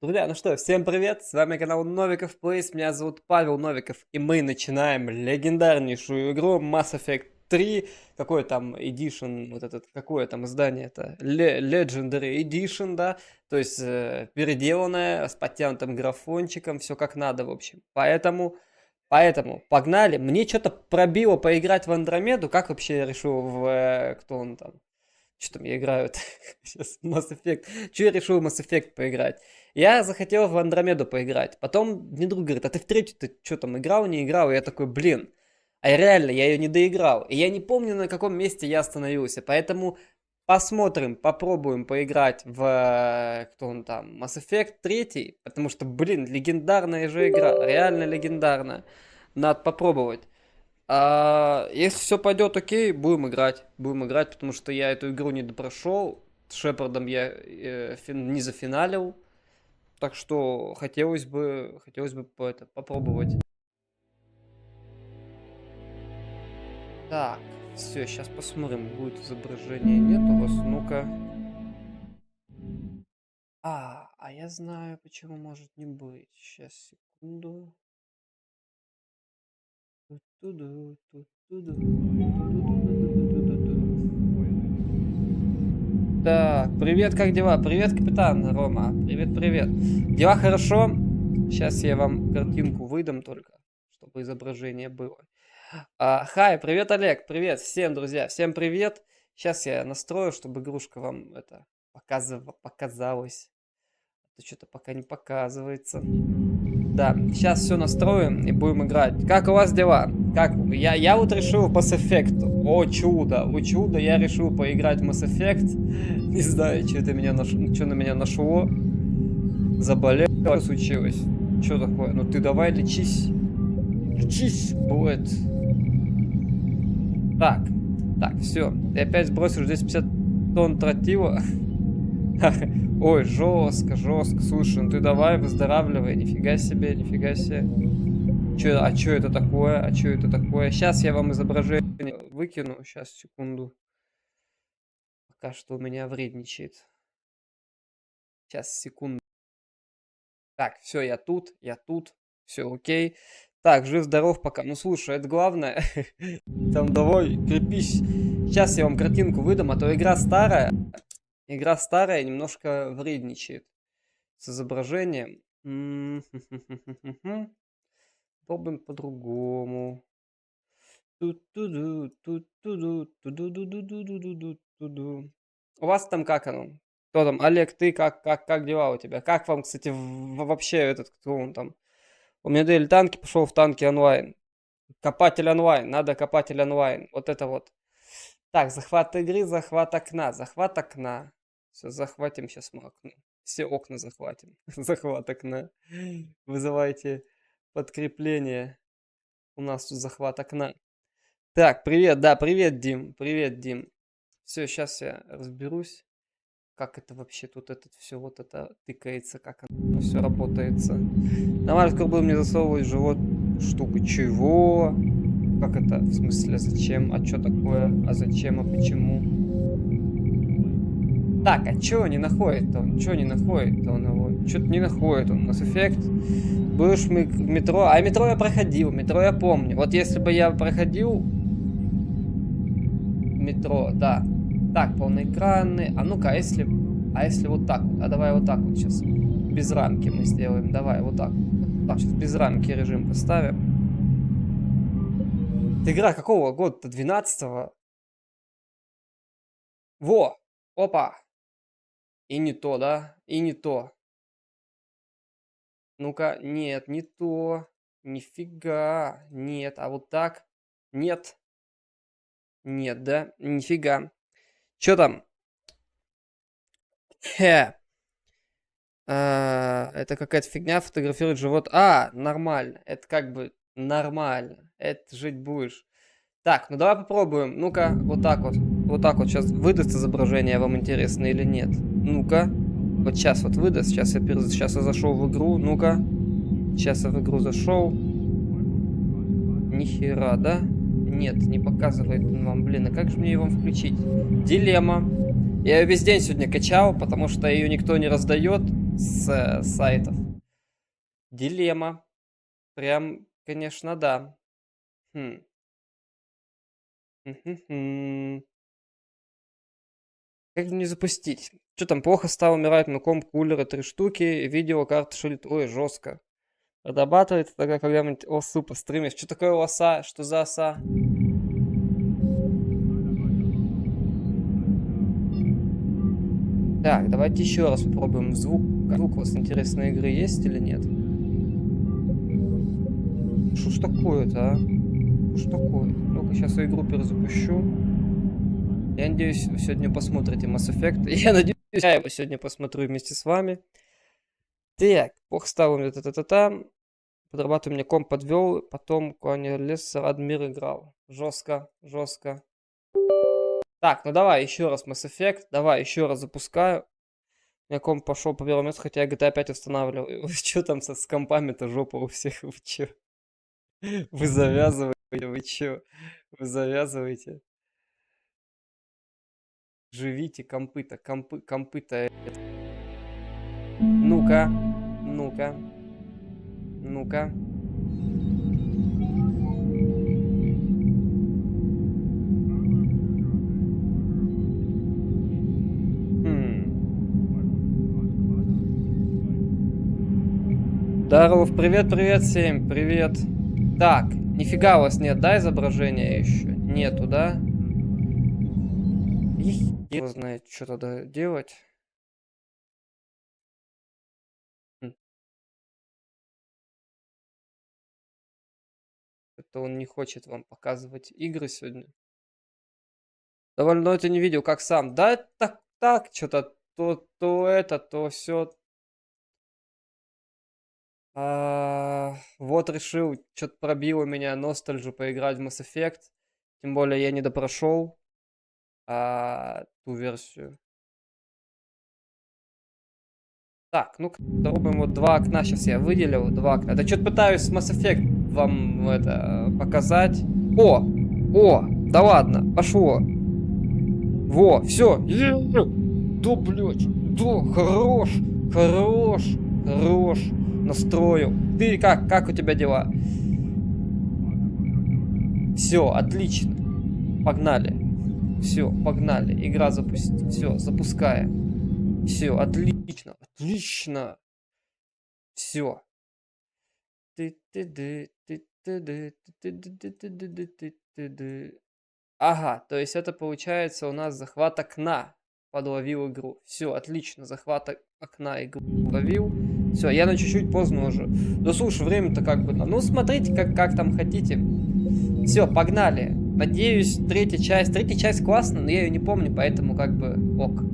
Друзья, ну что, всем привет, с вами канал Новиков Плейс, меня зовут Павел Новиков, и мы начинаем легендарнейшую игру Mass Effect 3, какой там Edition, вот этот, какое там издание это, Legendary Edition, да, то есть переделанное, с подтянутым графончиком, все как надо, в общем, поэтому погнали, мне что-то пробило поиграть в Андромеду, как вообще я решил кто он там? Что там я играю сейчас Mass Effect. Че я решил в Mass Effect поиграть? Я захотел в Андромеду поиграть. Потом мне друг говорит, а ты в третью ты что там играл, не играл? И я такой, блин. А реально, я ее не доиграл. И я не помню, на каком месте я остановился. Поэтому посмотрим, попробуем поиграть в, кто он там, Mass Effect 3. Потому что, блин, легендарная же игра. Реально легендарная. Надо попробовать. Если все пойдет окей, будем играть. Будем играть, потому что я эту игру не допрошел. С Шепардом я не зафиналил. Так что хотелось бы попробовать. Так, все, сейчас посмотрим, будет изображение, нет у вас, ну-ка. А я знаю, почему может не быть. Сейчас, секунду. Так, привет, как дела? Привет, капитан Рома. Привет, привет. Дела хорошо? Сейчас я вам картинку выдам только, чтобы изображение было. Хай, привет, Олег. Привет всем, друзья. Всем привет. Сейчас я настрою, чтобы игрушка вам это показалась. Это что-то пока не показывается. Да, сейчас все настроим и будем играть. Как у вас дела? Как? Я вот решил в Mass Effect. О чудо, я решил поиграть в Mass Effect. Не знаю, что на меня нашло. Заболел, что случилось? Что такое? Ну ты давай лечись. Лечись, будет. Так, все. Ты опять сбросишь 250 тонн тротила. Ой, жестко. Слушай, ну ты давай выздоравливай. Нифига себе. А что это такое? Сейчас я вам изображение выкину. Сейчас, секунду. Пока что у меня вредничает. Сейчас, секунду. Так, все, я тут. Все, окей. Так, жив-здоров пока. Ну, слушай, это главное. Там давай, крепись. Сейчас я вам картинку выдам, а то игра старая. Немножко вредничает с изображением. Попробуем по-другому. У вас там как оно? Кто там? Олег, ты как дела у тебя? Как вам, кстати, вообще кто он там? У меня дуэль танки, пошел в танки онлайн. Копатель онлайн, надо копатель онлайн. Вот это вот. Так, захват игры, захват окна. Все, захватим сейчас мы окно. Все окна захватим. Захват окна. Вызывайте подкрепление. У нас тут захват окна. Так, привет, Дим. Все, сейчас я разберусь. Как это вообще тут все вот это тыкается, как оно все работается. Давай, скоро будем мне засовывать в живот штуку. Чего? Как это? В смысле, зачем? А что такое? А зачем? А почему? Так, а чё не находит он? Что-то не находит он. Mass Effect. Будешь в метро. А метро я проходил. Метро я помню. Вот если бы я проходил метро, да. Так, полноэкранный. А ну-ка, а если вот так вот? А давай вот так вот сейчас. Без рамки мы сделаем. Давай вот так. Так, сейчас без рамки режим поставим. Это игра какого года-то? 12-го? Во! Опа! И не то, да? И не то. Ну-ка, нет, не то. Нифига. Нет, а вот так? Нет. Нет, да? Нифига. Чё там? Это какая-то фигня, фотографирует живот. Нормально. Это как бы нормально. Это жить будешь. Так, ну давай попробуем. Ну-ка, вот так вот. Вот так вот сейчас выдаст изображение, вам интересно или нет. Ну-ка. Вот сейчас вот выдаст. Сейчас я зашел в игру. Ну-ка. Сейчас я в игру зашел. Нихера, да? Нет, не показывает он вам. Блин, а как же мне его включить? Дилемма. Я ее весь день сегодня качал, потому что ее никто не раздает с сайтов. Дилемма. Прям, конечно, да. Хм. Как же не запустить? Что там, плохо стало, умирает мой комп, кулеры 3 штуки, видео, карта шалит. Ой, жестко. Отрабатывается тогда, когда-нибудь осу постримишь. Что такое оса? Что за оса? Так, давайте еще раз попробуем звук. Звук у вас интересной игры есть или нет? Что ж такое-то, а? Что ж такое? Ну-ка, сейчас я игру перезапущу. Я надеюсь, вы сегодня посмотрите Mass Effect. Я надеюсь, я его сегодня посмотрю вместе с вами. Так, плохо стало мне та-та-та-та. Подрабатываю, меня комп подвел, потом лес, Адмир играл. Жестко, жестко. Так, ну давай еще раз Mass Effect. Давай еще раз запускаю. У меня комп пошел по первому месту, хотя я GTA 5 устанавливаю. Вы что там с компами-то, жопа у всех? Вы че? Вы завязываете? Вы че? Вы завязываете? Живите компы-то, компы-то. Ну-ка, ну-ка, ну-ка. Здоров, привет всем, привет. Так, нифига у вас нет, да, изображения еще? Нету, да? Его знает, что тогда делать. Это он не хочет вам показывать игры сегодня. Довольно это не видел, как сам. Да, так, что-то то все. Вот решил, что-то пробило меня ностальжу поиграть в Mass Effect. Тем более я не допрошел ту версию. Так, ну-ка, пробуем вот 2 окна. Сейчас я выделил 2 окна. Да что-то пытаюсь Mass Effect вам это показать. О, да ладно, пошло. Во, все. Да, блядь, да, хорош. Настроил. Ты как у тебя дела? Все, отлично. Погнали. Все, погнали. Игра запустить. Все, запускаем. Все, отлично. Все. Ага, то есть это получается у нас захват окна. Подловил игру. Все, отлично. Захват окна игру ловил. Все, я на чуть-чуть поздно уже. Да слушай, время-то как бы... Ну, смотрите, как там хотите. Все, погнали. Надеюсь, третья часть. Третья часть классная, но я ее не помню, поэтому как бы ок.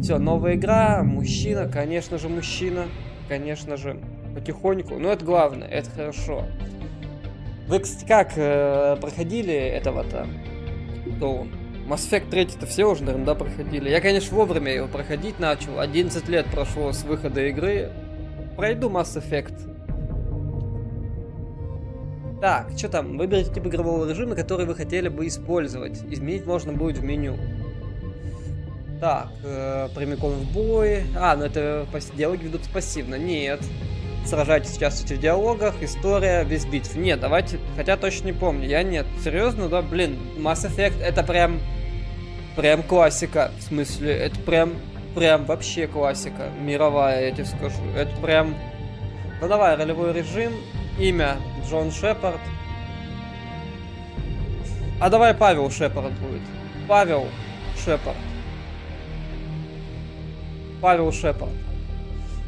Все, новая игра. Мужчина, конечно же, мужчина. Конечно же, потихоньку. Но это главное, это хорошо. Вы, кстати, как проходили этого-то? Кто он? Mass Effect 3-то все уже, наверное, да, проходили. Я, конечно, вовремя его проходить начал. 11 лет прошло с выхода игры. Пройду Mass Effect. Так, что там? Выберите тип игрового режима, который вы хотели бы использовать. Изменить можно будет в меню. Так, прямиком в бой. Ну это диалоги ведутся пассивно. Нет. Сражайтесь, участвуйте в диалогах, история, без битв. Нет, давайте, хотя точно не помню. Я нет. Серьезно, да? Блин, Mass Effect это прям классика. В смысле, это прям вообще классика. Мировая, я тебе скажу. Это прям... Ну давай, ролевой режим. Имя Джон Шепард. Давай Павел Шепард будет. Павел Шепард.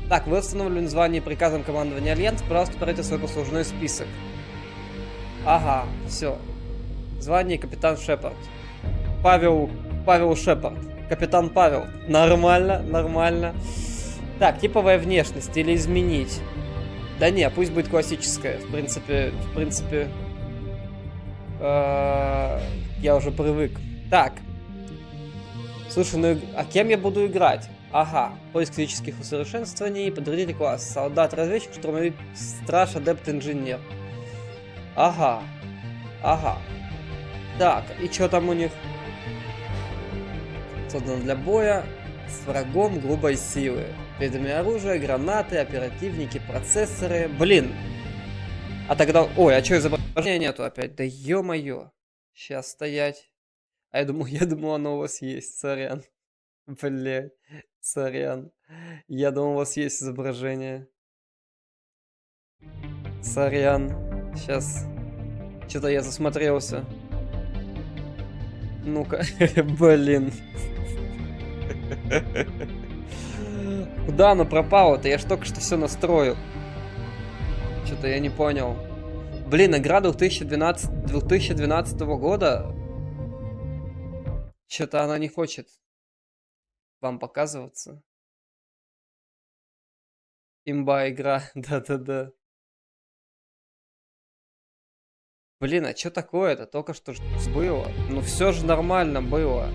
Так, вы установлены звание приказом командования Альянс, пожалуйста, уберите свой послужной список. Ага, все. Звание капитан Шепард. Павел Шепард. Капитан Павел. Нормально. Так, типовая внешность или изменить? Да не, пусть будет классическая. В принципе, я уже привык. Так. Слушай, ну а кем я буду играть? Ага, поиск физических усовершенствований, подтвердите класс. Солдат, разведчик, штурмовик, страж, адепт, инженер. Ага. Так, и что там у них? Создано для боя с врагом грубой силы. Видами оружия, гранаты, оперативники, процессоры. Блин. А тогда... Ой, а что изображения нету опять? Да ё-моё. Сейчас стоять. А я думал, оно у вас есть. Сорян. Блядь. Сорян. Я думал, у вас есть изображение. Сорян. Сейчас. Что-то я засмотрелся. Ну-ка. Блин. Куда оно пропало-то? Я ж только что все настроил. Что-то я не понял. Блин, игра 2012 года. Что-то она не хочет вам показываться. Имба игра. Да-да-да. Блин, а что такое-то? Только что ж было. Ну все же нормально было.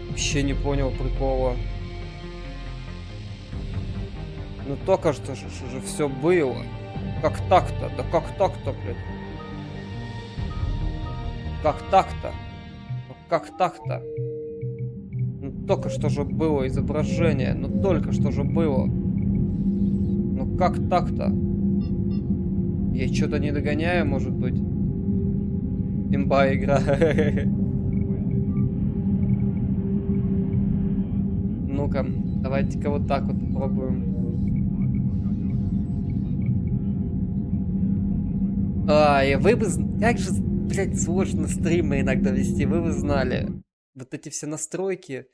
Вообще не понял прикола. Ну только что же все было. Как так-то? Да как так-то, блядь? Как так-то? Ну как так-то? Ну только что же было изображение. Ну только что же было. Ну как так-то? Я что-то не догоняю, может быть. Имба игра. Ну-ка, давайте-ка вот так вот попробуем. Ай, вы бы... Как же, блядь, сложно стримы иногда вести, вы бы знали. Вот эти все настройки.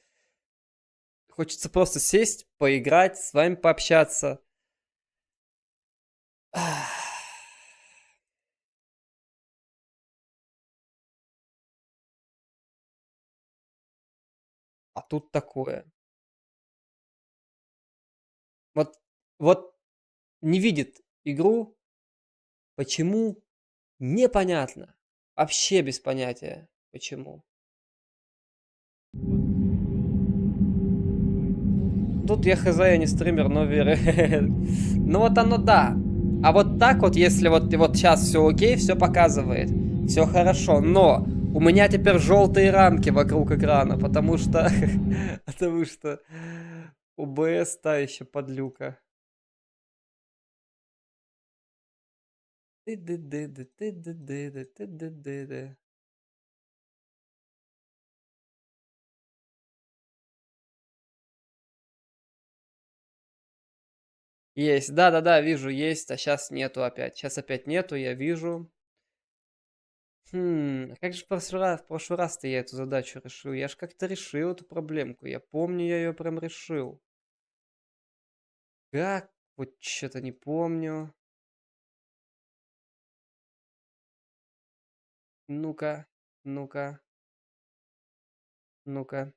Хочется просто сесть, поиграть, с вами пообщаться. А тут такое. Вот не видит игру. Почему? Непонятно. Вообще без понятия. Почему? Тут я хз, я не стример, но верю. Ну вот оно да. А вот так вот, если вот сейчас все окей, все показывает. Все хорошо. Но у меня теперь желтые рамки вокруг экрана, потому что... Потому что ОБС та еще подлюка. Есть, да-да-да, вижу, есть, а сейчас нету опять. Сейчас опять нету, я вижу. А как же в прошлый раз-то я эту задачу решил? Я же как-то решил эту проблемку. Я помню, я ее прям решил. Как? Вот что-то не помню. Ну-ка, ну-ка, ну-ка.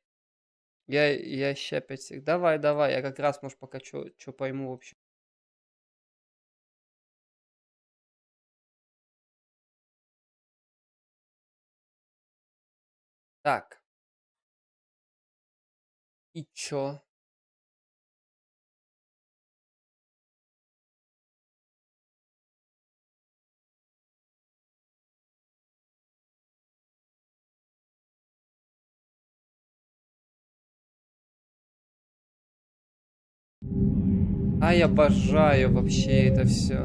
Я ща опять... Давай, давай, я как раз, может, пока что пойму вообще. Так. И чё? Ай, обожаю вообще это все.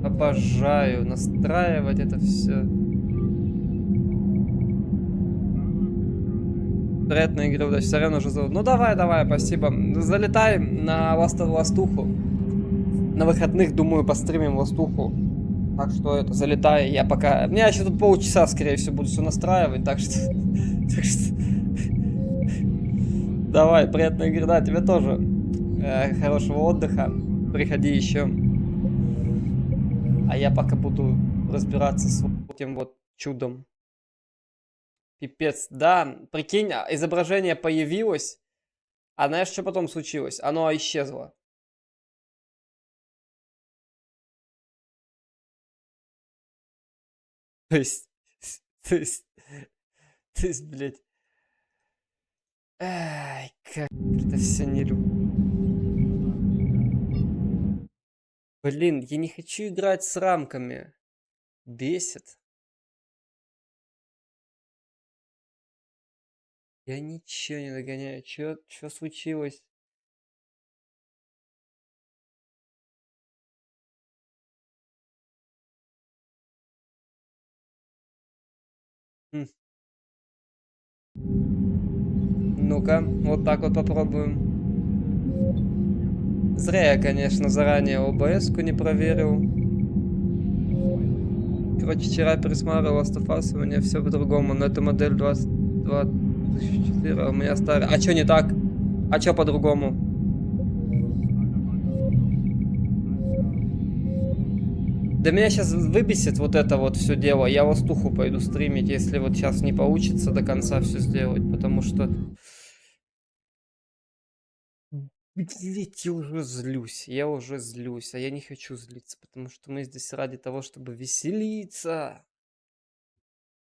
Обожаю настраивать это все. Приятной игры, удачи. Сорян, уже зовут. Ну давай, давай, спасибо. Залетай на ластуху. На выходных, думаю, постримим ластуху. Так что это, залетай. Я пока... Мне еще тут полчаса, скорее всего, буду все настраивать. Так что... Так что... Давай, приятной игры. Да, тебе тоже. Хорошего отдыха. Приходи еще. А я пока буду разбираться с этим вот чудом. Пипец. Да, прикинь, изображение появилось. А знаешь, что потом случилось? Оно исчезло. То есть, то есть, то есть, блядь. Ай, как это все не люблю. Блин, я не хочу играть с рамками. Бесит. Я ничего не догоняю. Чё случилось? М. Ну-ка, вот так вот попробуем. Зря я, конечно, заранее ОБС-ку не проверил. Короче, вчера пересматривал Last of Us, у меня все по-другому, но это модель 2024, а у меня старая. А чё не так? А чё по-другому? Да меня сейчас выбесит вот это вот все дело. Я Востуху пойду стримить, если вот сейчас не получится до конца все сделать, потому что... Блять, я уже злюсь, а я не хочу злиться, потому что мы здесь ради того, чтобы веселиться.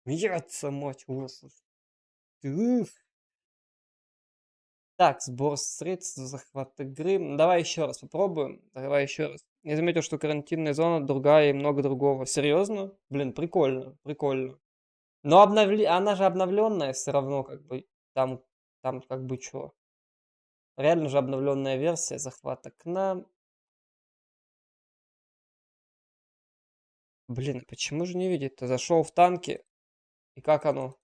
Смеяться, мать вашу. Уф. Так, сбор средств, захват игры. Давай еще раз попробуем. Давай еще раз. Я заметил, что карантинная зона другая и много другого. Серьезно? Блин, прикольно, прикольно. Но она же обновленная все равно, как бы. Там, там как бы что. Реально же обновленная версия захвата окна. Блин, а почему же не видит-то? Зашел в танки. И как оно?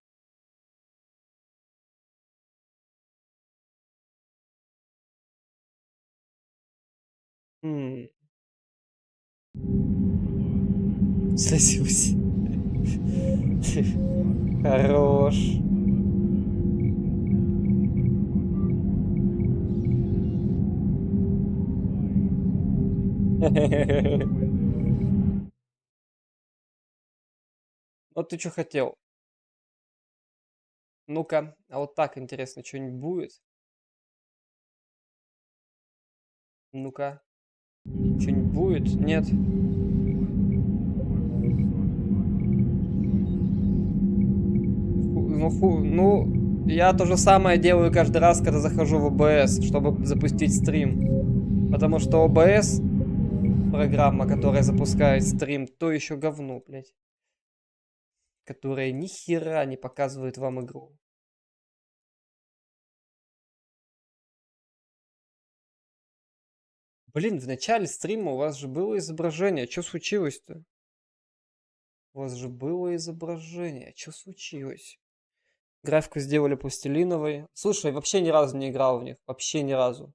М, Сосусь. Хорош. Вот ты что хотел? Ну-ка, а вот так интересно, что-нибудь будет? Ну-ка, что-нибудь будет? Нет? Ну, я то же самое делаю каждый раз, когда захожу в ОБС, чтобы запустить стрим. Потому что ОБС, программа, которая запускает стрим, то еще говно, блядь. Которая ни хера не показывает вам игру. Блин, в начале стрима у вас же было изображение. Что случилось-то? У вас же было изображение. Что случилось? Графику сделали пластилиновой. Слушай, вообще ни разу не играл в них. Вообще ни разу.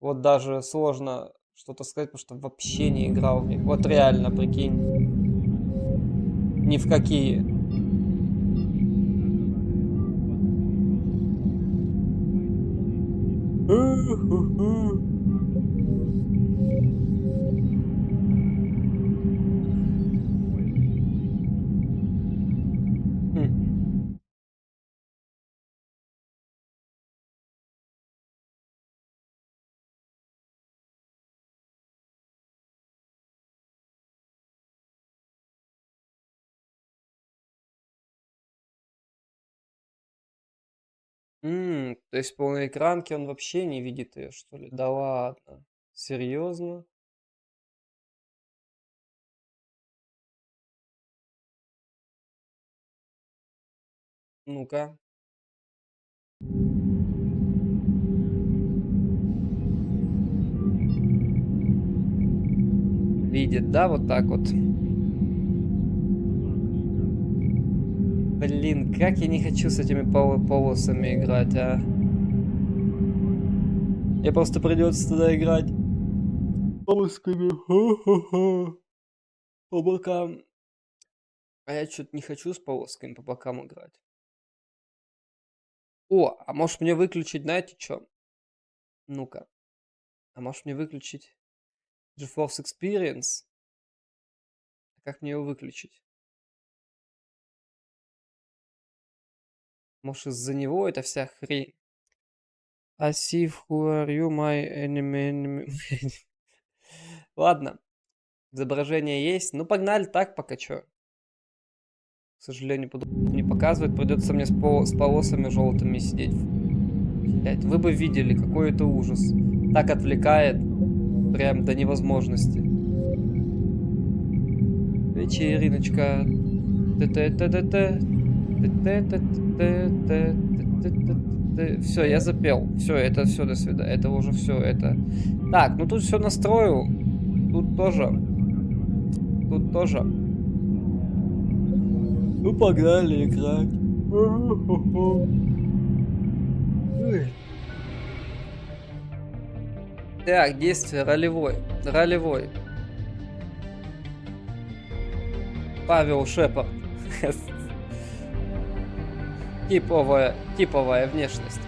Вот даже сложно что-то сказать, потому что вообще не играл в них. Вот реально, прикинь. Ни в какие. Хм. То есть в полной экранке он вообще не видит ее, что ли? Да ладно. Серьезно? Ну-ка. Видит, да, вот так вот. Блин, как я не хочу с этими полосами играть, а. Мне просто придется туда играть. Полосками. Ха-ха-ха. По бокам. А я что-то не хочу с полосками по бокам играть. О, а может мне выключить, знаете что? Ну-ка. А может мне выключить GeForce Experience? Как мне его выключить? Может из-за него это вся хрень? I see who are you, my enemy. Ладно, изображение есть. Ну погнали так пока что. К сожалению, не показывает. Придется мне с полосами желтыми сидеть. Блять, вы бы видели, какой это ужас. Так отвлекает. Прям до невозможности. Вечериночка. Все, я запел. Все, это все, до свидания. Это уже все, это. Так, ну тут все настрою. Тут тоже. Тут тоже. Ну, погнали играть. Так, действие ролевой. Ролевой. Павел Шепард. Типовая внешность.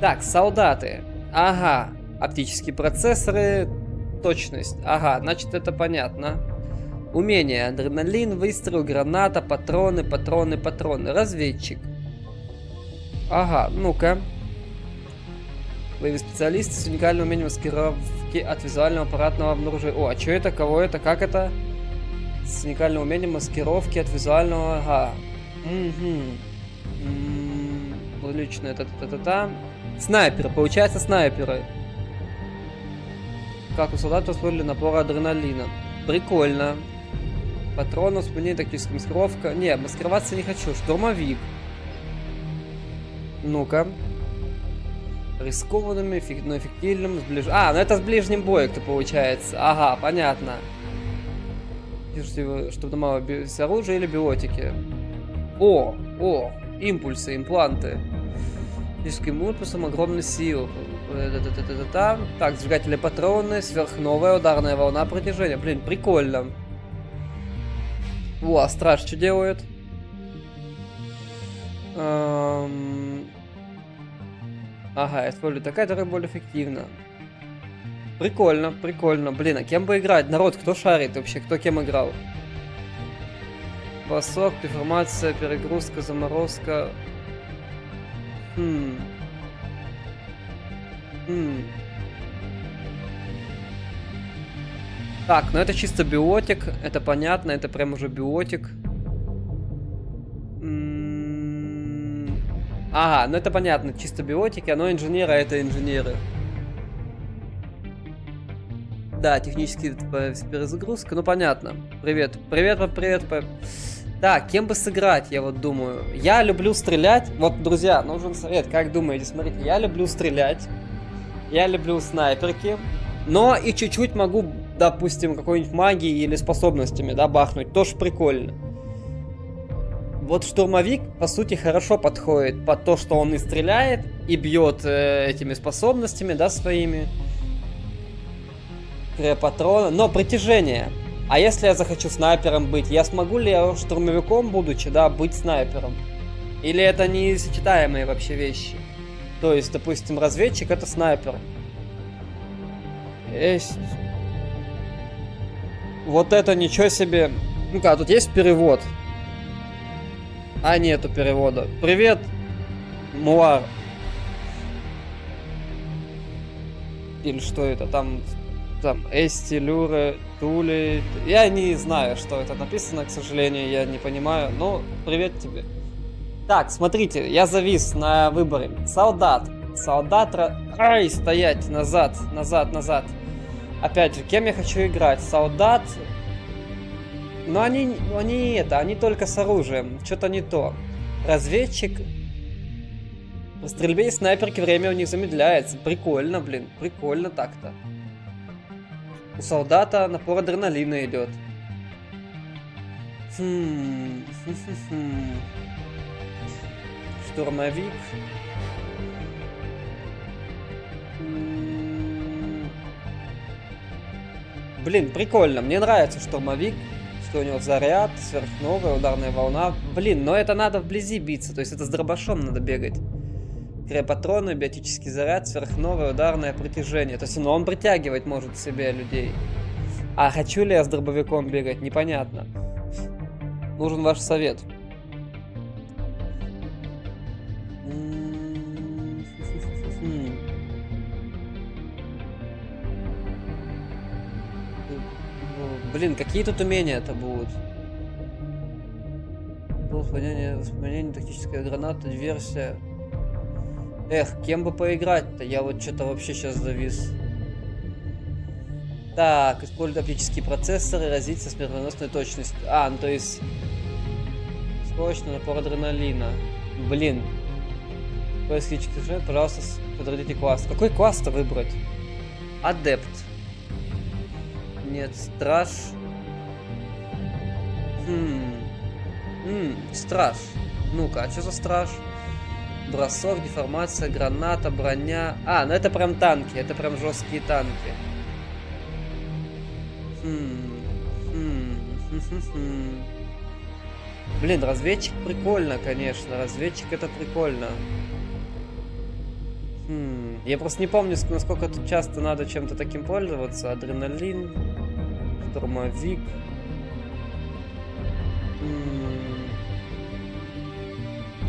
Так, солдаты. Ага. Оптические процессоры. Точность. Ага, значит это понятно. Умение. Адреналин, выстрел, граната, патроны. Разведчик. Ага, ну-ка. Боевые специалисты с уникальным умением маскировки от визуального аппаратного обнаружения. О, а что это? Кого это? Как это? С уникальным умением маскировки от визуального... Ага. Лично это. Снайперы. Получается снайперы. Как у солдат усвоили напор адреналина. Прикольно. Патроны, вспоминание, тактическая маскировка. Не, маскироваться не хочу. Штурмовик. Ну-ка. Рискованными, но эффективным, ну это с ближним боем, кто получается. Ага, понятно. Чтобы мало оружия или биотики. О, импульсы, импланты. Физическим импульсом огромной силы. Так, сжигательные патроны, сверхновая ударная волна протяжения. Блин, прикольно. О, а страж что делает? Ага, использую такая, которая более эффективна. Прикольно, прикольно. Блин, а кем бы играть? Народ, кто шарит вообще? Кто кем играл? Бросок, деформация, перегрузка, заморозка. Так, ну это чисто биотик. Это понятно, это прям уже биотик. Ага, ну это понятно, чисто биотики, оно инженеры, а это инженеры. Да, технически перезагрузка, ну понятно. Привет. Так, кем бы сыграть, я вот думаю. Я люблю стрелять. Вот, друзья, нужен совет, как думаете? Смотрите, я люблю стрелять. Я люблю снайперки. Но и чуть-чуть могу, допустим, какой-нибудь магией или способностями, да, бахнуть. Тоже прикольно. Вот штурмовик, по сути, хорошо подходит под то, что он и стреляет, и бьет этими способностями, да, своими. Патроны. Но притяжение. А если я захочу снайпером быть, я смогу ли я штурмовиком, будучи, да, быть снайпером? Или это несочетаемые вообще вещи? То есть, допустим, разведчик это снайпер. Есть. Вот это ничего себе. Ну-ка, тут есть перевод? А нету перевода. Привет, Муар. Или что это? Там Эсти, Люры, Тули. Я не знаю, что это написано, к сожалению, я не понимаю. Но привет тебе. Так, смотрите, я завис на выборе. Солдат. Ай, стоять, назад. Опять же, кем я хочу играть? Солдат. Но они только с оружием. Что-то не то. Разведчик. В стрельбе и снайперке время у них замедляется. Прикольно, блин. Прикольно так-то. У солдата напор адреналина идет. Штурмовик. Блин, прикольно. Мне нравится штурмовик. Что у него заряд, сверхновая, ударная волна. Блин, но это надо вблизи биться. То есть это с дробашом надо бегать. Патроны, биотический заряд, сверхновая, ударное притяжение. То есть он притягивать может к себе людей. А хочу ли я с дробовиком бегать? Непонятно. Нужен ваш совет. Блин, какие тут умения-то будут? Воспоминание, тактическая граната, диверсия. Эх, кем бы поиграть-то? Я вот что-то вообще сейчас завис. Так, используют оптические процессоры, разиться с смертоносной точностью. А, ну то есть... Срочно напор адреналина. Блин. Поисковичек, пожалуйста, подтвердите класс. Какой класс-то выбрать? Адепт. Нет, страж. Страж. Ну-ка, а что за страж? Бросок, деформация, граната, броня. А, ну это прям танки, это прям жесткие танки. Блин, разведчик прикольно, конечно. Разведчик это прикольно. Я просто не помню, насколько тут часто надо чем-то таким пользоваться. Адреналин, штурмовик.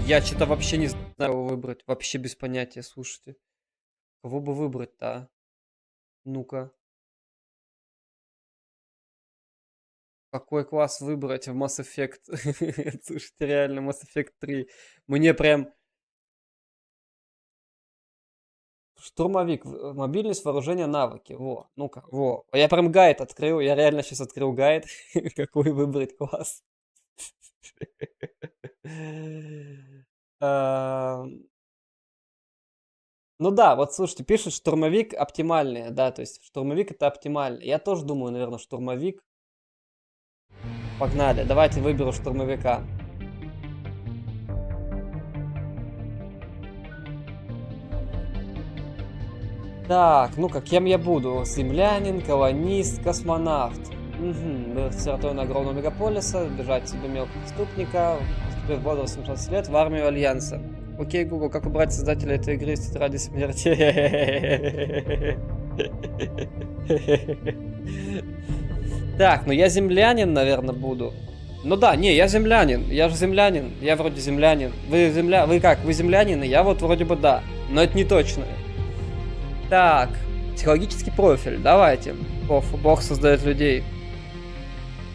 Я что-то вообще не знаю, кого выбрать. Вообще без понятия, слушайте. Кого бы выбрать-то, а? Ну-ка. Какой класс выбрать в Mass Effect? Слушайте, реально, Mass Effect 3. Мне прям... Штурмовик, мобильность, вооружение, навыки. Во, ну-ка, во. Я прям гайд открыл, я реально сейчас открыл гайд. Какой выбрать класс? Ну да, вот слушайте, пишет штурмовик оптимальный, да, то есть штурмовик это оптимальный. Я тоже думаю, наверное, штурмовик. Погнали, давайте выберу штурмовика. Так, ну-ка, кем я буду? Землянин, колонист, космонавт. Был территорией на огромного мегаполиса, бежать себе мелкого преступника, вступив в возраст 18 лет в армию Альянса. Окей, Google, как убрать создателя этой игры из тетради смерти? Так, ну я землянин, наверное, буду. Ну да, не, я землянин. Я же землянин. Я вроде землянин. Вы как? Вы землянин? Я вот вроде бы да. Но это не точно. Так, психологический профиль. Давайте. Бог создает людей.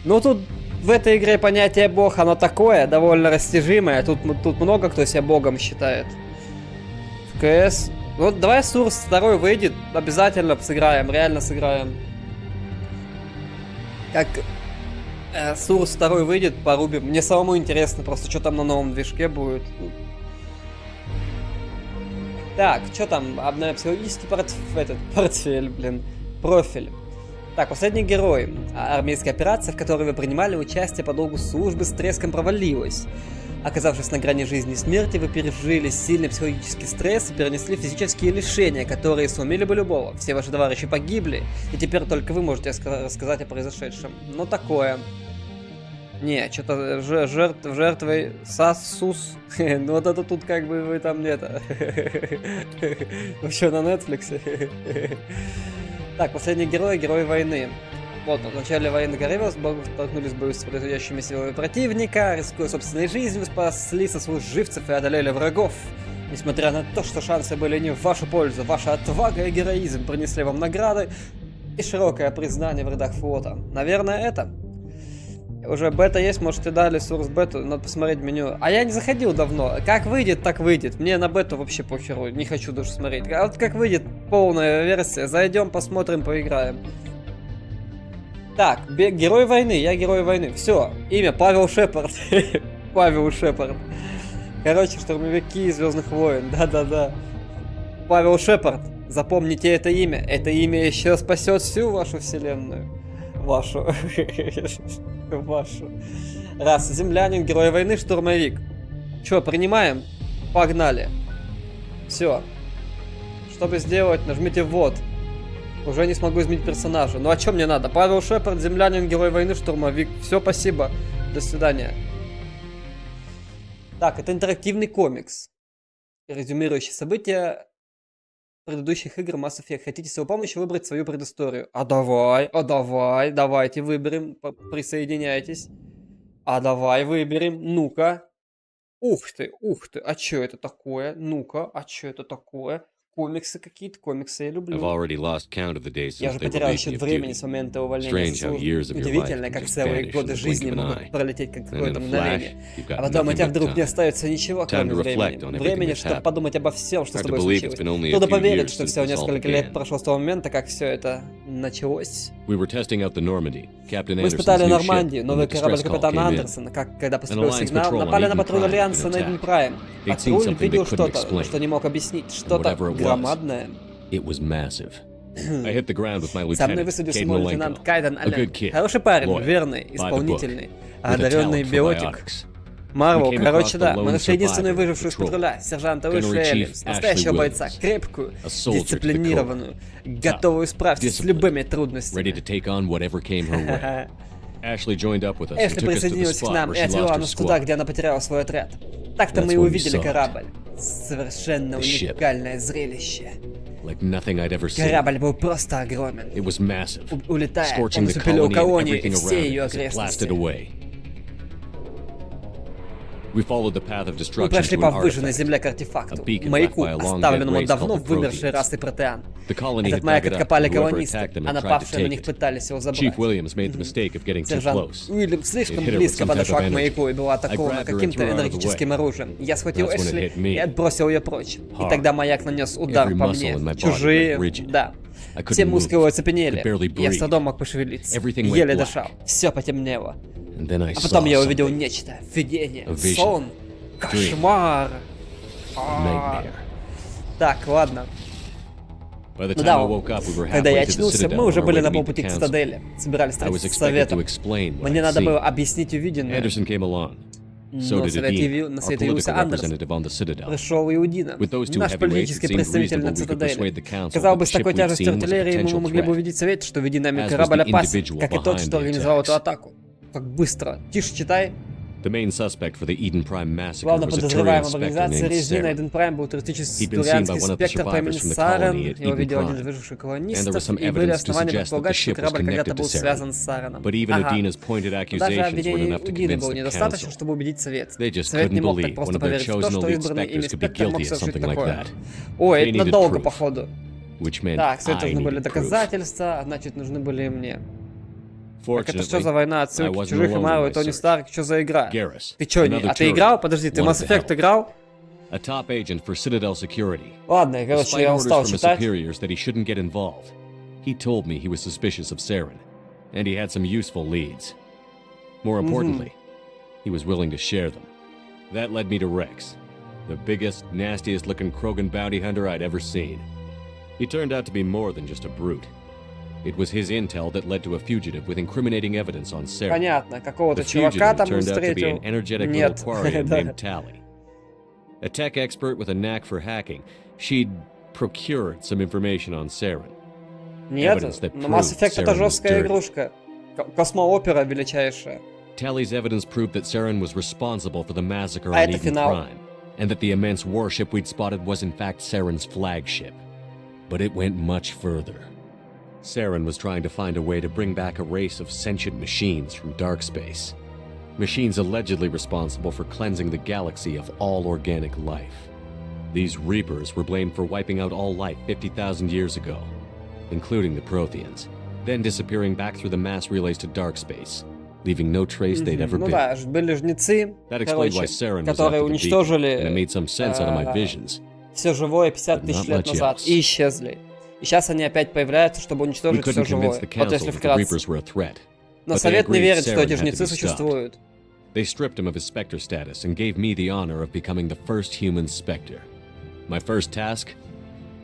Ну тут в этой игре понятие бог, оно такое, довольно растяжимое. Тут много кто себя богом считает. В КС. Вот давай Сурс 2 выйдет, обязательно сыграем, реально сыграем. Как Сурс 2 выйдет, порубим. Мне самому интересно просто, что там на новом движке будет. Так, что там? Обновляем психологический портфель, блин. Профиль. Так, последний герой. Армейская операция, в которой вы принимали участие по долгу службы, с треском провалилась. Оказавшись на грани жизни и смерти, вы пережили сильный психологический стресс и перенесли физические лишения, которые сломили бы любого. Все ваши товарищи погибли, и теперь только вы можете рассказать о произошедшем. Ну такое. Не, что-то жертвой Сасус. Ну вот это тут как бы вы там нет. Вообще на Netflix. Так, последний герой, герой войны. Вот, в начале войны горевел, столкнулись в бою с происходящими силами противника, рискуя собственной жизнью, спасли сослуживцев и одолели врагов. Несмотря на то, что шансы были не в вашу пользу, ваша отвага и героизм принесли вам награды и широкое признание в рядах флота. Наверное, это. Уже бета есть, можете дали source бету, надо посмотреть меню. А я не заходил давно. Как выйдет, так выйдет. Мне на бету вообще похеру, не хочу даже смотреть. А вот как выйдет полная версия, зайдем, посмотрим, поиграем. Так, герой войны, я герой войны. Все, имя Павел Шепард. Павел Шепард. Короче, штурмовики Звездных войн, да-да-да. Павел Шепард, запомните это имя. Это имя еще спасет всю вашу вселенную. Вашу. Вашу. Раз, землянин, герой войны, штурмовик. Че, принимаем? Погнали. Все. Чтобы сделать, нажмите «Вот». Уже не смогу изменить персонажа. Ну а что мне надо? Павел Шепард, землянин, герой войны, штурмовик. Все, спасибо. До свидания. Так, это интерактивный комикс, резюмирующий события предыдущих игр Mass Effect. Хотите с его помощью выбрать свою предысторию? Давайте выберем. Присоединяйтесь. Давай выберем. Ну-ка. Ух ты, а что это такое? Ну-ка, а что это такое? комиксы какие-то, комиксы я люблю. Я уже потерял счет времени с момента увольнения со службы. Удивительно, как целые годы жизни могут пролететь как какое-то мгновение. А потом у тебя вдруг не остается ничего, кроме времени. Времени, чтобы подумать обо всем, что с тобой случилось. Трудно поверить, что всего несколько лет прошло с того момента, как все это началось. Мы испытали Нормандию, новый корабль капитана Андерсона, когда поступил сигнал, напали на патруль Альянса на Эйден Прайм. Патруль видел что-то, что не мог объяснить, что-то громадное. Со мной высадился мой лейтенант Кайден Аллен. Хороший парень, верный, исполнительный, одаренный биотик. Марвел, короче, да, мы нашли единственную выжившую из патруля, сержанта Уишли Эллимс, настоящего бойца, крепкую, дисциплинированную, готовую справиться с любыми трудностями. Эшли присоединилась к нам и отвела нас туда, где она потеряла свой отряд. Так-то мы и увидели корабль. Совершенно уникальное зрелище. Корабль был просто огромен. Улетая, он запылил колонию и все ее окрестности. Мы прошли по выжженной земле к артефакту, маяку, оставленному давно вымершей расой протеан. Этот маяк откопали колонисты, а напавшие на них пытались его забрать. Сержант Уильям слишком близко подошла к маяку и была атакована каким-то энергетическим оружием. Я схватил Эшли и отбросил ее прочь. И тогда маяк нанес удар по мне. Чужие, да. Все мускулы оцепенели, и я с трудом мог пошевелиться, еле дышал. Все потемнело. А потом я увидел нечто. Видение. Сон. Кошмар. Так, ладно. Ну да, когда я очнулся, мы уже были на полпути к цитадели. Собирались встретиться с советом. Мне надо было объяснить увиденное. Но на свет явился Андерсон. Пришел Иудина, наш политический представитель на цитадели. Казалось бы, с такой тяжестью артиллерии мы могли бы увидеть совет, что веди нами корабль опасен, как и тот, что организовал эту атаку. Как быстро. Тише читай. Главный подозреваемый в организации резни на Эйден Прайм был туристический спектр по имени Сарен. Его видел один из выживших колонистов, и были основания предполагать, что корабль когда-то был связан с Сареном. Ага. Даже обвинение Удины было недостаточно, чтобы убедить совет. Совет не мог так просто поверить в то, что избранный ими спектр мог совершить такое. Ой, это надолго, походу. Так, совет нужны были доказательства, а значит, нужны были и мне. Так это что за война, отсылки чужих и Марвел, и Тони Старк, что за игра? Ты чё, а ты играл? Подожди, ты Mass Effect играл? Ладно, короче, я устал читать. He told me he was suspicious of Saren, and he had some useful leads. More importantly, he was willing to share them. That led me to Rex, the biggest, nastiest looking Krogan bounty hunter I'd ever seen. He turned out to be more than just a brute. It was his intel that led to a fugitive with incriminating evidence on Saren. Понятно, какого-то чувака там встретил. Нет. Named Tally. A tech expert with a knack for hacking, she'd procured some information on Saren. Нет, но Mass Effect это жесткая игрушка. Космоопера величайшая. Tally's evidence proved that Saren was responsible for the massacre on Eden Prime, and that the immense warship we'd spotted was in fact Saren's flagship. But it went much further. Saren was trying to find a way to bring back a race of sentient machines from dark space. Machines allegedly responsible for cleansing the galaxy of all organic life. These Reapers were blamed for wiping out all life 50,000 years ago, including the Protheans, then disappearing back through the mass relays to dark space, leaving no trace they'd ever been. Ну да, были жнецы, которые уничтожили все живое 50 тысяч лет назад и исчезли. И сейчас они опять появляются, чтобы уничтожить все живое. Вот если вкратце. Но Совет не верит, что эти жнецы существуют. They stripped him of his Spectre status and gave me the honor of becoming the first human Spectre. My first task?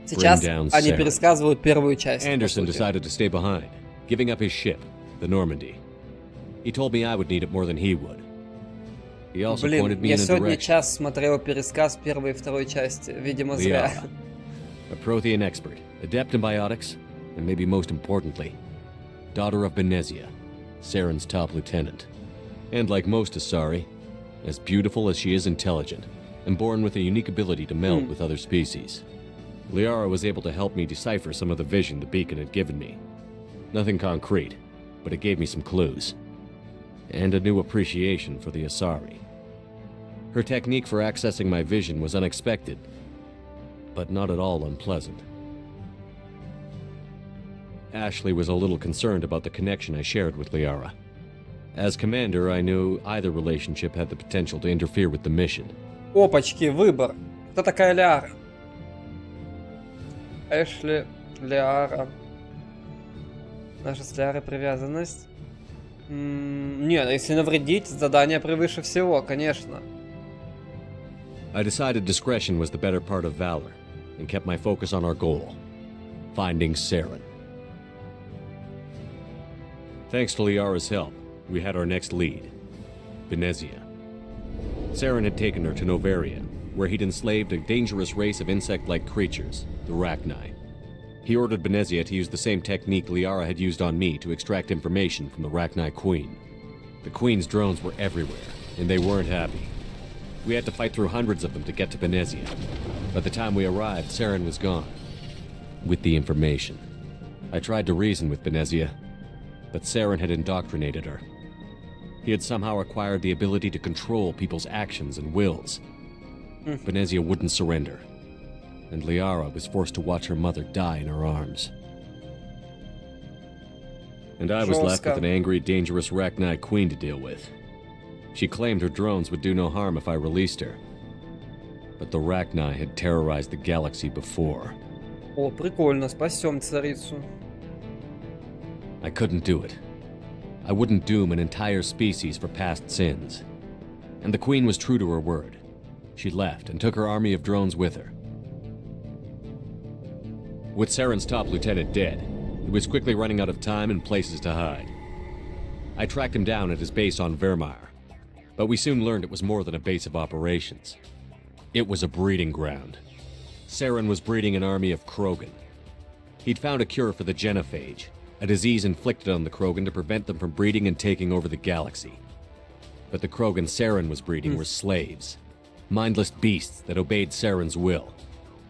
Сейчас они пересказывают первую часть. Anderson decided to stay behind, giving up his ship, the Normandy. He told me I would need it more than he would. He also pointed me in a direction. Я сегодня час смотрел пересказ первой и второй части, видимо, зря. A Prothean expert, adept in biotics, and maybe most importantly, daughter of Benezia, Saren's top lieutenant. And like most Asari, as beautiful as she is intelligent, and born with a unique ability to meld with other species. Liara was able to help me decipher some of the vision the beacon had given me. Nothing concrete, but it gave me some clues. And a new appreciation for the Asari. Her technique for accessing my vision was unexpected, but not at all unpleasant. Ashley was a little concerned about the connection I shared with Liara. As commander, I knew either relationship had the potential to interfere with the mission. Опачки, выбор. Кто такая Лиара? Эшли, Лиара. Наша с Лиарой привязанность. Нет, если навредить, задание превыше всего, конечно. I decided discretion was the better part of valor, and kept my focus on our goal, finding Saren. Thanks to Liara's help, we had our next lead, Venezia. Saren had taken her to Novaria, where he'd enslaved a dangerous race of insect-like creatures, the Rachni. He ordered Venezia to use the same technique Liara had used on me to extract information from the Rachni Queen. The Queen's drones were everywhere, and they weren't happy. We had to fight through hundreds of them to get to Venezia. By the time we arrived, Saren was gone, with the information. I tried to reason with Venezia, but Saren had indoctrinated her. He had somehow acquired the ability to control people's actions and wills. Venezia wouldn't surrender, and Liara was forced to watch her mother die in her arms. And I was left with an angry, dangerous Rachni Queen to deal with. She claimed her drones would do no harm if I released her. But the Rachni had terrorized the galaxy before. О, прикольно, спасем царицу. I couldn't do it. I wouldn't doom an entire species for past sins. And the Queen was true to her word. She left and took her army of drones with her. With Saren's top lieutenant dead, he was quickly running out of time and places to hide. I tracked him down at his base on Vermeer, but we soon learned it was more than a base of operations. It was a breeding ground. Saren was breeding an army of Krogan. He'd found a cure for the genophage, a disease inflicted on the Krogan to prevent them from breeding and taking over the galaxy. But the Krogan Saren was breeding were slaves, mindless beasts that obeyed Saren's will.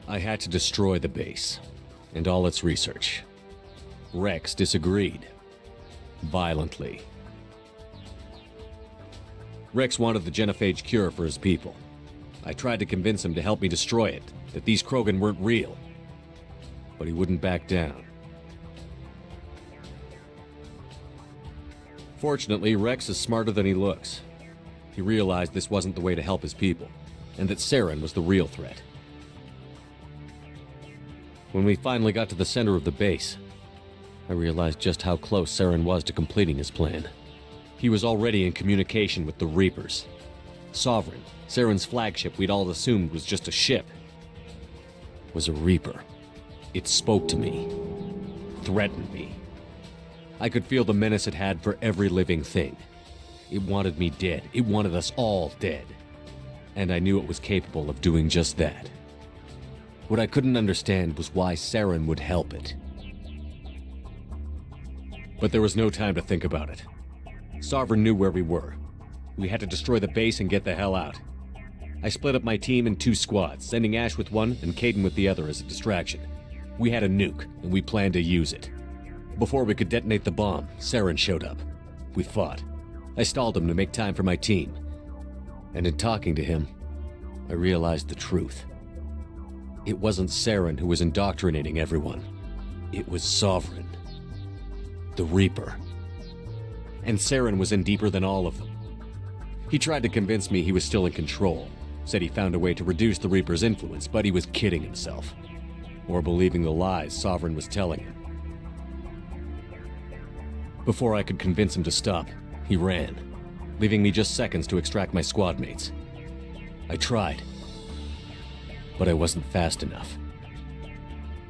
I had to destroy the base, and all its research. Rex disagreed. Violently. Rex wanted the genophage cure for his people. I tried to convince him to help me destroy it, that these Krogan weren't real. But he wouldn't back down. Fortunately, Rex is smarter than he looks. He realized this wasn't the way to help his people, and that Saren was the real threat. When we finally got to the center of the base, I realized just how close Saren was to completing his plan. He was already in communication with the Reapers. Sovereign, Saren's flagship we'd all assumed was just a ship, was a Reaper. It spoke to me, threatened me. I could feel the menace it had for every living thing. It wanted me dead. It wanted us all dead. And I knew it was capable of doing just that. What I couldn't understand was why Saren would help it. But there was no time to think about it. Sovereign knew where we were. We had to destroy the base and get the hell out. I split up my team in 2 squads, sending Ash with one and Caden with the other as a distraction. We had a nuke, and we planned to use it. Before we could detonate the bomb, Saren showed up. We fought. I stalled him to make time for my team. And in talking to him, I realized the truth. It wasn't Saren who was indoctrinating everyone. It was Sovereign. The Reaper. And Saren was in deeper than all of them. He tried to convince me he was still in control. Said he found a way to reduce the Reaper's influence, but he was kidding himself. Or believing the lies Sovereign was telling him. Before I could convince him to stop, he ran, leaving me just seconds to extract my squad mates. I tried, but I wasn't fast enough.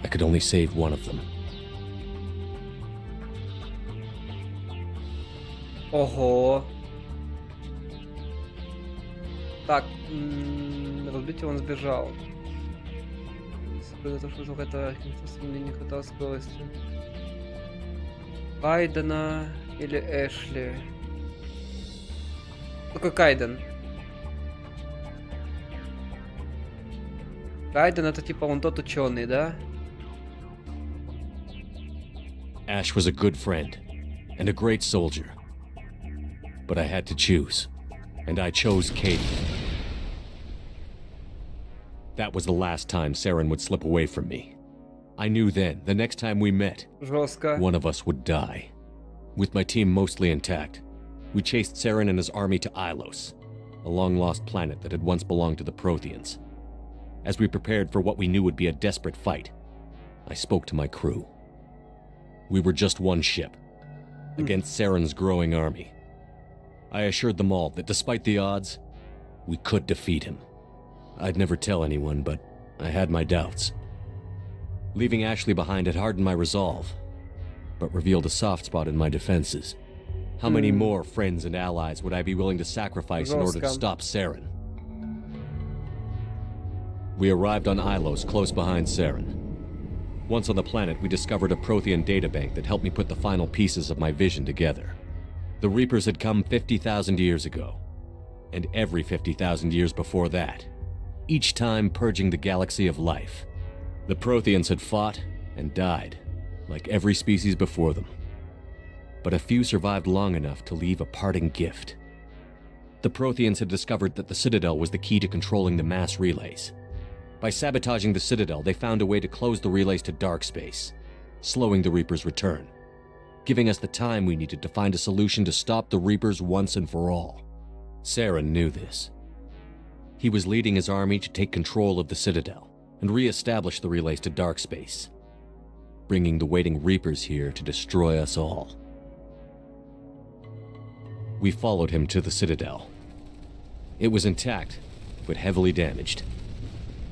I could only save one of them. Ого. Так, разбитие, он сбежал. Это мне не хватало скорости. Кайдена или Эшли? Только Кайден. Кайден это типа он тот ученый, да? Ash was a good friend and a great soldier. But I had to choose, and I chose Caden. That was the last time Saren would slip away from me. I knew then, the next time we met, Жестко. one of us would die. With my team mostly intact, we chased Saren and his army to Ilos, a long-lost planet that had once belonged to the Protheans. As we prepared for what we knew would be a desperate fight, I spoke to my crew. We were just one ship, against Saren's growing army. I assured them all that despite the odds, we could defeat him. I'd never tell anyone, but I had my doubts. Leaving Ashley behind had hardened my resolve, but revealed a soft spot in my defenses. How many more friends and allies would I be willing to sacrifice in order to stop Saren? We arrived on Ilos, close behind Saren. Once on the planet, we discovered a Prothean databank that helped me put the final pieces of my vision together. The Reapers had come 50,000 years ago, and every 50,000 years before that, each time purging the galaxy of life. The Protheans had fought and died, like every species before them. But a few survived long enough to leave a parting gift. The Protheans had discovered that the Citadel was the key to controlling the mass relays. By sabotaging the Citadel, they found a way to close the relays to dark space, slowing the Reapers' return, giving us the time we needed to find a solution to stop the Reapers once and for all. Saren knew this. He was leading his army to take control of the Citadel and re-establish the relays to dark space, bringing the waiting Reapers here to destroy us all. We followed him to the Citadel. It was intact, but heavily damaged.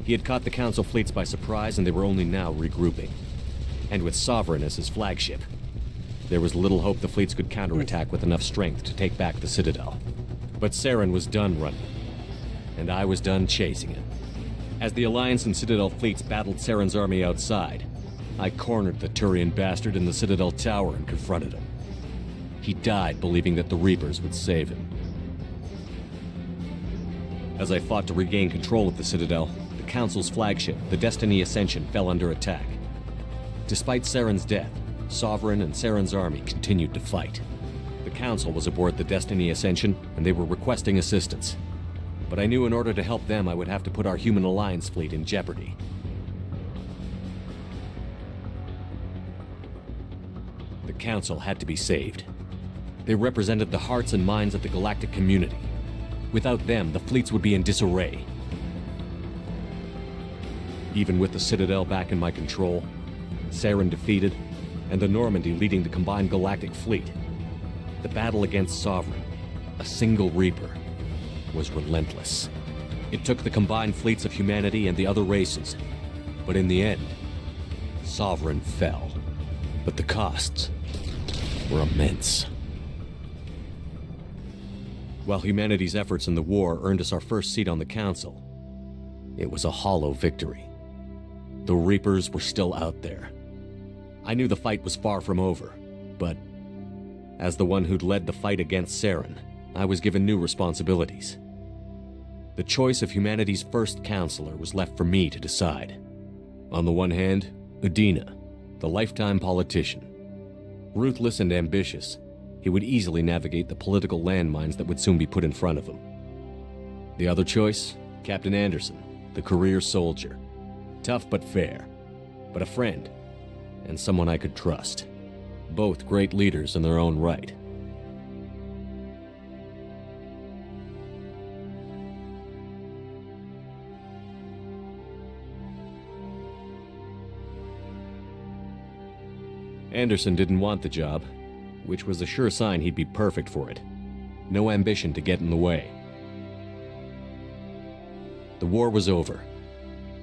He had caught the Council fleets by surprise, and they were only now regrouping. And with Sovereign as his flagship, there was little hope the fleets could counterattack with enough strength to take back the Citadel. But Saren was done running, and I was done chasing him. As the Alliance and Citadel fleets battled Saren's army outside, I cornered the Turian bastard in the Citadel tower and confronted him. He died believing that the Reapers would save him. As I fought to regain control of the Citadel, the Council's flagship, the Destiny Ascension, fell under attack. Despite Saren's death, Sovereign and Saren's army continued to fight. The Council was aboard the Destiny Ascension, and they were requesting assistance. But I knew in order to help them, I would have to put our human alliance fleet in jeopardy. The Council had to be saved. They represented the hearts and minds of the galactic community. Without them, the fleets would be in disarray. Even with the Citadel back in my control, Saren defeated, and the Normandy leading the combined galactic fleet, the battle against Sovereign, a single Reaper, was relentless. It took the combined fleets of humanity and the other races, but in the end, Sovereign fell. But the costs were immense. While humanity's efforts in the war earned us our first seat on the Council, it was a hollow victory. The Reapers were still out there. I knew the fight was far from over, but as the one who'd led the fight against Saren, I was given new responsibilities. The choice of humanity's first counselor was left for me to decide. On the one hand, Udina, the lifetime politician. Ruthless and ambitious, he would easily navigate the political landmines that would soon be put in front of him. The other choice, Captain Anderson, the career soldier. Tough but fair, but a friend, and someone I could trust. Both great leaders in their own right. Anderson didn't want the job, which was a sure sign he'd be perfect for it. No ambition to get in the way. The war was over.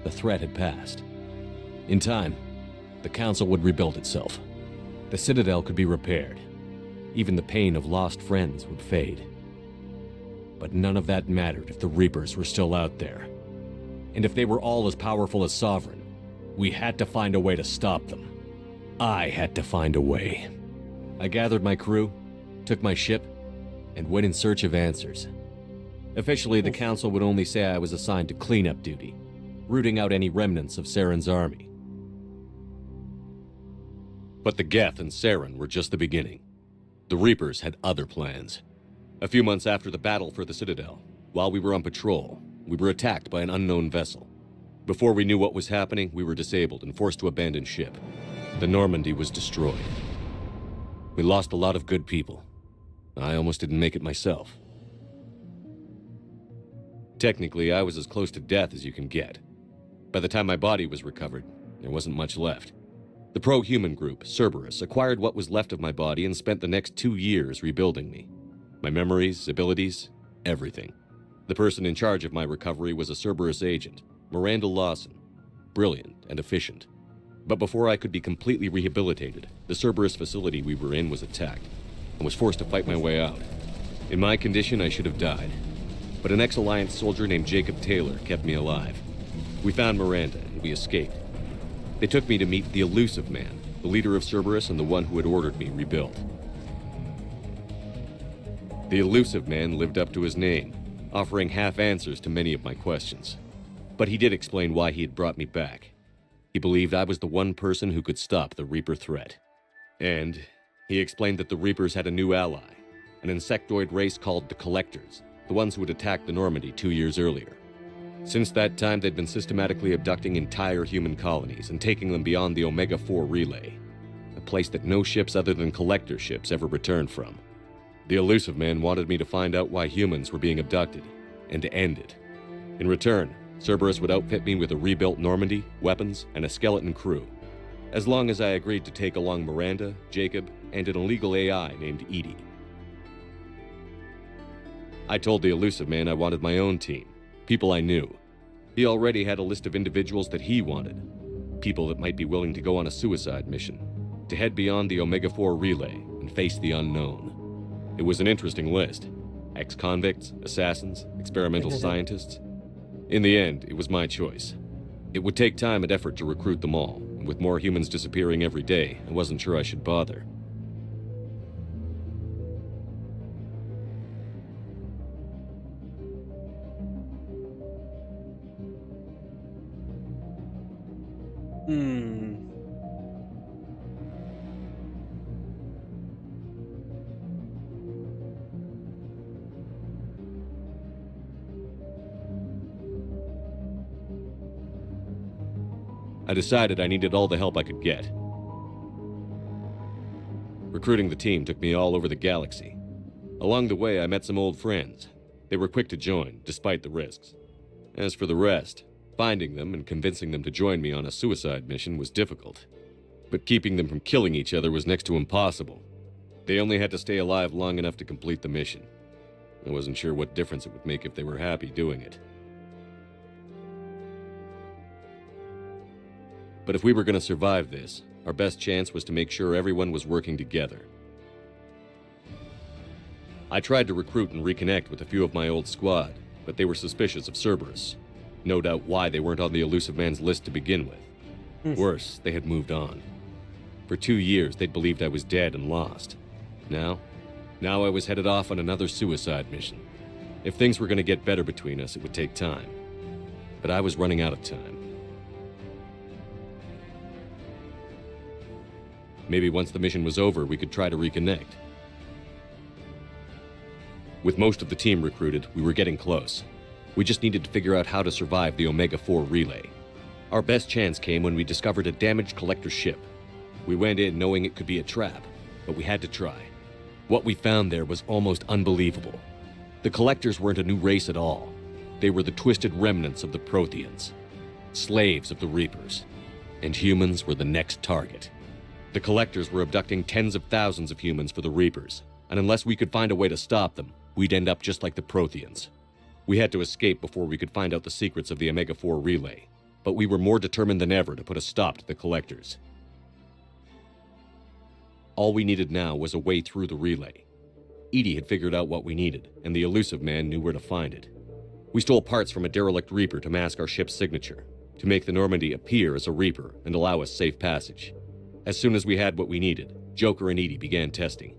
The threat had passed. In time, the Council would rebuild itself. The Citadel could be repaired. Even the pain of lost friends would fade. But none of that mattered if the Reapers were still out there. And if they were all as powerful as Sovereign, we had to find a way to stop them. I had to find a way. I gathered my crew, took my ship, and went in search of answers. Officially, the Council would only say I was assigned to cleanup duty, rooting out any remnants of Saren's army. But the Geth and Saren were just the beginning. The Reapers had other plans. A few months after the battle for the Citadel, while we were on patrol, we were attacked by an unknown vessel. Before we knew what was happening, we were disabled and forced to abandon ship. The Normandy was destroyed. We lost a lot of good people. I almost didn't make it myself. Technically, I was as close to death as you can get. By the time my body was recovered, there wasn't much left. The pro-human group, Cerberus, acquired what was left of my body and spent the next 2 years rebuilding me. My memories, abilities, everything. The person in charge of my recovery was a Cerberus agent, Miranda Lawson. Brilliant and efficient. But before I could be completely rehabilitated, the Cerberus facility we were in was attacked. I was forced to fight my way out. In my condition, I should have died. But an ex-Alliance soldier named Jacob Taylor kept me alive. We found Miranda, and we escaped. They took me to meet the Elusive Man, the leader of Cerberus and the one who had ordered me rebuilt. The Elusive Man lived up to his name, offering half answers to many of my questions. But he did explain why he had brought me back. He believed I was the one person who could stop the Reaper threat. And he explained that the Reapers had a new ally, an insectoid race called the Collectors, the ones who had attacked the Normandy 2 years earlier. Since that time, they'd been systematically abducting entire human colonies and taking them beyond the Omega-4 relay, a place that no ships other than Collector ships ever returned from. The Elusive Man wanted me to find out why humans were being abducted, and to end it. In return, Cerberus would outfit me with a rebuilt Normandy, weapons, and a skeleton crew, as long as I agreed to take along Miranda, Jacob, and an illegal AI named Edie. I told the Elusive Man I wanted my own team, people I knew. He already had a list of individuals that he wanted, people that might be willing to go on a suicide mission, to head beyond the Omega-4 relay and face the unknown. It was an interesting list. Ex-convicts, assassins, experimental scientists. In the end, it was my choice. It would take time and effort to recruit them all, and with more humans disappearing every day, I wasn't sure I should bother. I decided I needed all the help I could get. Recruiting the team took me all over the galaxy. Along the way, I met some old friends. They were quick to join, despite the risks. As for the rest, finding them and convincing them to join me on a suicide mission was difficult. But keeping them from killing each other was next to impossible. They only had to stay alive long enough to complete the mission. I wasn't sure what difference it would make if they were happy doing it. But if we were going to survive this, our best chance was to make sure everyone was working together. I tried to recruit and reconnect with a few of my old squad, but they were suspicious of Cerberus. No doubt why they weren't on the Elusive Man's list to begin with. Worse, they had moved on. For 2 years, they'd believed I was dead and lost. Now I was headed off on another suicide mission. If things were going to get better between us, it would take time. But I was running out of time. Maybe once the mission was over, we could try to reconnect. With most of the team recruited, we were getting close. We just needed to figure out how to survive the Omega-4 relay. Our best chance came when we discovered a damaged collector ship. We went in knowing it could be a trap, but we had to try. What we found there was almost unbelievable. The collectors weren't a new race at all. They were the twisted remnants of the Protheans, slaves of the Reapers, and humans were the next target. The collectors were abducting tens of thousands of humans for the Reapers, and unless we could find a way to stop them, we'd end up just like the Protheans. We had to escape before we could find out the secrets of the Omega-4 relay, but we were more determined than ever to put a stop to the collectors. All we needed now was a way through the relay. Edie had figured out what we needed, and the Elusive Man knew where to find it. We stole parts from a derelict Reaper to mask our ship's signature, to make the Normandy appear as a Reaper and allow us safe passage. As soon as we had what we needed, Joker and Edie began testing.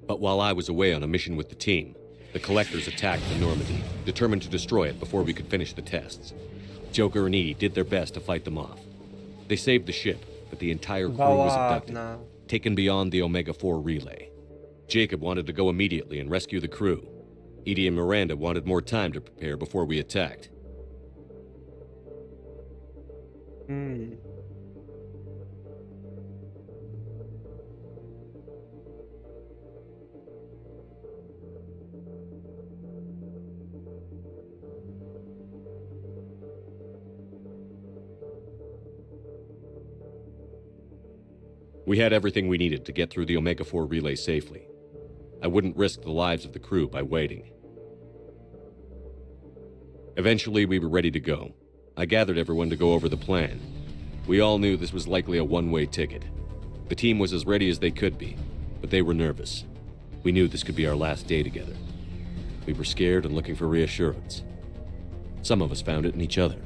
But while I was away on a mission with the team, the collectors attacked the Normandy, determined to destroy it before we could finish the tests. Joker and Edie did their best to fight them off. They saved the ship, but the entire crew was abducted, taken beyond the Omega-4 relay. Jacob wanted to go immediately and rescue the crew. Edie and Miranda wanted more time to prepare before we attacked. М. We had everything we needed to get through the Omega-4 relay safely. I wouldn't risk the lives of the crew by waiting. Eventually, we were ready to go. I gathered everyone to go over the plan. We all knew this was likely a one-way ticket. The team was as ready as they could be, but they were nervous. We knew this could be our last day together. We were scared and looking for reassurance. Some of us found it in each other.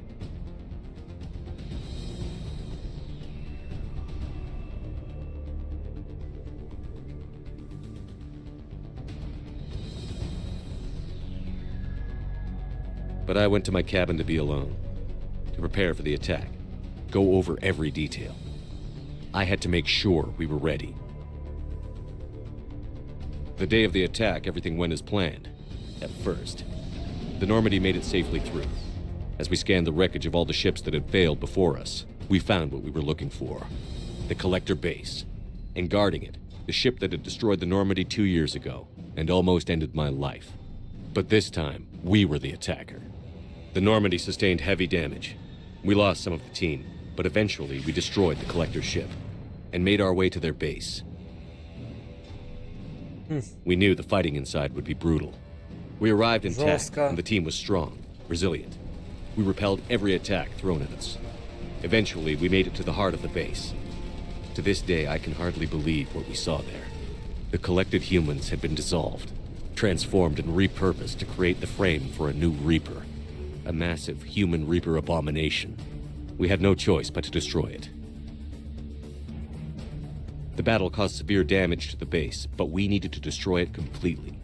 But I went to my cabin to be alone, to prepare for the attack, go over every detail. I had to make sure we were ready. The day of the attack, everything went as planned, at first. The Normandy made it safely through. As we scanned the wreckage of all the ships that had failed before us, we found what we were looking for. The Collector base. And guarding it, the ship that had destroyed the Normandy 2 years ago, and almost ended my life. But this time, we were the attacker. The Normandy sustained heavy damage. We lost some of the team, but eventually we destroyed the Collector ship and made our way to their base. We knew the fighting inside would be brutal. We arrived intact, and the team was strong, resilient. We repelled every attack thrown at us. Eventually, we made it to the heart of the base. To this day, I can hardly believe what we saw there. The collected humans had been dissolved, transformed and repurposed to create the frame for a new Reaper. A massive human Reaper abomination. We had no choice but to destroy it. The battle caused severe damage to the base, but we needed to destroy it completely.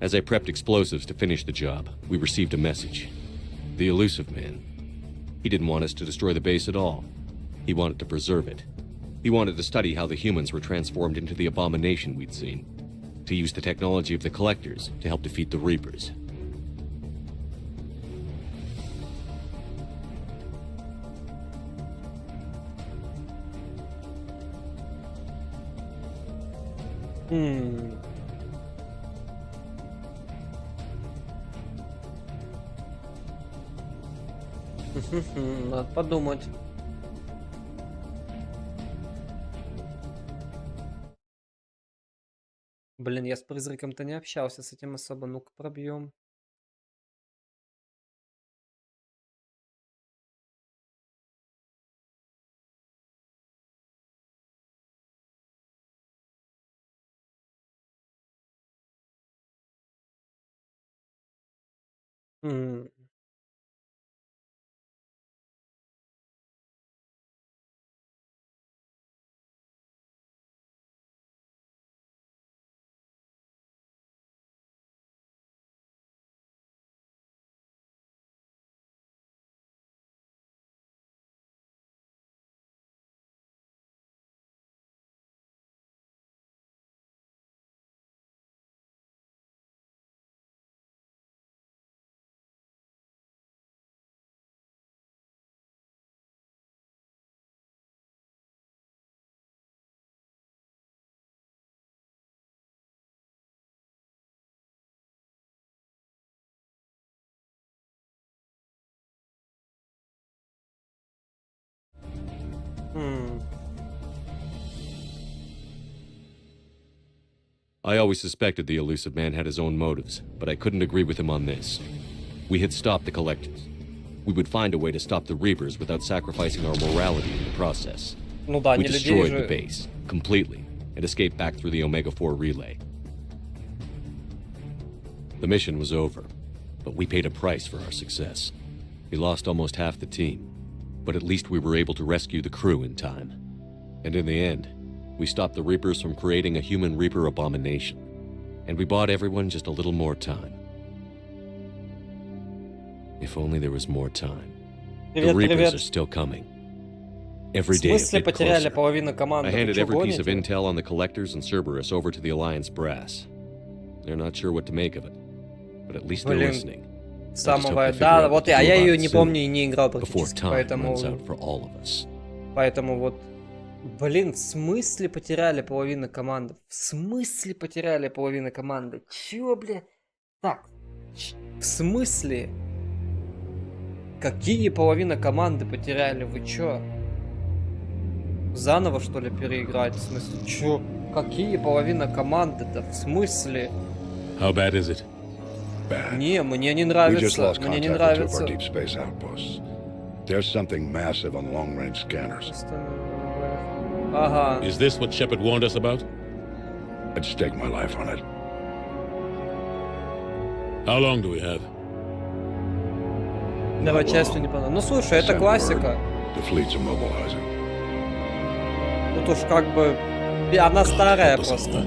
As I prepped explosives to finish the job, we received a message. The elusive man. He didn't want us to destroy the base at all. He wanted to preserve it. He wanted to study how the humans were transformed into the abomination we'd seen. To use the technology of the Collectors to help defeat the Reapers. Надо подумать. Блин, я с призраком-то не общался с этим особо. Ну-ка пробьем. I always suspected the elusive man had his own motives, but I couldn't agree with him on this. We had stopped the Collectors. We would find a way to stop the Reapers without sacrificing our morality in the process. Ну да, We не людей destroyed же. the base, completely, and escaped back through the Omega-4 relay. The mission was over, but we paid a price for our success. We lost almost half the team, but at least we were able to rescue the crew in time. And in the end, we stopped the Reapers from creating a human Reaper abomination. And we bought everyone just a little more time. If only there was more time. The Reapers are still coming. Every day a bit потеряли closer. половину команды. I Вы handed чё, every piece of гоните? intel on the Collectors and Cerberus over to the Alliance brass. They're not sure what to make of it, but at least they're Блин. listening. самого... Да, вот, а я ее не помню и не играл практически, поэтому... Поэтому вот... Блин, в смысле потеряли половину команды? В смысле потеряли половину команды? Чё, бля? Так, в смысле? Какие половина команды потеряли? Вы чё? Заново, что ли, переиграть? В смысле, чё? Какие половина команды-то? В смысле? How bad is it? Не, мне не нравится. Мне не нравится. There's something massive on long-range scanners. Ага. Is this what Shepard warned us about? I'd stake my life on it. How long do we have? Давай частью не понравилось. Ну слушай, это классика. The fleet's immobilizing. Тут уж как бы... Она старая просто.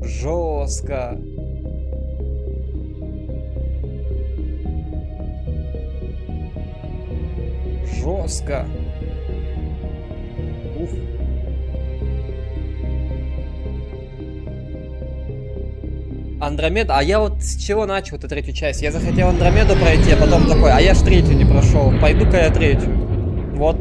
Жестко. Жестко. Уф. Андромеда. А я вот с чего начал эту третью часть? Я захотел Андромеду пройти, а потом такой, а я ж третью не прошел. Пойду-ка я третью. Вот.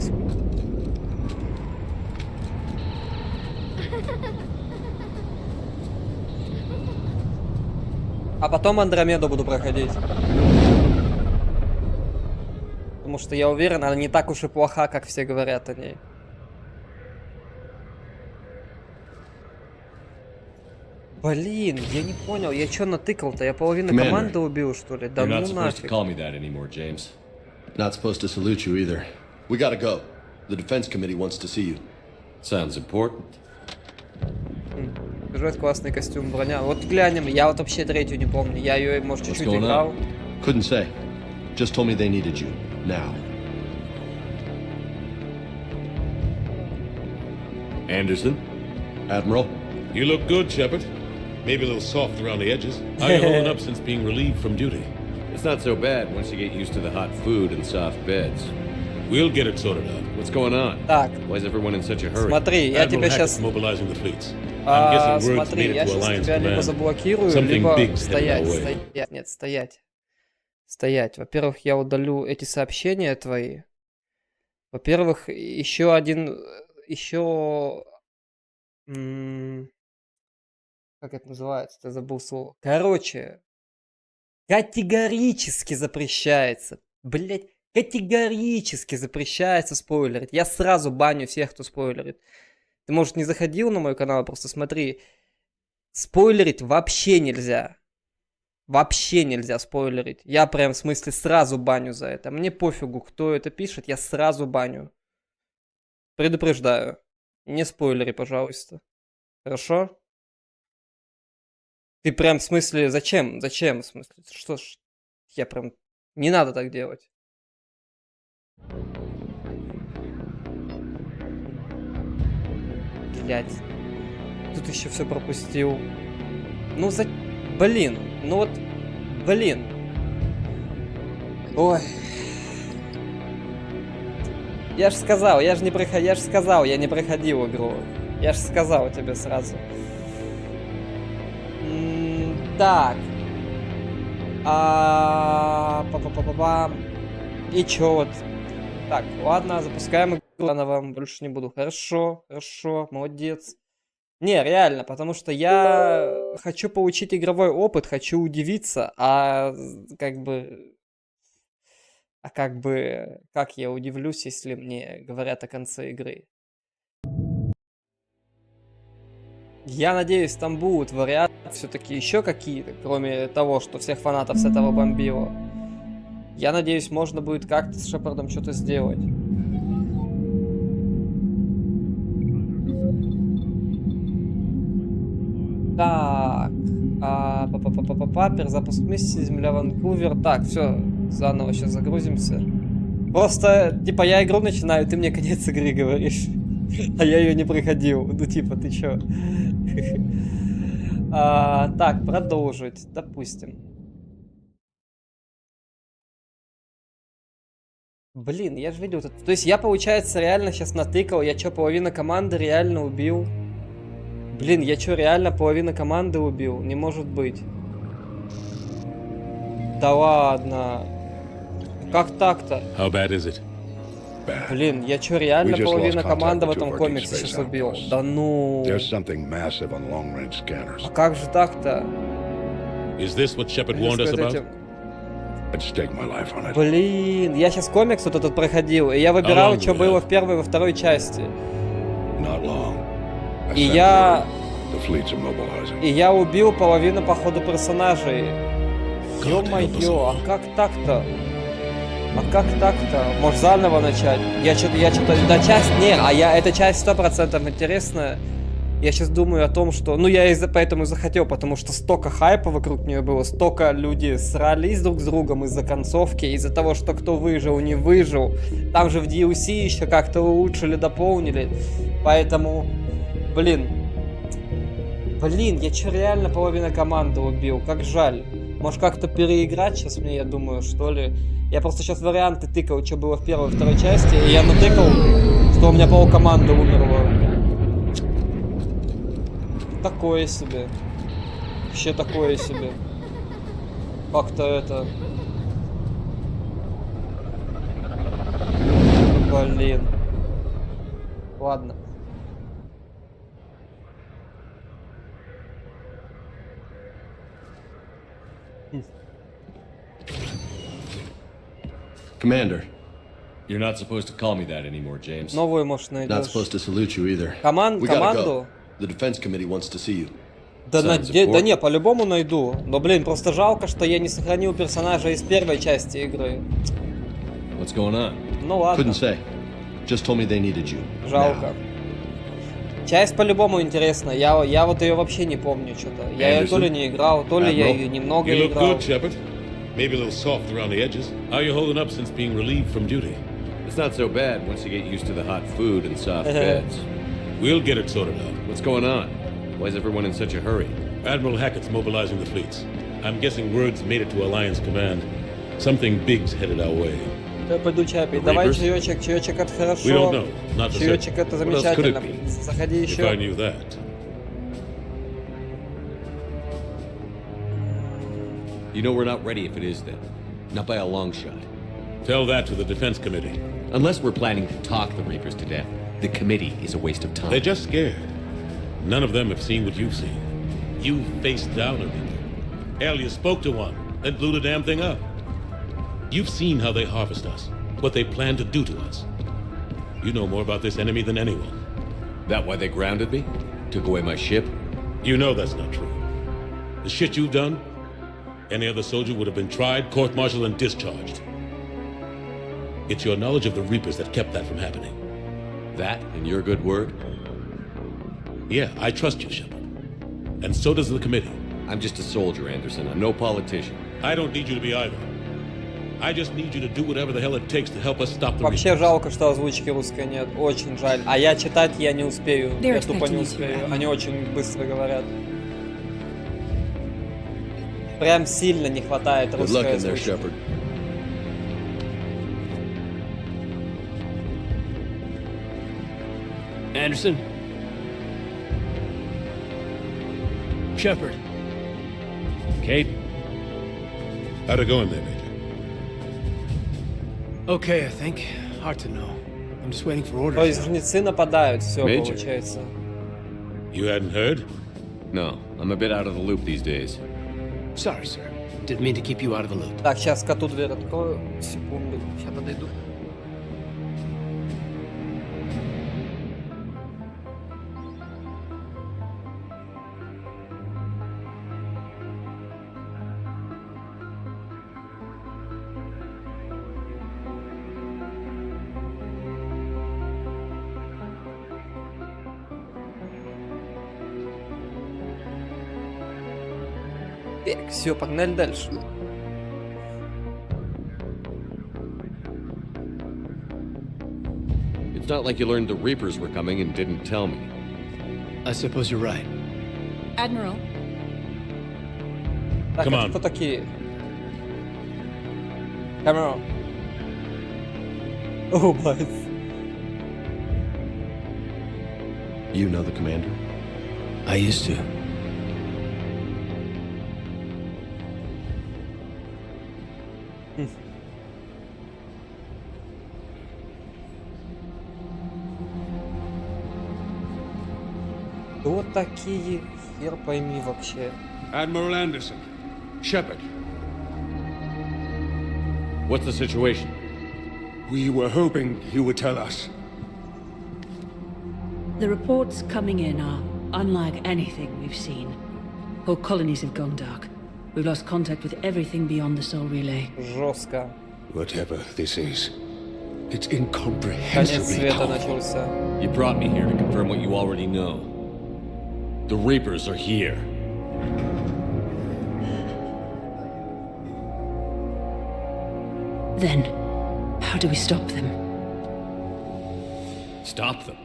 А потом Андромеду буду проходить. Потому что я уверен, она не так уж и плоха, как все говорят о ней. Блин, я не понял, я чё натыкал-то? Я половину команды убил, что ли? Да ну нафиг. Not supposed to salute you either. We gotta go. The defense committee wants to see you. Sounds important. Сюжет, классный костюм, броня. Вот глянем, я вот вообще третью не помню. Я ее, может, чуть-чуть играл. Couldn't say. Just told me they needed you. Now. Anderson? Admiral? You look good, Shepard. Maybe a little soft around the edges. How you holding up since being relieved from duty? It's not so bad once you get used to the hot food and soft beds. We'll get it sorted out. What's going on? Так. Why is everyone in such a hurry? Смотри, я тебя сейчас... Mobilizing the fleets. Смотри, я сейчас тебя либо заблокирую, либо стоять. Нет, стоять. Стоять. Во-первых, я удалю эти сообщения твои. Во-первых, еще один... Еще... Как это называется? Я забыл слово. Короче, категорически запрещается. Блять, категорически запрещается спойлерить. Я сразу баню всех, кто спойлерит. Ты, может, не заходил на мой канал, просто смотри. Спойлерить вообще нельзя. Вообще нельзя спойлерить. Я прям, в смысле, сразу баню за это. Мне пофигу, кто это пишет, я сразу баню. Предупреждаю. Не спойлери, пожалуйста. Хорошо? Ты прям, в смысле, зачем? Зачем, в смысле? Что ж, я прям... Не надо так делать. Блять. Тут еще все пропустил. Ну, Блин. Ну вот... Блин. Ой. Я ж сказал, я же сказал, я не проходил игру. Я же сказал тебе сразу. Так. И чё вот? Так, ладно, запускаем игру. Ладно, вам больше не буду. Хорошо, хорошо, молодец. Не, реально, потому что я хочу получить игровой опыт, хочу удивиться, как я удивлюсь, если мне говорят о конце игры. Я надеюсь, там будут варианты все-таки еще какие-то, кроме того, что всех фанатов с этого бомбило. Я надеюсь, можно будет как-то с Шепардом что-то сделать. Так. Перезапуск миссии, Земля, Ванкувер. Так, все, заново сейчас загрузимся. Просто, типа, я игру начинаю, ты мне конец игры говоришь. А я ее не проходил. Ну, типа, ты чё? Так, продолжить, допустим. Блин, я же видел это. То есть я, получается, реально сейчас натыкал. Я что, половину команды реально убил? Блин, я что, реально половину команды убил? Не может быть. Да ладно. Как так-то? How bad is it? Блин, я что, реально We just половину lost команды в contact with этом two of our комиксе deep сейчас space убил? outposts. Да ну. There's something massive on long-range scanners. А как же так-то? Is this what Shepard warned us about? I'd stake my life on it. Блин, я сейчас комикс вот этот проходил, и я выбирал, long что do we было have? в первой и во второй части. Not long. I И sent я... word. The fleets are mobilizing. И я убил половину, походу, персонажей. God help us Ё-моё, all. а как так-то? А как так-то? Может, заново начать? Я что-то... Да, часть... Не, эта часть 100% интересная. Я сейчас думаю о том, что... Ну, я поэтому и захотел, потому что столько хайпа вокруг нее было, столько люди срались друг с другом из-за концовки, из-за того, что кто выжил, не выжил. Там же в DLC еще как-то улучшили, дополнили. Поэтому... Блин, я что, реально половину команды убил? Как жаль. Может, как-то переиграть сейчас мне, я думаю, что ли? Я просто сейчас варианты тыкал, что было в первой и второй части, и я натыкал, что у меня полкоманды умерло. Такое себе. Вообще такое себе. Как-то это... Блин. Ладно. Commander, You're not supposed to call me that anymore, James. Новую, может, not найдешь. supposed to salute you either. We gotta Команду? go. The defense committee wants to see you. Да, Sign да support. не, по-любому найду. Но, блин, просто жалко, что я не сохранил персонажа из первой части игры. What's going on? Ну ладно, Couldn't say. Just told me they needed you. жалко. Часть по-любому интересна. Я вот ее вообще не помню что-то. Я ее то ли не играл, то ли я ее немного You look играл. good, Shepard. Maybe a little soft around the edges. How you holding up since being relieved from duty? It's not so bad once you get used to the hot food and soft beds. We'll get it sorted out. What's going on? Why is everyone in such a hurry? Admiral Hackett's mobilizing the fleets. I'm guessing word's made it to Alliance Command. Something big's headed our way. Я пойду чай пить. The Давай Reapers? чаечек это хорошо. We don't know. Not for Чаечек certain. это What else could it замечательно. be? Заходи If I еще. knew that. You know we're not ready if it is then. Not by a long shot. Tell that to the Defense Committee. Unless we're planning to talk the Reapers to death, the committee is a waste of time. They're just scared. None of them have seen what you've seen. You faced down a Reaper. Hell, you spoke to one, then blew the damn thing up. You've seen how they harvest us, what they plan to do to us. You know more about this enemy than anyone. That why they grounded me? Took away my ship? You know that's not true. The shit you've done, any other soldier would have been tried, court-martialed, and discharged. It's your knowledge of the Reapers that kept that from happening. That and your good word? Yeah, I trust you, Shepard. And so does the committee. I'm just a soldier, Anderson. I'm no politician. I don't need you to be either. I just need you to do whatever the hell it takes to help us stop the Вообще Reapers. жалко, что озвучки русской нет. Очень жаль. А я читать я не успею. They're Я тупо не expecting you to, успею. Admiral. Они очень быстро говорят. Прям сильно не хватает Good русской luck in there, озвучки. Shepard. Anderson? Shepard? Kate? How'd it go in there, Major? Okay, I think. Hard to know. I'm just waiting for То есть orders. жнецы нападают, все Major. получается. You hadn't heard? No, I'm a bit out of the loop these days. Sorry, sir. Didn't mean to keep you out of the loop. Так, сейчас коту дверь открою. Секунду, сейчас подойду. Так, все, погнали дальше. It's not like you learned the Reapers were coming and didn't tell me. I suppose you're right. Admiral, Так, Come это on. кто такие? Камера. Улыбается. You know the commander? I used to. Кто такие? Хер пойми вообще. Admiral Anderson. Shepard. What's the situation? We were hoping you would tell us. The reports coming in are unlike anything we've seen. Whole colonies have gone dark. We've lost contact with everything beyond the Soul Relay. Жестко. Whatever this is, it's Конец incomprehensibly света powerful. начался. You brought me here to confirm what you already know. The Reapers are here. Then, how do we stop them? Stop them.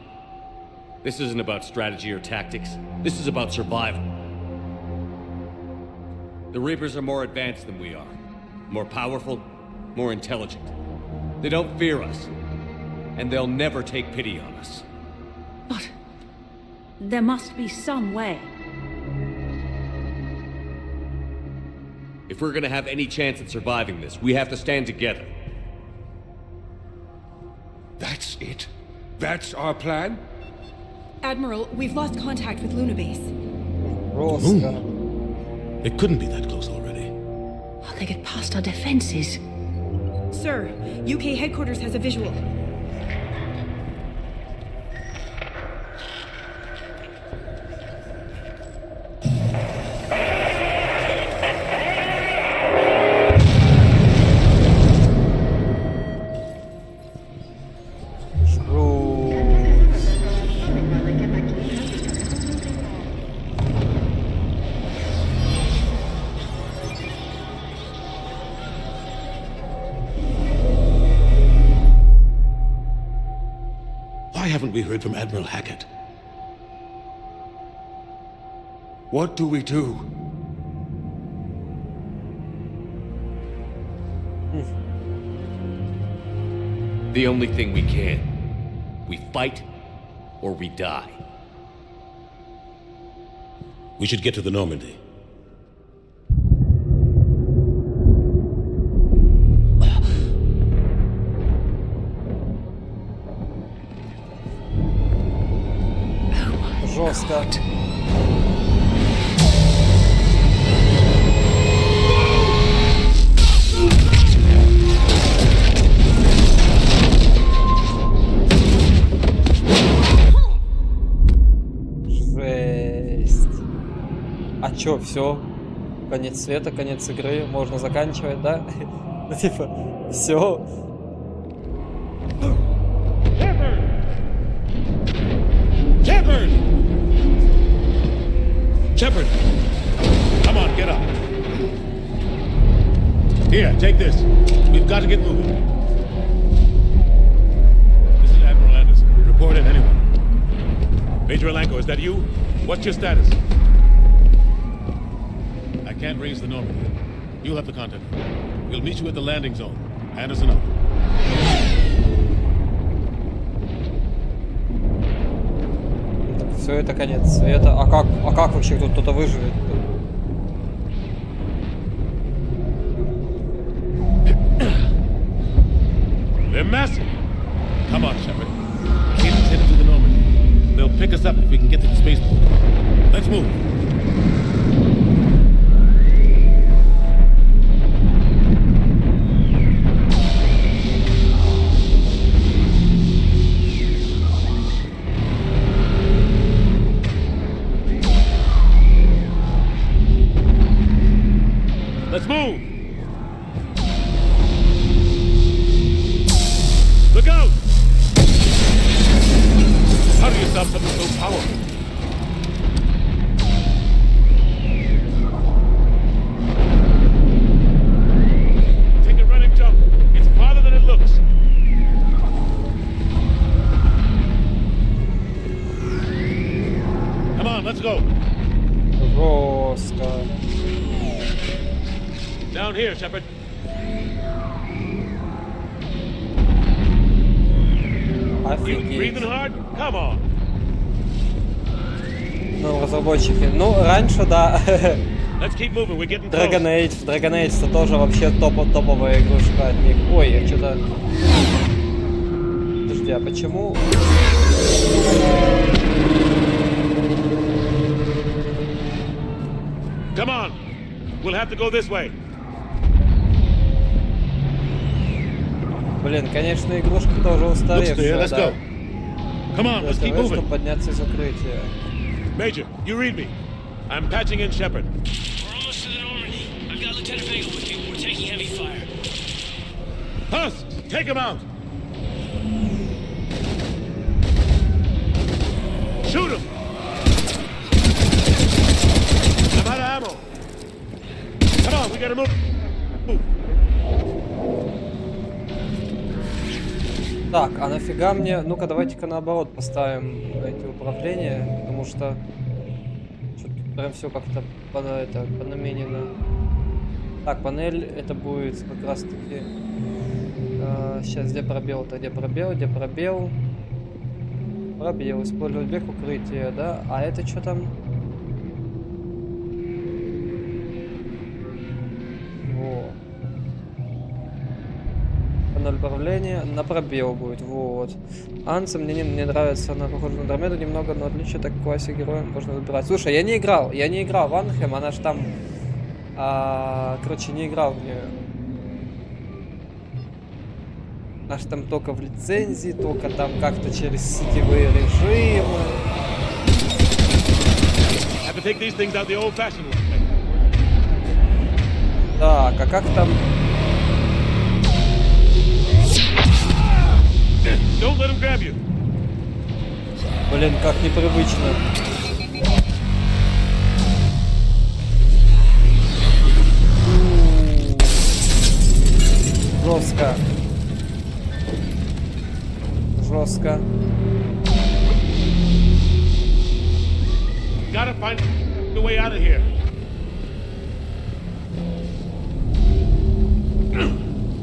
This isn't about strategy or tactics. This is about survival. The Reapers are more advanced than we are. More powerful, more intelligent. They don't fear us. And they'll never take pity on us. But there must be some way. If we're gonna have any chance at surviving this, we have to stand together. That's it? That's our plan? Admiral, we've lost contact with Luna Base. Жестко. It couldn't be that close already. How they get past our defenses? Sir, UK headquarters has a visual. Why haven't we heard from Admiral Hackett? What do we do? The only thing we can. We fight or we die. We should get to the Normandy. Жестко. Жесть. А чё, все? Конец света, конец игры, можно заканчивать, да? Ну типа, все. Shepard! Shepard! Come on, get up. Here, take this. We've got to get moving. This is Admiral Anderson. Report in, anyone. Major Alanko, is that you? What's your status? I can't raise the Normandy. You'll have to contact me. We'll meet you at the landing zone. Anderson out. Все, это конец света. А как вообще тут кто-то выживет? They're massive. Come on, Shepard. Kids headed to the Normandy. They'll pick us up if we can get to the spaceport. Let's move. Let's move! Look out! How do you stop something so powerful? Take a running jump. It's farther than it looks. Come on, let's go. Жестко. Down here, Shepard. You Офигеть. breathing hard? Come on. Ну, разработчики. Ну, раньше, да. Let's keep moving. We're getting Dragon close. Age. Dragon Age это тоже вообще топовая игрушка от них. Ой, я что-то... Подожди, а почему... Come on. We'll have to go this way. Блин, конечно, игрушка тоже Looks clear. устаревшая, Let's да. go. Come on. Let's keep Для того, чтобы moving. подняться из укрытия. Major, you read me. I'm patching in Shepard. We're almost to the Normandy. I've got Lieutenant Vega with you. We're taking heavy fire. Hus, take him out. Shoot him. I'm out of ammo. Come on, we gotta move. Move. Так, а нафига мне... Ну-ка, давайте-ка наоборот поставим эти управления, потому что... Что-то прям все как-то понаменено. Так, панель, это будет как раз-таки... сейчас, где пробел-то? Где пробел? Где пробел? Пробел. Использовать бег, укрытие, да? А это что там? Во. Панель управления на пробел будет, вот. Анса мне не нравится, она похожа на Андромеду немного, но отличие так в классе героя можно выбирать. Слушай, я не играл в Анхем, она ж там, короче, не играл в нее. Аж там только в лицензии, только там как-то через сетевые режимы. Have to take these things out the old-fashioned way. Так, а как там? Don't let him grab you. Блин, как непривычно. Жестко. Жестко. Gotta find the way out of here.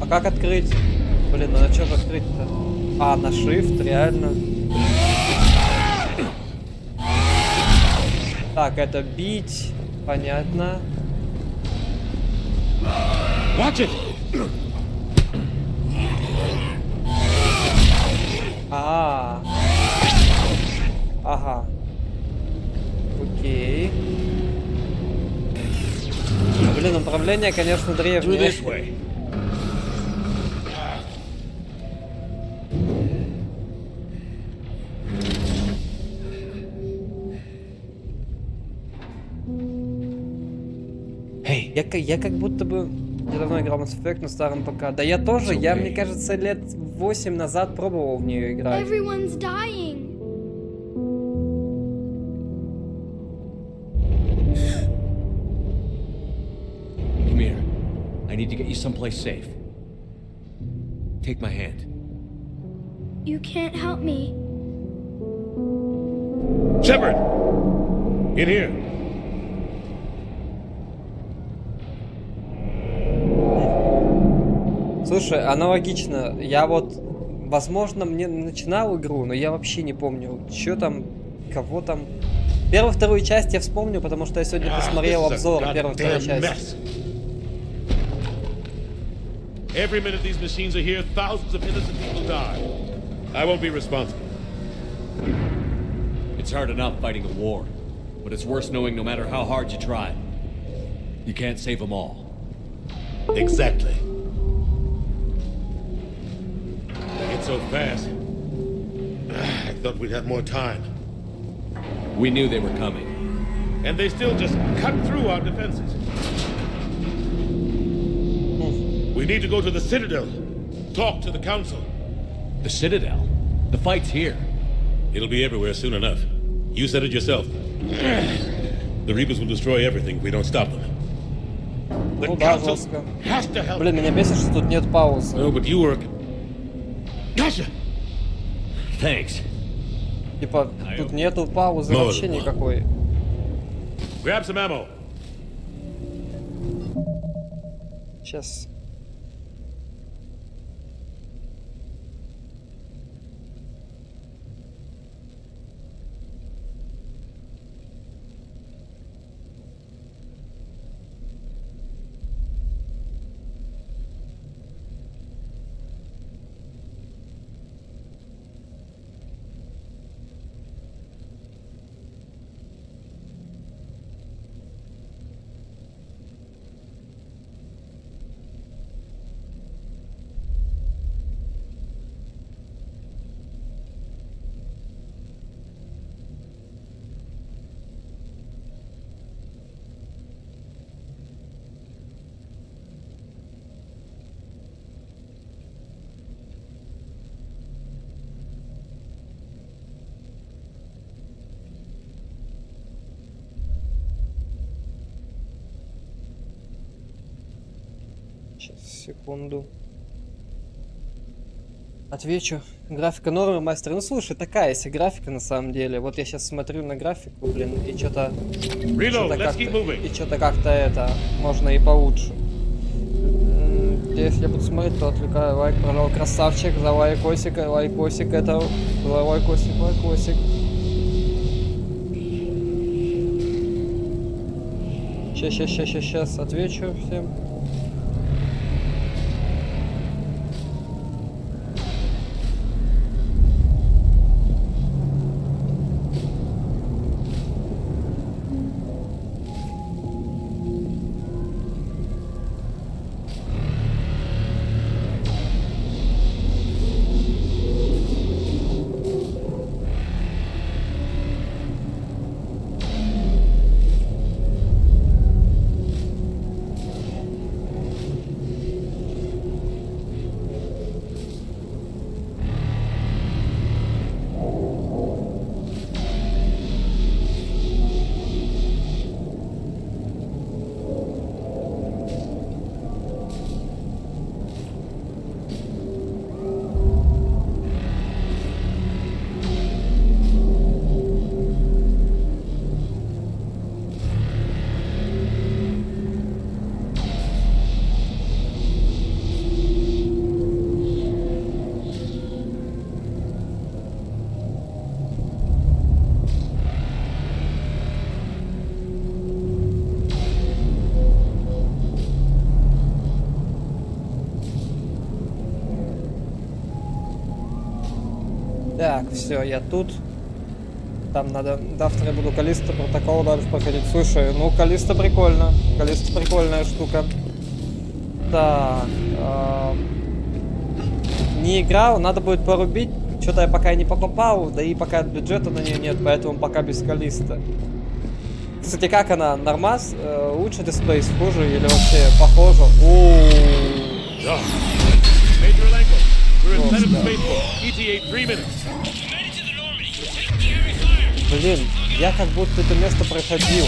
А как открыть? Блин, ну на что же открыть-то? А, на shift, реально. Так, это бить. Понятно. Watch it. Ага. Окей. Блин, управление, конечно, Through древнее. this way. Hey, Я как будто бы недавно играл в Mass Effect на старом ПК. Да я тоже, я, мне кажется, лет 8 назад пробовал в нее играть. Everyone's dying. Come here. I need to get you someplace safe. Take my hand. You can't help me. Shepard! In here. Слушай, аналогично. Я вот, возможно, мне начинал игру, но я вообще не помню, что там, кого там. Первую, вторую часть я вспомню, потому что я сегодня посмотрел обзор первой, второй части. Every minute these machines are here, thousands of innocent people die. I won't be responsible. It's hard enough fighting a war, but it's worse knowing no matter how hard you try, you can't save them all. Exactly. It's so fast. I thought we'd have more time. We knew they were coming. And they still just cut through our defenses. We need to go to the Citadel. Talk to the Council. The Citadel? The fight's here. It'll be everywhere soon enough. You said it yourself. The Reapers will destroy everything if we don't stop them. The Ну да, Council жестко. has to help. Блин, меня бесит, что тут нет паузы. No, but you were... Gotcha! Thanks. Типа, тут нету паузы Много. вообще никакой. Grab some ammo. Сейчас. секунду. Отвечу. Графика нормы, мастер. Ну слушай, такая себе графика на самом деле. Вот я сейчас смотрю на графику, блин, и что-то как-то это можно и получше. Если я буду смотреть, то отвлекаю. Лайк, пожалуйста, красавчик, за лайкосик, лайкосик, это за лайкосик, лайкосик. Сейчас отвечу всем. Так, все, я тут. Там надо... Завтра я буду Калиста протокол дальше проходить. Слушай, ну Калиста прикольно. Калиста прикольная штука. Так. Не играл, надо будет порубить. Что-то я пока не покупал, да и пока бюджета на нее нет, поэтому пока без Калиста. Кстати, как она? Нормас? Лучше Displace, хуже или вообще похоже? Блин, я как будто это место проходил.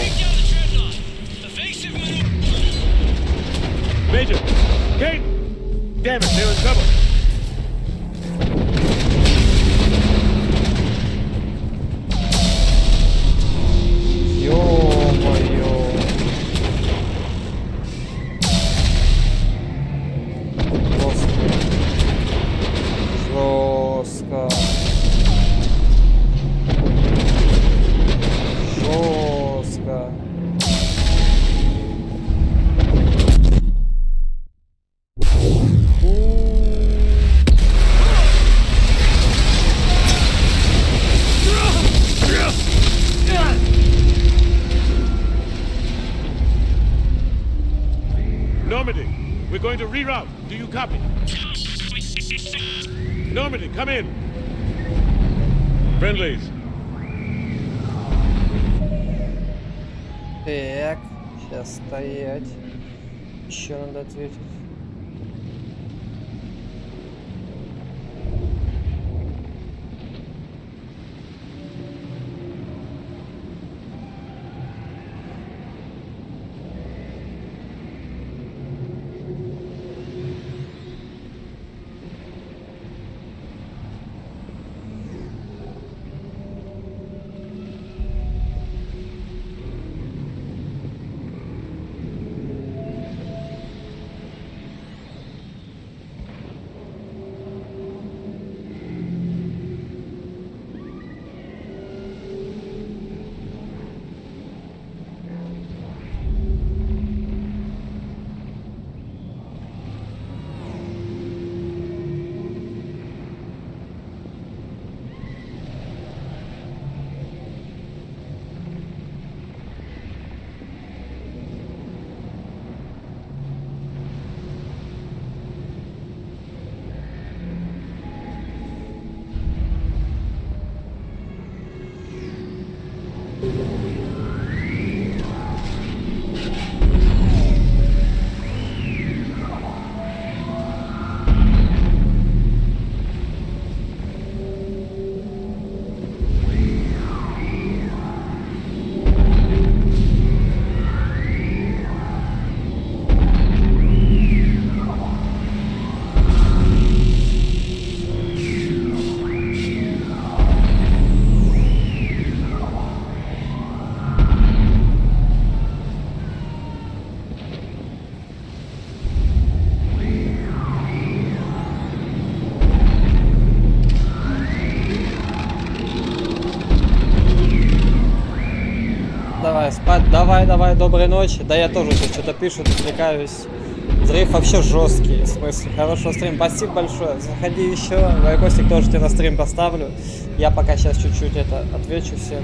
Ё-моё. Жестко. Жестко. Normandy, we're going to reroute. Do you copy? Normandy, come in. Friendlies. Так, сейчас стоять. Еще надо ответить. Давай спать, давай, доброй ночи. Да я тоже тут что-то пишу, увлекаюсь. Взрыв вообще жесткий, в смысле, хорошего стрима. Спасибо большое, заходи еще. Лайкосик тоже тебе на стрим поставлю. Я пока сейчас чуть-чуть это отвечу всем.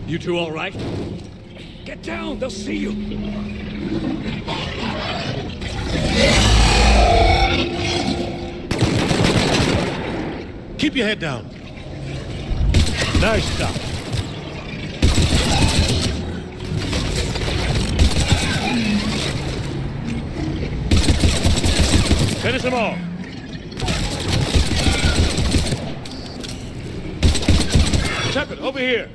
You two all right? Get down, they'll see you. Keep your head down. Nice stop. Finish them all. Shepard, over here.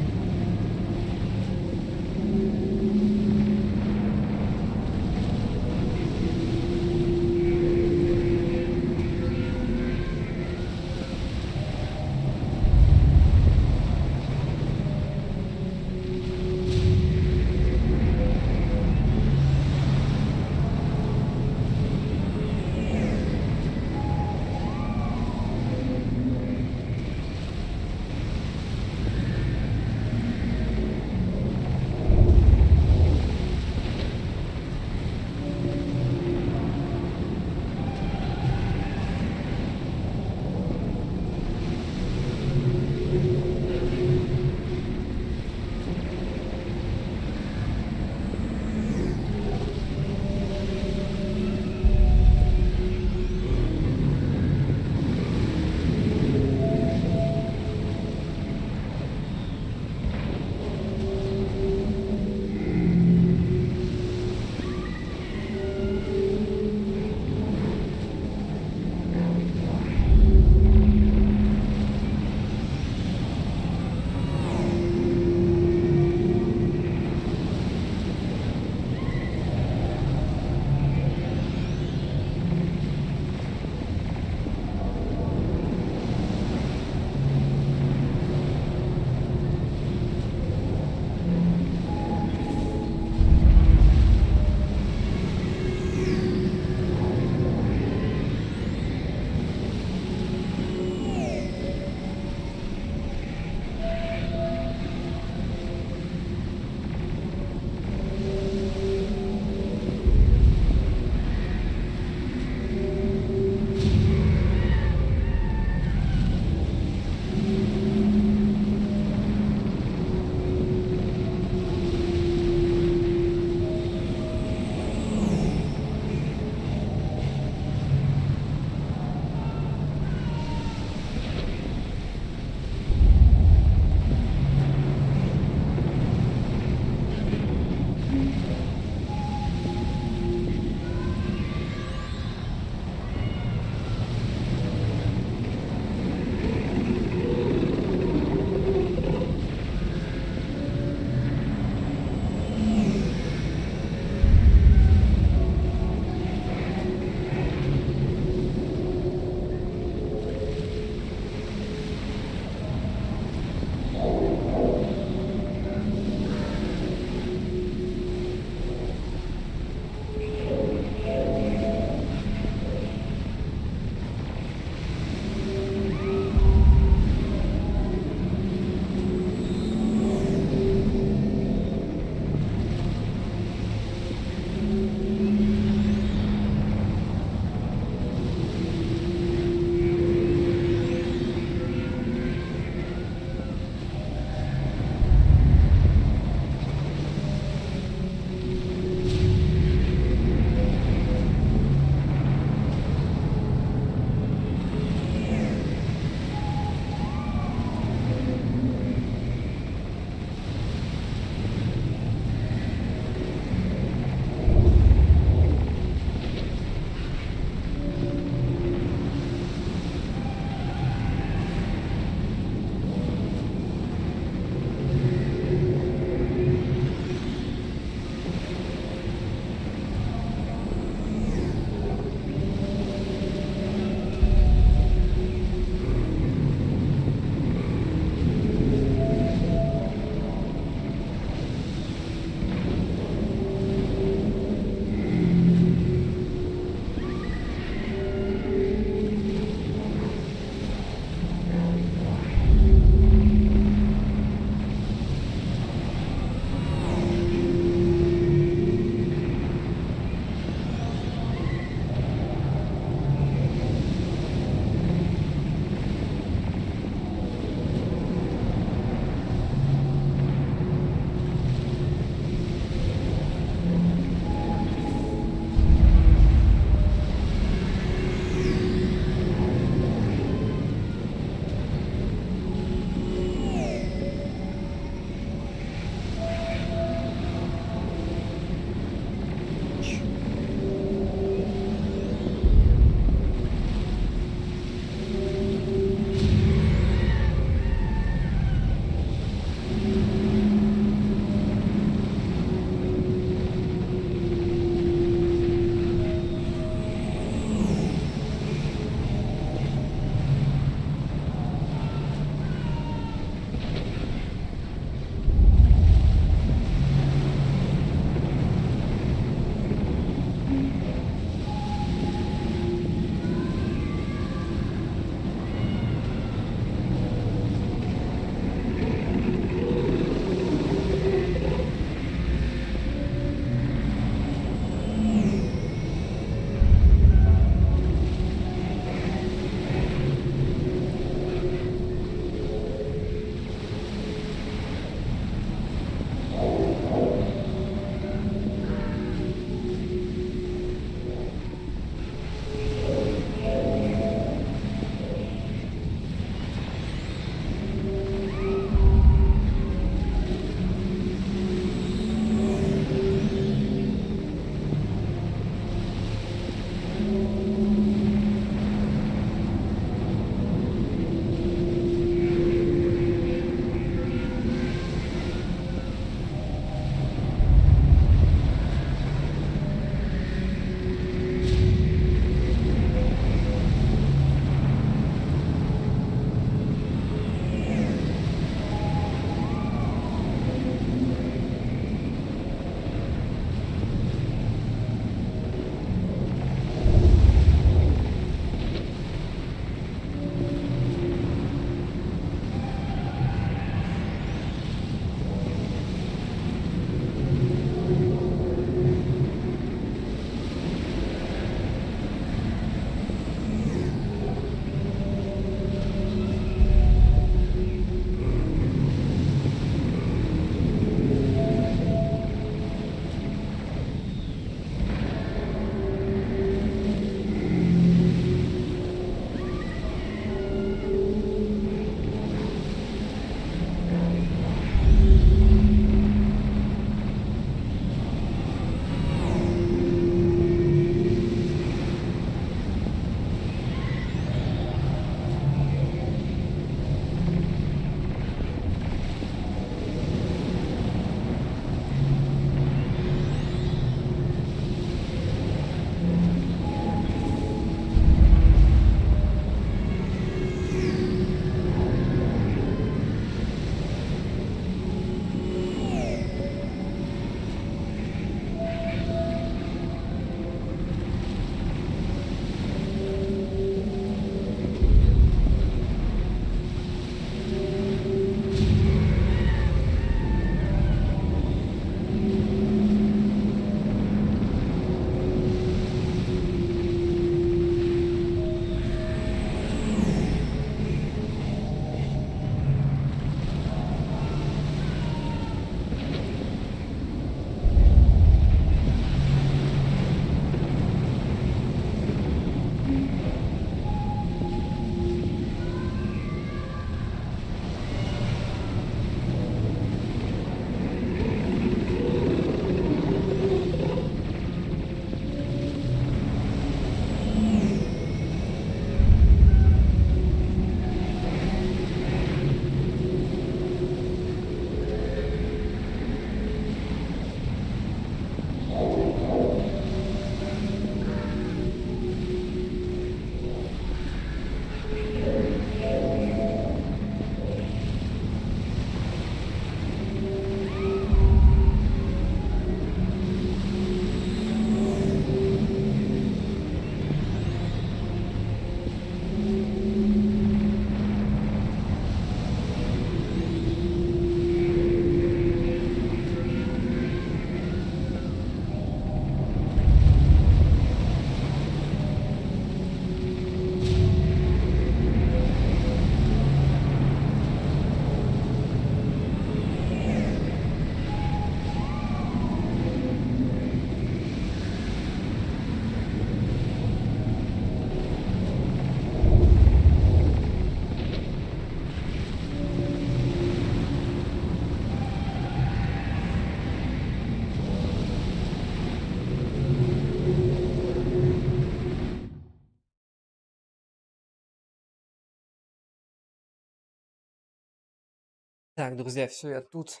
Так, друзья, все, я тут.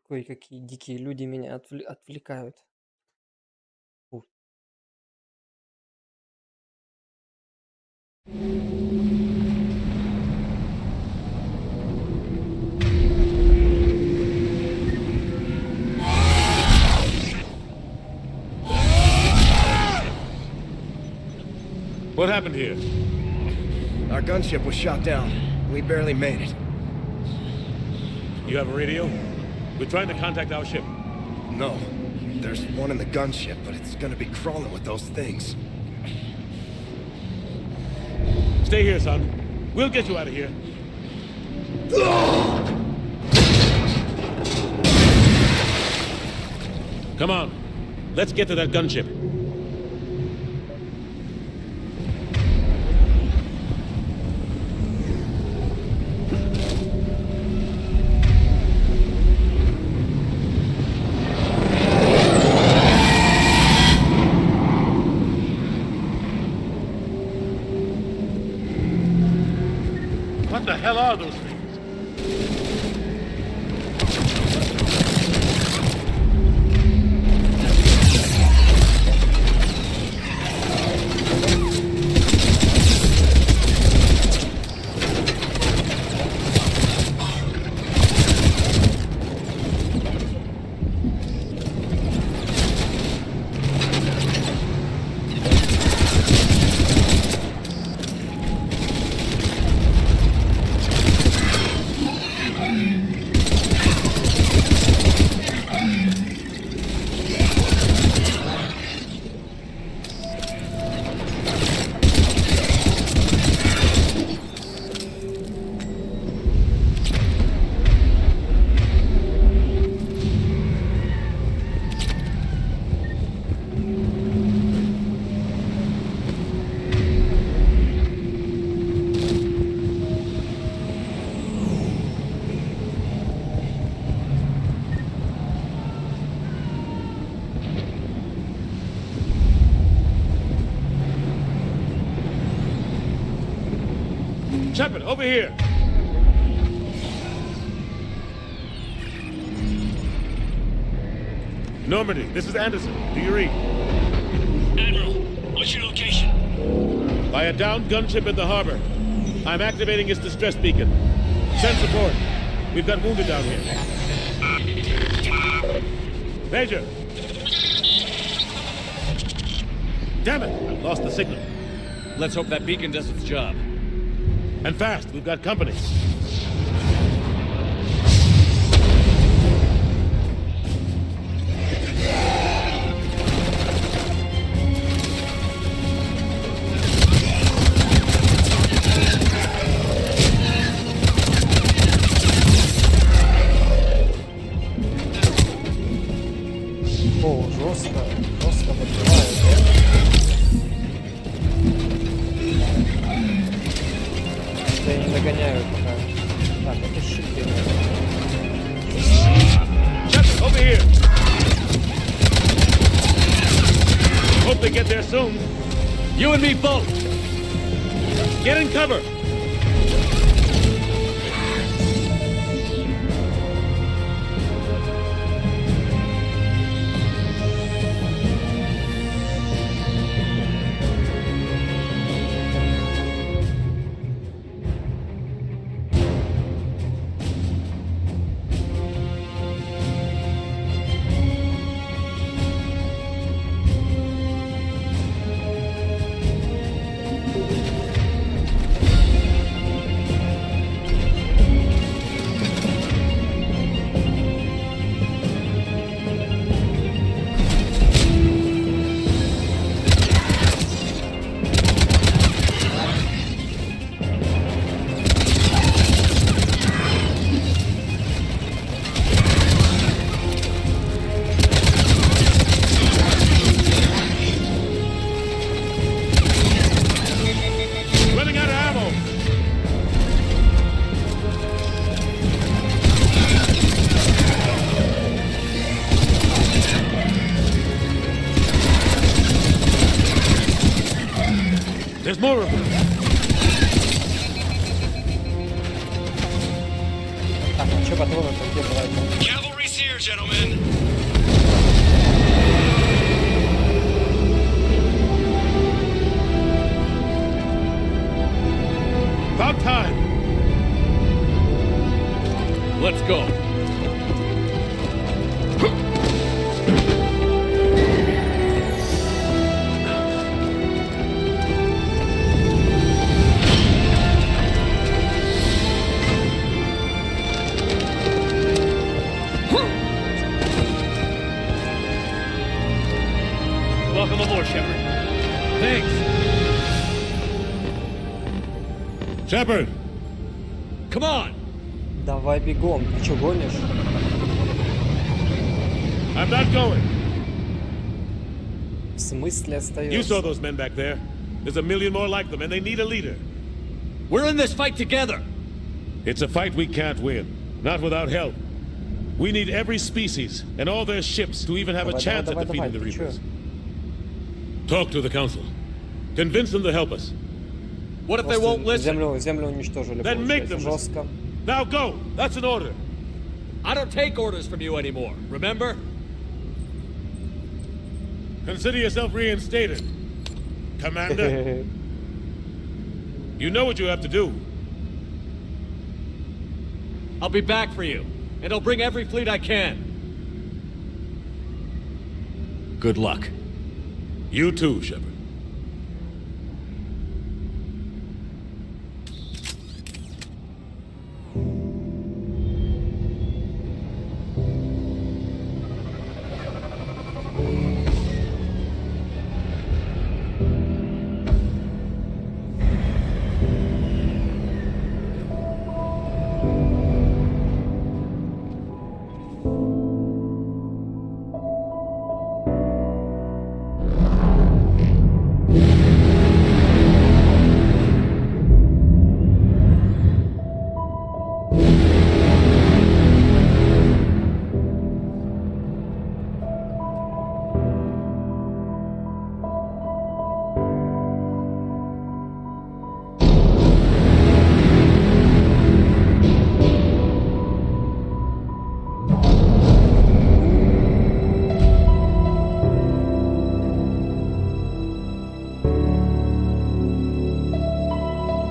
Кое-какие дикие люди меня отвлекают. Фу. What happened here? Our gunship was shot down. We barely made it. You have a radio? We're trying to contact our ship. No. There's one in the gunship, but it's gonna be crawling with those things. Stay here, son. We'll get you out of here. Come on. Let's get to that gunship. What the hell are those things? Shepard, over here. Normandy, this is Anderson. Do you read? Admiral, what's your location? By a downed gunship in the harbor. I'm activating its distress beacon. Send support. We've got wounded down here. Major! Damn it! I lost the signal. Let's hope that beacon does its job. And fast, we've got company. О, жестко подбивает. Да я не догоняю пока. Так, это шипы. Shepard, over here. Hope they get there soon. You and me both! Get in cover. Running out of ammo. There's more of them. Так, патроны там где брать? Cavalry's here, gentlemen. About time. Let's go. Welcome aboard, Shepard. Thanks. Shepard. Come on. Давай бегом. Ты что, гонишь? I'm not going. В смысле You остаешься? saw those men back there. There's a million more like them, and they need a leader. We're in this fight together. It's a fight we can't win. Not without help. We need every species and all their ships to even have a Давай, chance давай, at defeating the давай, ты чё? Reapers. Talk to the Council. Convince them to help us. What if they won't Просто listen? землю уничтожили, Then make получается. them Жестко. Now go! That's an order. I don't take orders from you anymore. Remember? Consider yourself reinstated. Commander, you know what you have to do. I'll be back for you, and I'll bring every fleet I can. Good luck. You too, Shepard.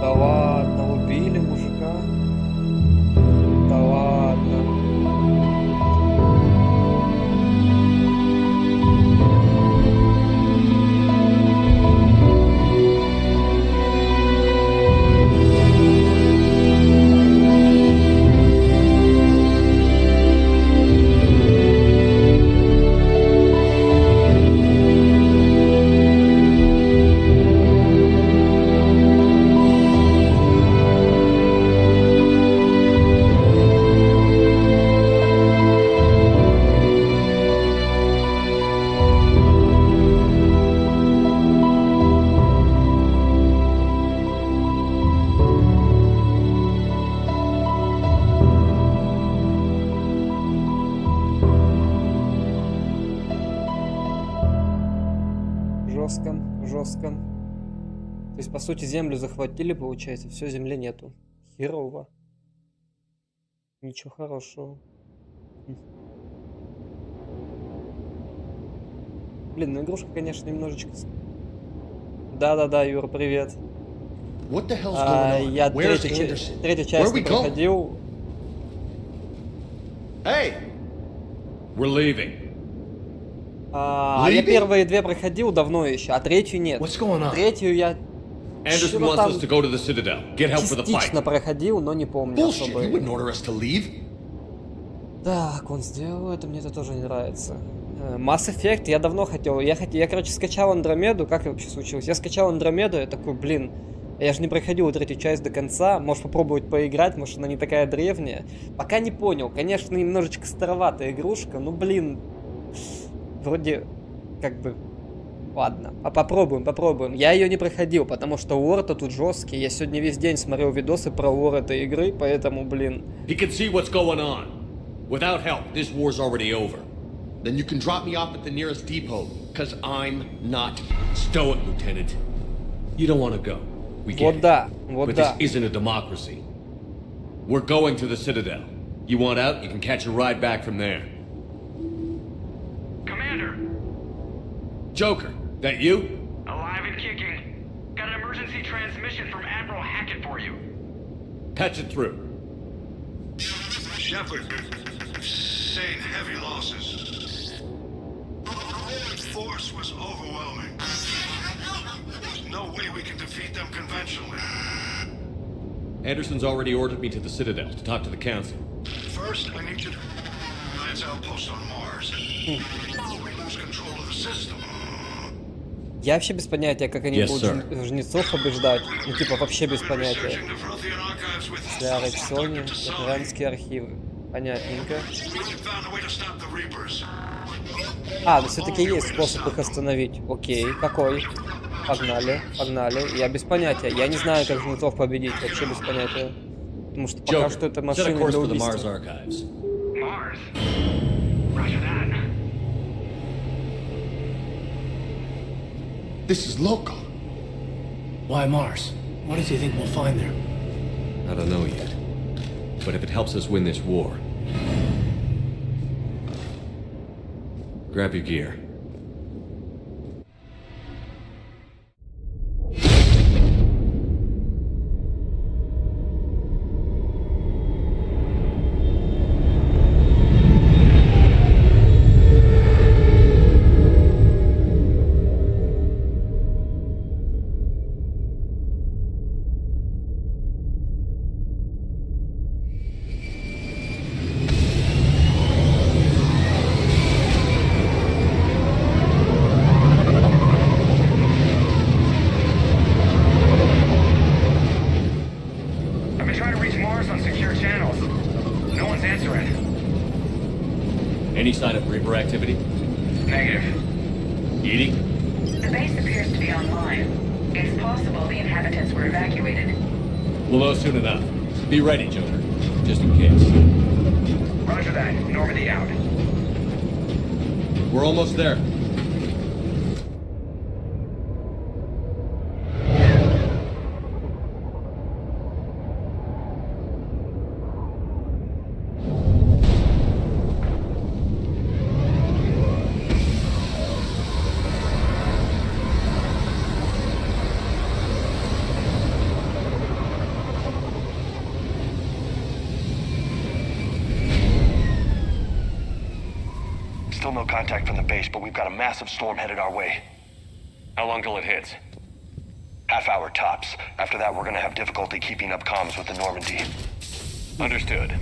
Да ладно, убили мужика. Да ладно. Жестко, жестко. То есть, по сути, землю захватили, получается, все, земли нету. Херово. Ничего хорошего. Блин, ну игрушка, конечно, немножечко... Да-да-да, Юра, привет. What the hell's going on? Я Where's третью Anderson? часть Where we не going? проходил. Hey! We're leaving. Я первые две проходил давно еще, а третью нет. What's going on? Третью я Anderson Что wants там? us to go to the Citadel. Get help for the fight. частично проходил, но не помню Bullshit! особо. You wouldn't order us to leave. Так, он сделал это, мне это тоже не нравится. Mass Effect я давно хотел. Я, короче, скачал Андромеду. Как это вообще случилось? Я скачал Андромеду, я такой, блин, я же не проходил третью часть до конца. Может попробовать поиграть, может она не такая древняя. Пока не понял. Конечно, немножечко староватая игрушка, но, блин, вроде как бы... Ладно, попробуем. Я ее не проходил, потому что лор-то тут жесткий. Я сегодня весь день смотрел видосы про лор этой игры, поэтому, блин... He can see what's going on. Without help, this war's already over. Then you can drop me off at the nearest depot, because I'm not. Stow it, Lieutenant. You don't want to go. We get Вот it. да, вот But да. this isn't a democracy. We're going to the Citadel. You want out, you can catch a ride back from there. Commander! Joker, that you? Alive and kicking. Got an emergency transmission from Admiral Hackett for you. Patch it through. Shepard, sustained heavy losses. The Royal force was overwhelming. There's no way we can defeat them conventionally. Anderson's already ordered me to the Citadel to talk to the Council. First, I need you to Lance outpost on Mars. Now we lose control of the system. Я вообще без понятия, как они будут жнецов побеждать. Ну, типа, вообще без понятия. Сляры Sony, иранские архивы. Понятненько. А, ну все-таки есть способ их остановить. Окей, какой? Погнали, погнали. Я без понятия. Я не знаю, как жнецов победить. Вообще без понятия. Потому что пока что это машина для убийства. This is local. Why Mars? What does he think we'll find there? I don't know yet. But if it helps us win this war... Grab your gear. Any sign of Reaper activity? Negative. Edie? The base appears to be online. It's possible the inhabitants were evacuated. We'll know soon enough. Be ready, Joker. Just in case. Roger that. Normandy out. We're almost there. Still no contact from the base, but we've got a massive storm headed our way. How long till it hits? Half hour tops. After that, we're gonna have difficulty keeping up comms with the Normandy. Understood.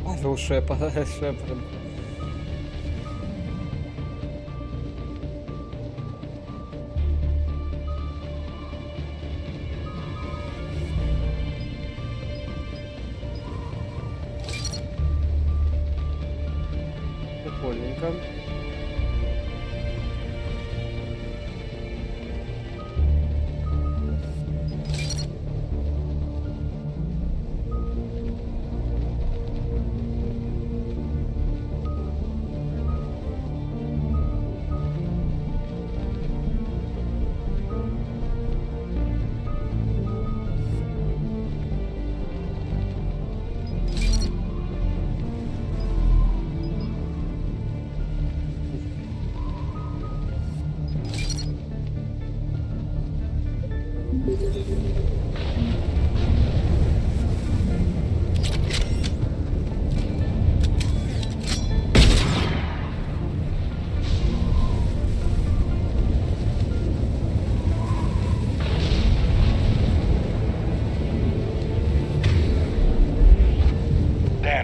Павел Шепард. Прикольненько.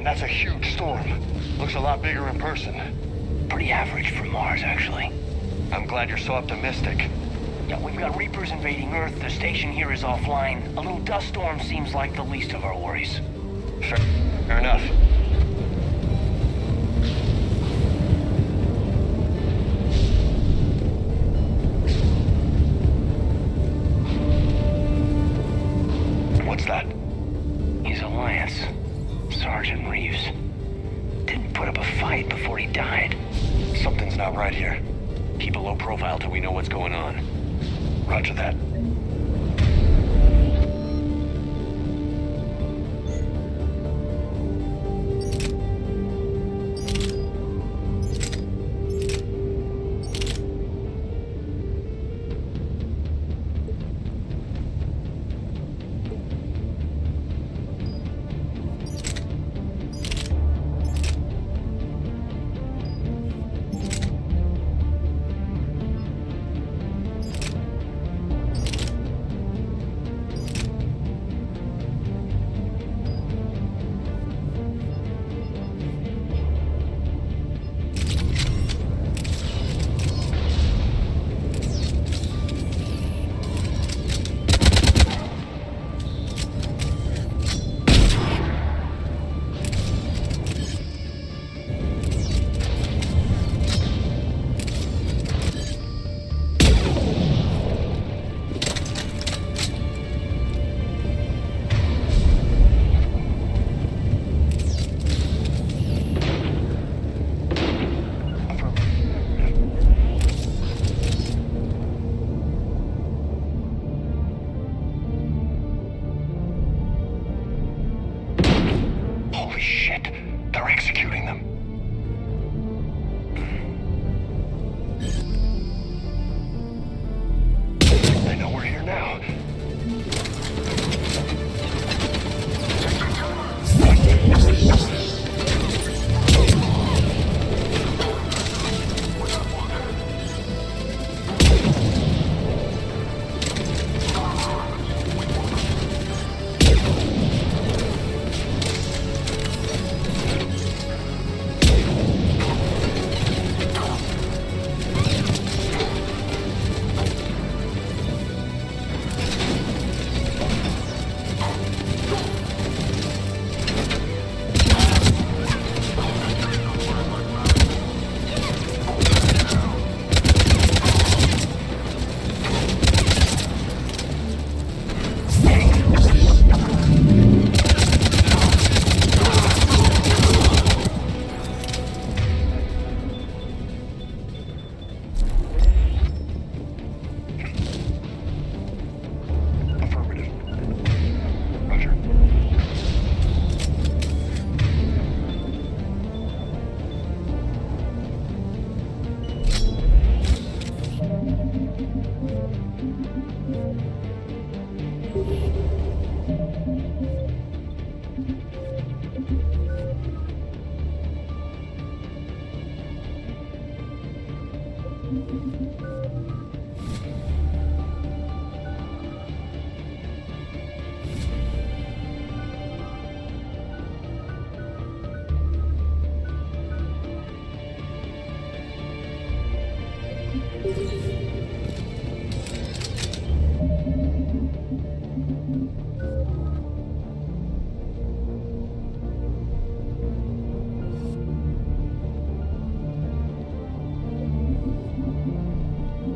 That's a huge storm. Looks a lot bigger in person. Pretty average for Mars, actually. I'm glad you're so optimistic. Yeah, we've got Reapers invading Earth. The station here is offline. A little dust storm seems like the least of our worries. Fair enough. What's that? He's a Lance. Sergeant Reeves. Didn't put up a fight before he died. Something's not right here. Keep a low profile till we know what's going on. Roger that.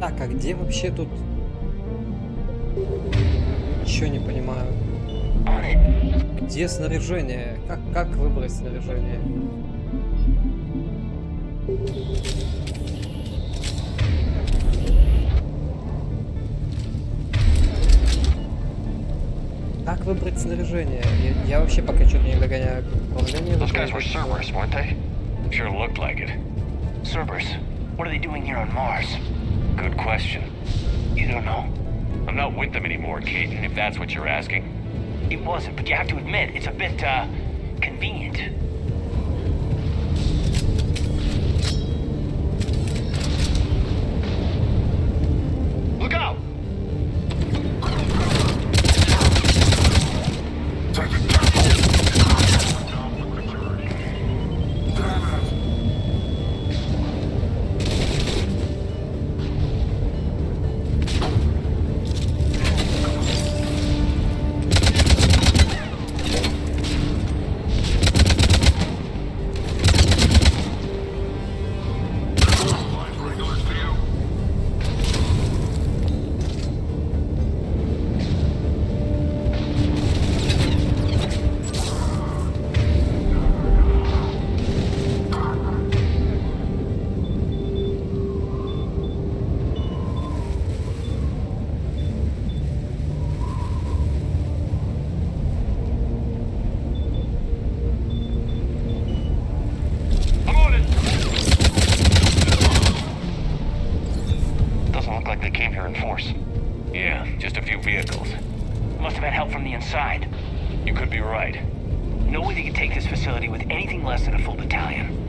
Так, а где вообще тут? Ничего не понимаю. Где снаряжение? Как выбрать снаряжение? Как выбрать снаряжение? Я вообще пока что-то не догоняю. Those guys were Cerberus, weren't they? Sure looked like it. Cerberus? What are they doing here on Mars? Good question. You don't know? I'm not with them anymore, Caden, if that's what you're asking. It wasn't, but you have to admit, it's a bit, convenient. Look out! new vehicles. Must have had help from the inside. You could be right. No way they could take this facility with anything less than a full battalion.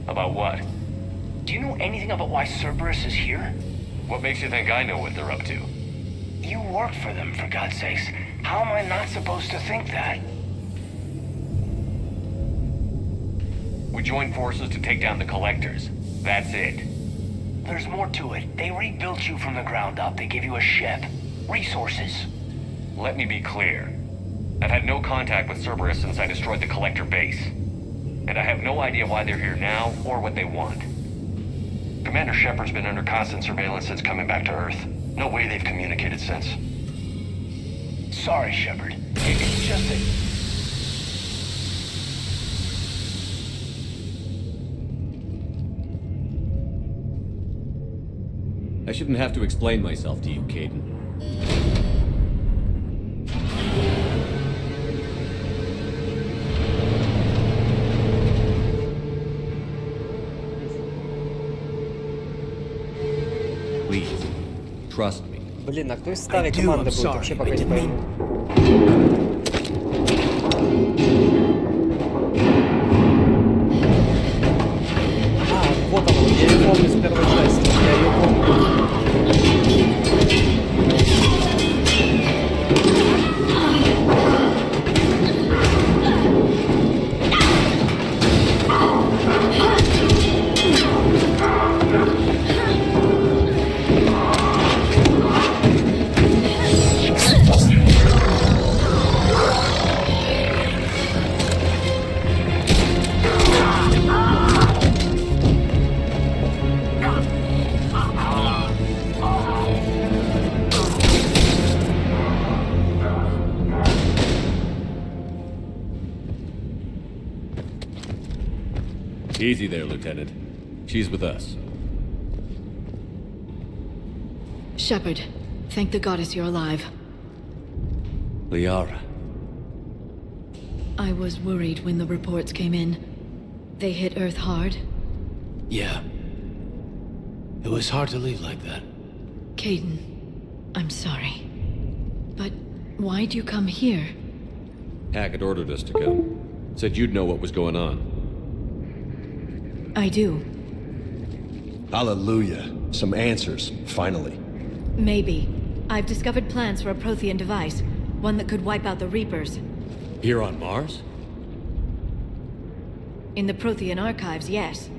About what? Do you know anything about why Cerberus is here? What makes you think I know what they're up to? You work for them, for God's sakes. How am I not supposed to think that? We joined forces to take down the Collectors. That's it. There's more to it. They rebuilt you from the ground up. They gave you a ship. Resources. Let me be clear. I've had no contact with Cerberus since I destroyed the Collector base. And I have no idea why they're here now, or what they want. Commander Shepard's been under constant surveillance since coming back to Earth. No way they've communicated since. Sorry, Shepard. It's just that... I shouldn't have to explain myself to you, Caden. Please, trust me. Блин, а кто из старой команды будет? Вообще пока не пойму. А, вот она, я ее помню с первой части. Я ее помню. Easy there, Lieutenant. She's with us. Shepard, thank the goddess you're alive. Liara. I was worried when the reports came in. They hit Earth hard. Yeah. It was hard to leave like that. Caden, I'm sorry. But why'd you come here? Hackett ordered us to come. Said you'd know what was going on. I do. Hallelujah. Some answers, finally. Maybe. I've discovered plans for a Prothean device. One that could wipe out the Reapers. Here on Mars? In the Prothean archives, yes.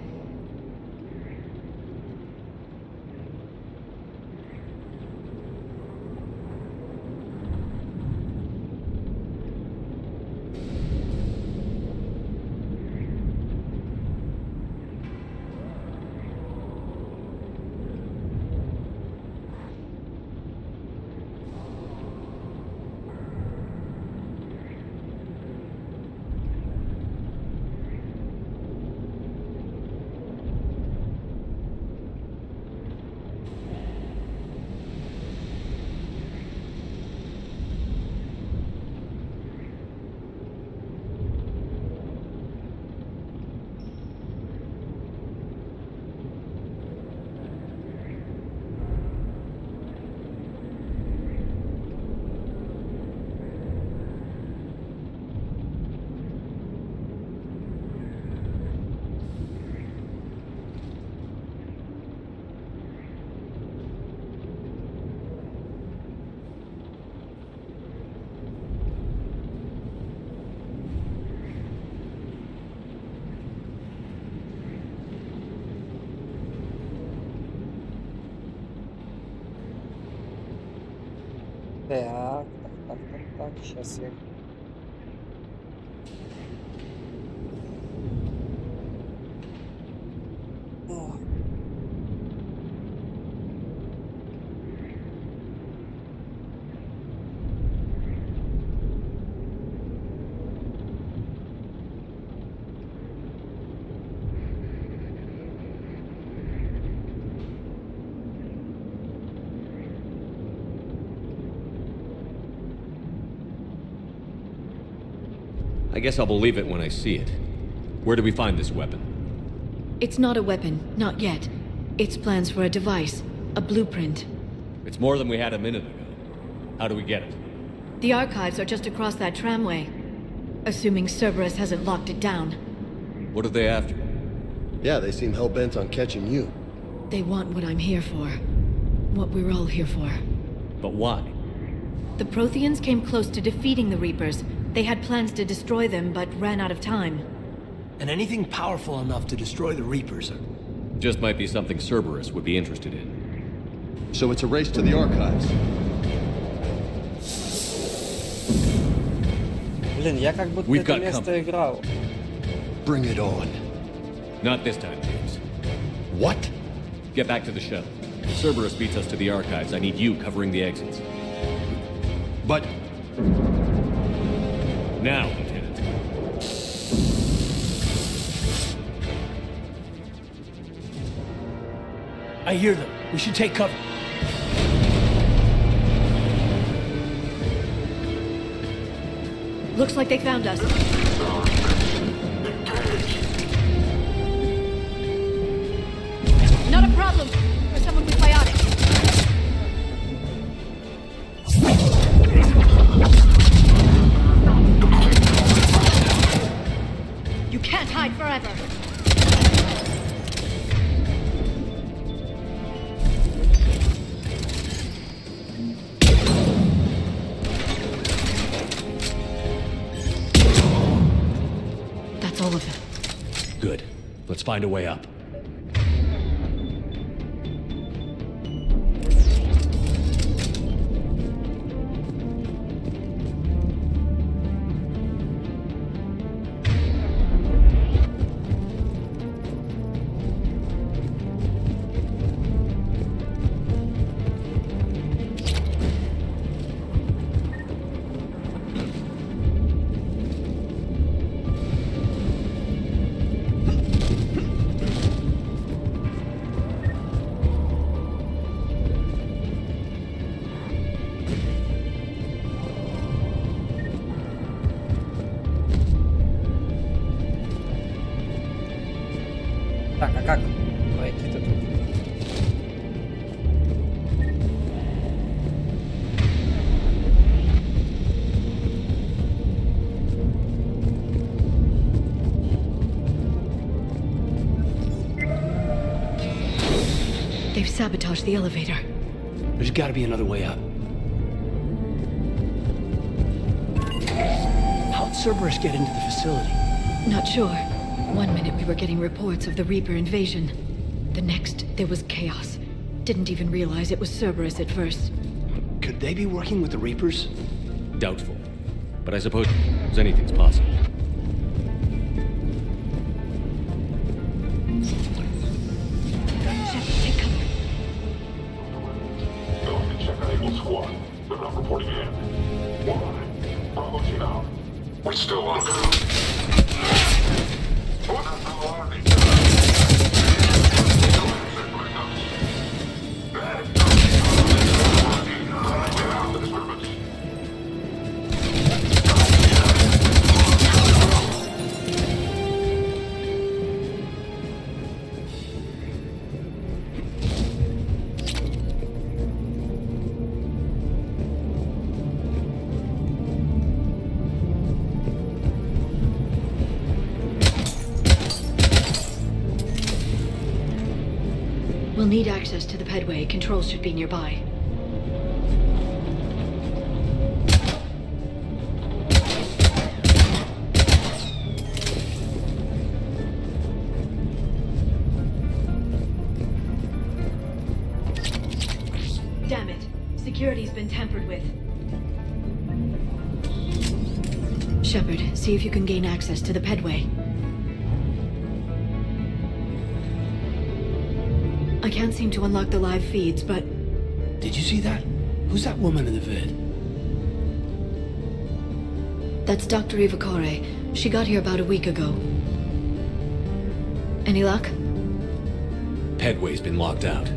Так, сейчас я... О. I guess I'll believe it when I see it. Where do we find this weapon? It's not a weapon, not yet. It's plans for a device, a blueprint. It's more than we had a minute ago. How do we get it? The archives are just across that tramway. Assuming Cerberus hasn't locked it down. What are they after? Yeah, they seem hell-bent on catching you. They want what I'm here for. What we're all here for. But why? The Protheans came close to defeating the Reapers. They had plans to destroy them, but ran out of time. And anything powerful enough to destroy the Reapers. Just might be something Cerberus would be interested in. So it's a race to the archives. Блин, я как будто это место играл. Bring it on. Not this time, James. What? Get back to the shuttle. If Cerberus beats us to the archives, I need you covering the exits. But... Now, Lieutenant. I hear them. We should take cover. Looks like they found us. Not a problem. For someone with biotic. You can't hide forever. That's all of them. Good. Let's find a way up. Так, а как пройти-то тут? They've sabotaged the elevator. There's gotta be another way up. How'd Cerberus get into the facility? Not sure. One minute we were getting reports of the Reaper invasion. The next, there was chaos. Didn't even realize it was Cerberus at first. Could they be working with the Reapers? Doubtful. But I suppose anything's possible. Take cover. Going to check on Able Squad. They're not reporting in. Why? Bravo team out. We still want to go. What the hell are they doing? Get out of the disturbance. We'll need access to the pedway. Controls should be nearby. Damn it. Security's been tampered with. Shepard, see if you can gain access to the pedway. I can't seem to unlock the live feeds, but... Did you see that? Who's that woman in the vid? That's Dr. Ivakore. She got here about a week ago. Any luck? Pedway's been locked out.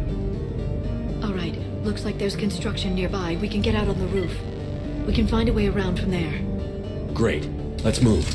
Alright, looks like there's construction nearby. We can get out on the roof. We can find a way around from there. Great. Let's move.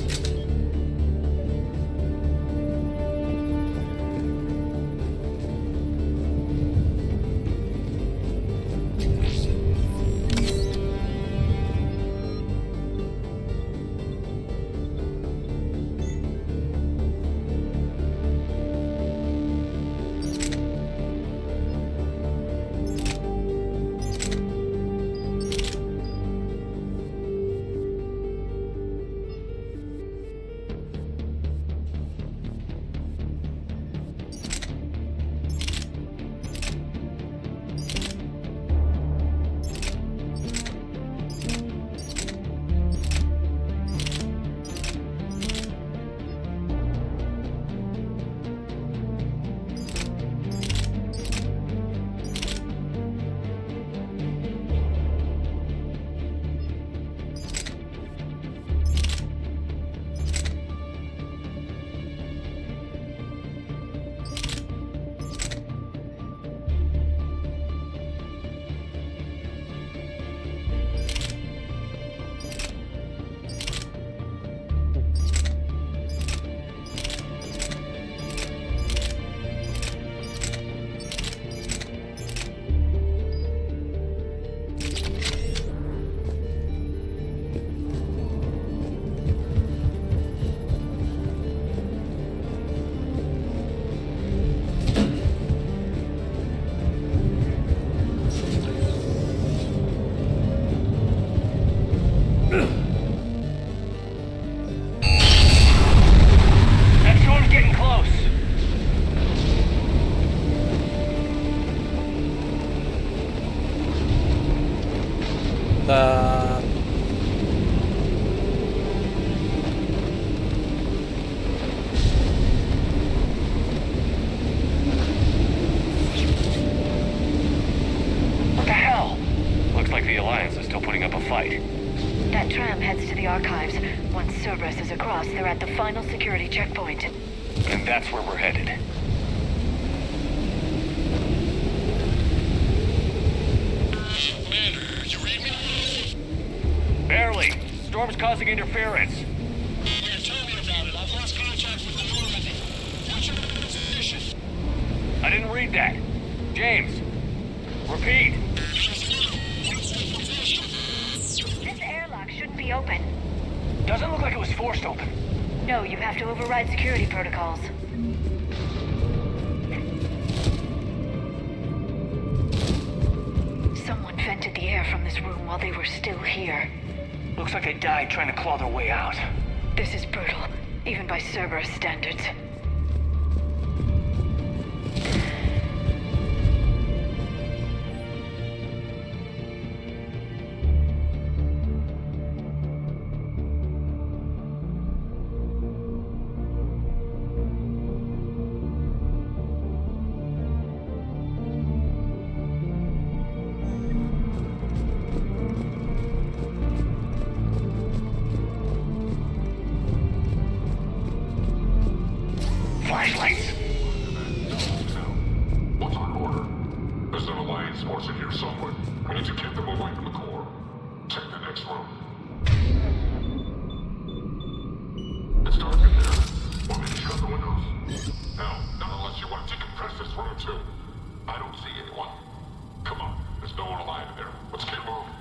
Да. What the hell? Looks like the Alliance is still putting up a fight. That tram heads to the archives. Once Cerberus is across, they're at the final security checkpoint. And that's where we're headed. Commander, you read me? Barely. Storm's causing interference. Yeah, tell me about it. I've lost contact with the Normandy. What's your position? I didn't read that. James, repeat. This airlock shouldn't be open. Doesn't look like it was forced open. No, you have to override security protocols. Someone vented the air from this room while they were still here. Looks like they died trying to claw their way out. This is brutal, even by Cerberus standards. Flashlights. What's our order? There's an Alliance force in here somewhere. We need to keep them away from the core. Check the next room. It's dark in there. Want me to shut the windows? No, not unless you want to decompress this room too. I don't see anyone. Come on, there's no one alive in there. Let's get moving.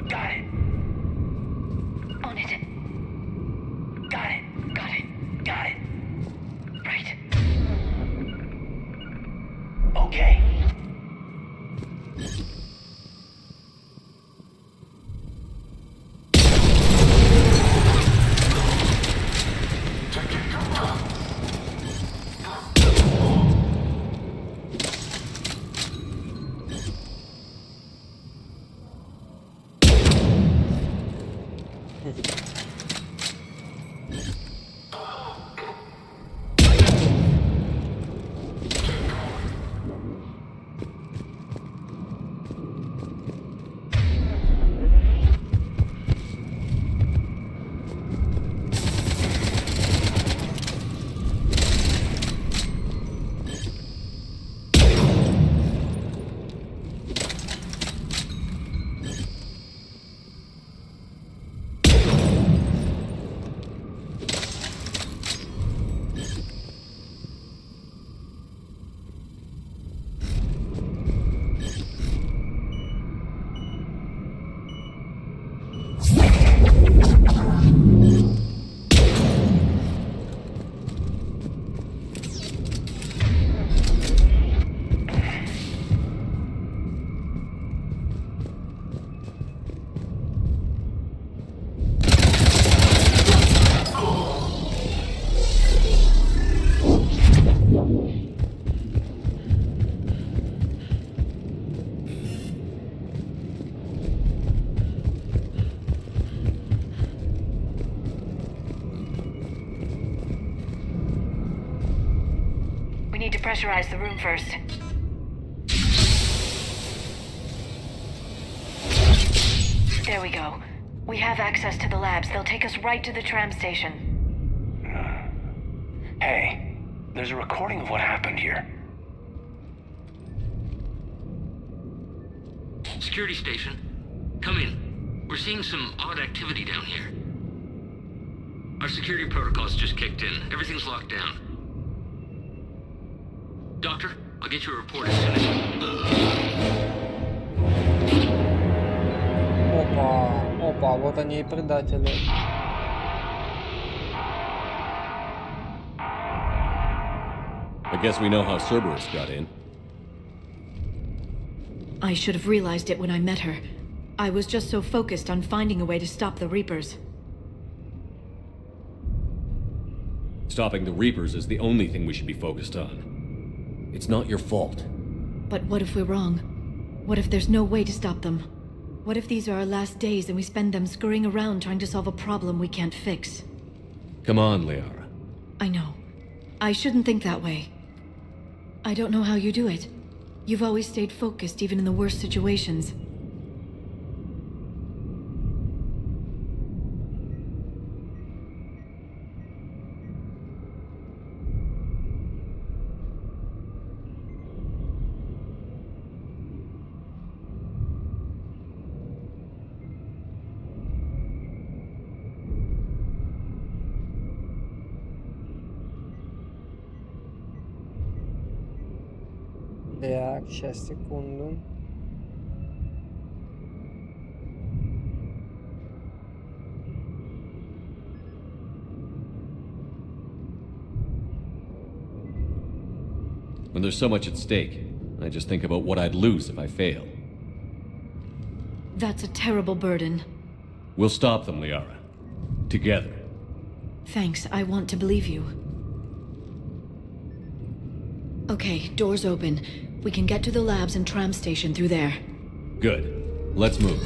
Got it. On it. Got it. Got it. Got it. Right. Okay. depressurize the room first. There we go. We have access to the labs. They'll take us right to the tram station. Hey, there's a recording of what happened here. Security station. Come in. We're seeing some odd activity down here. Our security protocols just kicked in. Everything's locked down. Doctor, I'll get you a report as soon as... Опа, вот они и предатели. I guess we know how Cerberus got in. I should have realized it when I met her. I was just so focused on finding a way to stop the Reapers. Stopping the Reapers is the only thing we should be focused on. It's not your fault. But what if we're wrong? What if there's no way to stop them? What if these are our last days and we spend them scurrying around trying to solve a problem we can't fix? Come on, Liara. I know. I shouldn't think that way. I don't know how you do it. You've always stayed focused even in the worst situations. Так, сейчас, секунду. When there's so much at stake, I just think about what I'd lose if I fail. That's a terrible burden. We'll stop them, Liara. Together. Thanks, I want to believe you. Okay, doors open. We can get to the labs and tram station through there. Good. Let's move.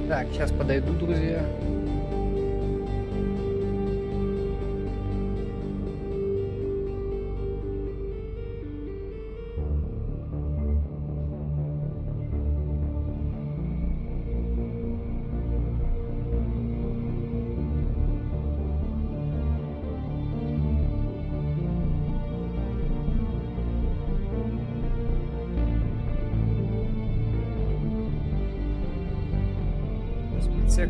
Так, сейчас подойду, друзья. Спецсек.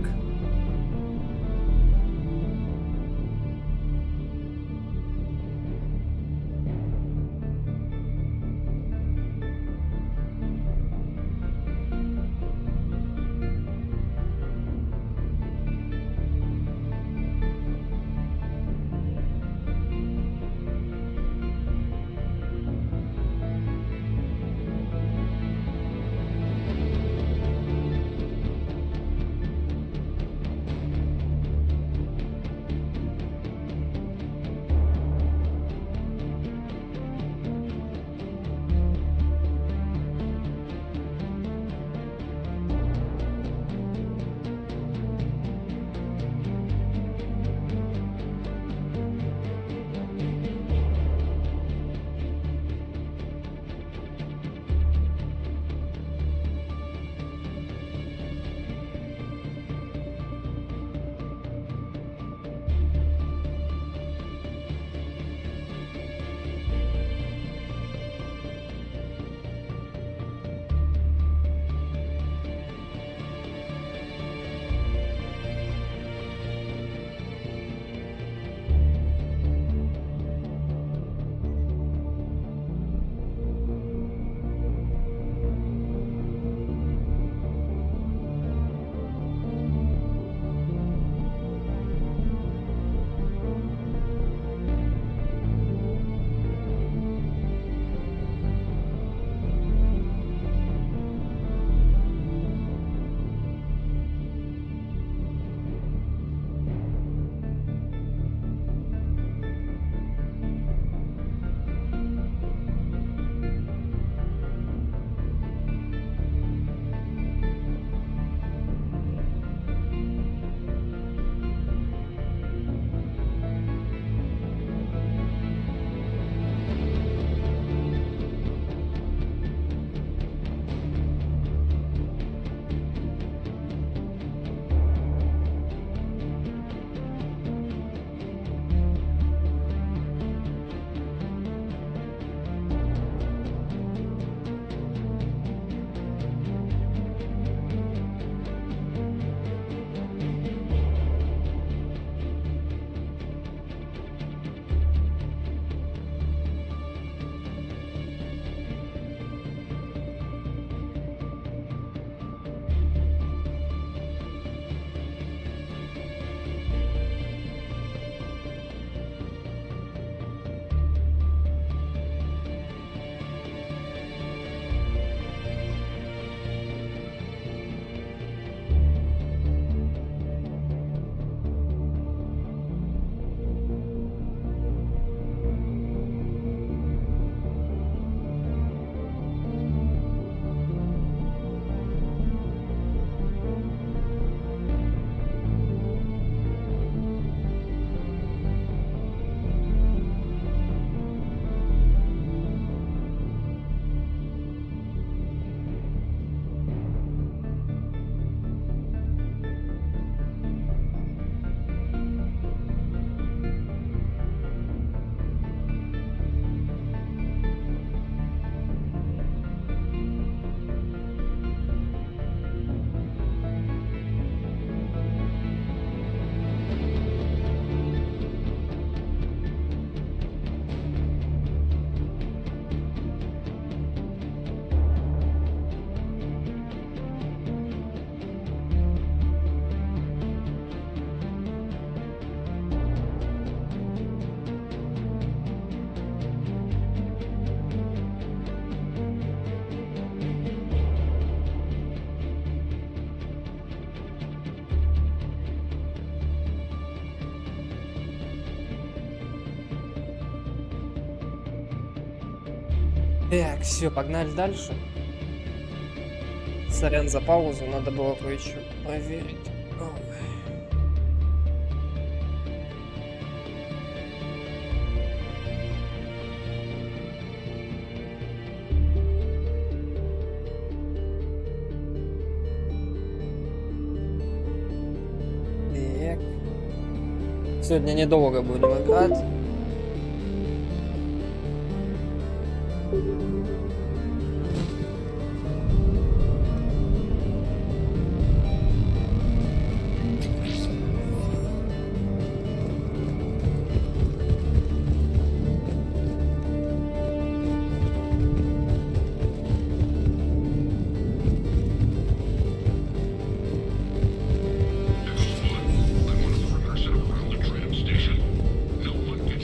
Так, все, погнали дальше. Сорян за паузу, надо было кое-что проверить. Так. Сегодня недолго будем играть. I want to reverse it around the tram station. They'll look at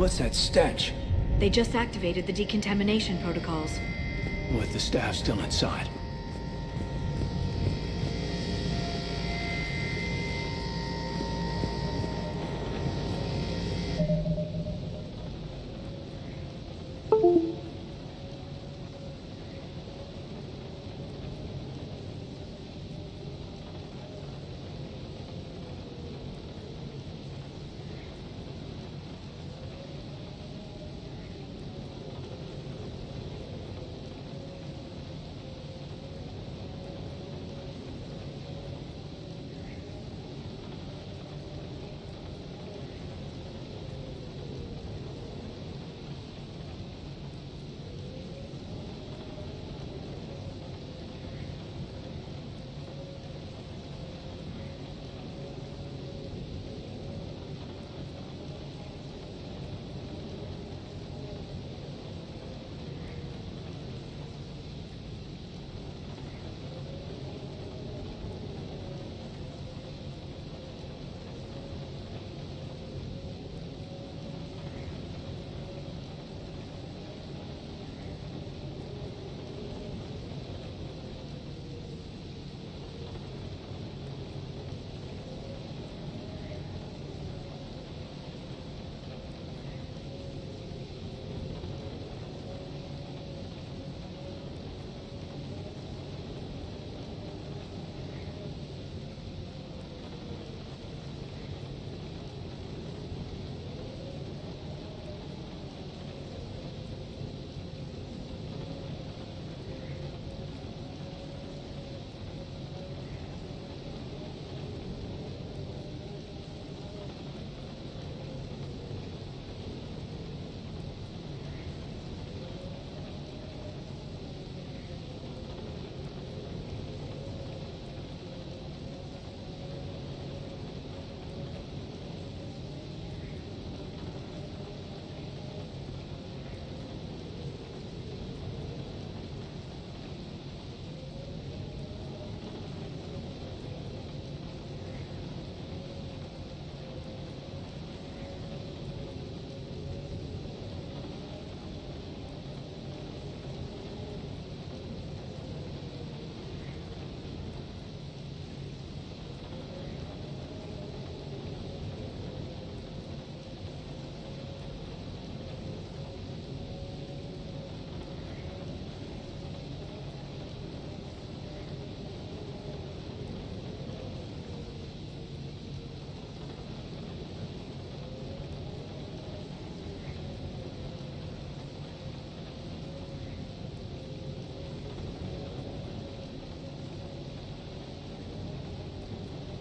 What's that stench? They just activated the decontamination protocols. With the staff still inside.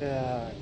Так.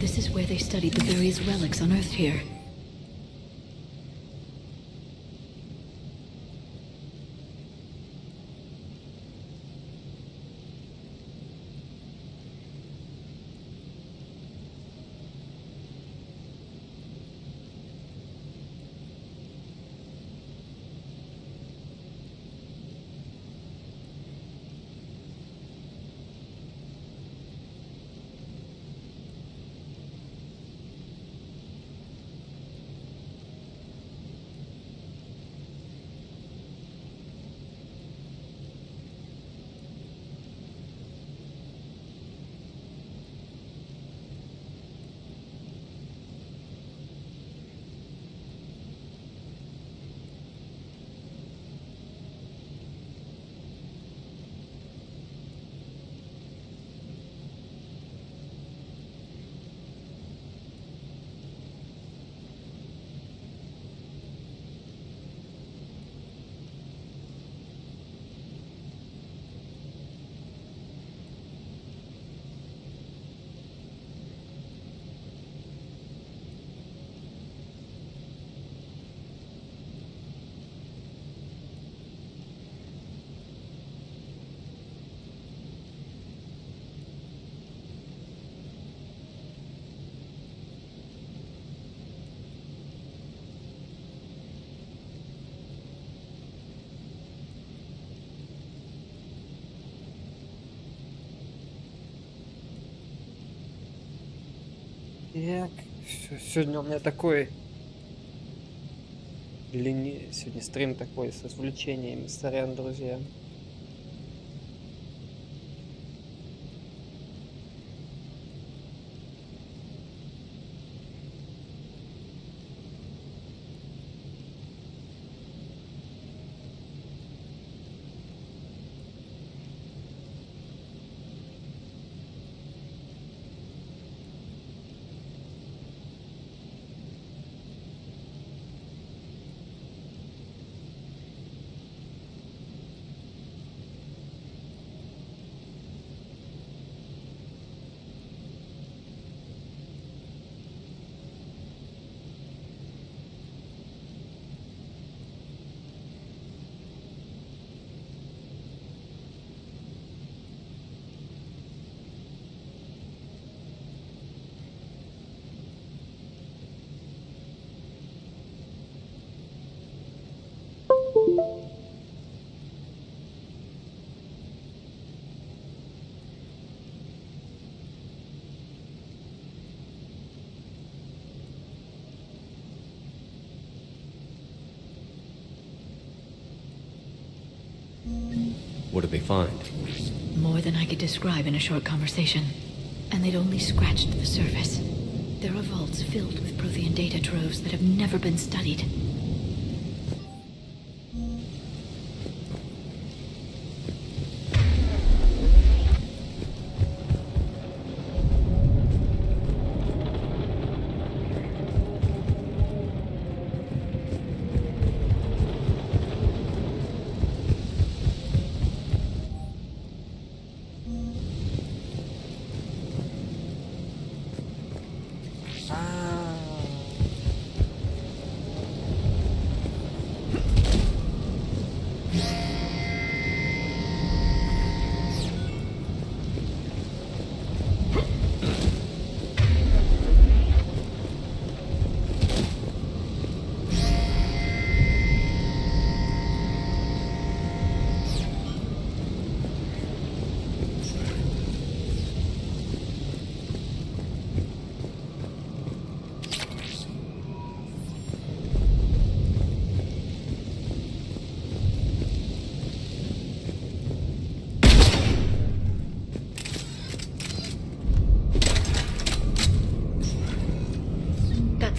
This is where they studied the various relics unearthed here. Так, сегодня у меня такой сегодня стрим такой с развлечениями, сорян, друзья. What did they find? More than I could describe in a short conversation. And they'd only scratched the surface. There are vaults filled with Prothean data troves that have never been studied.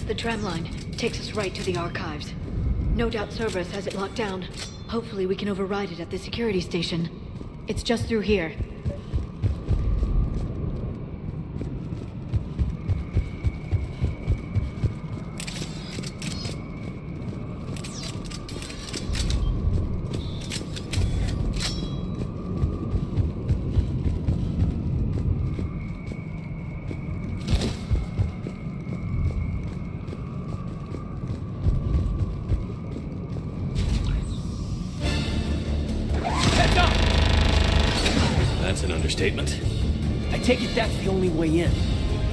The tram line. takes us right to the archives. No doubt Cerberus has it locked down. Hopefully we can override it at the security station. It's just through here. That's an understatement. I take it that's the only way in.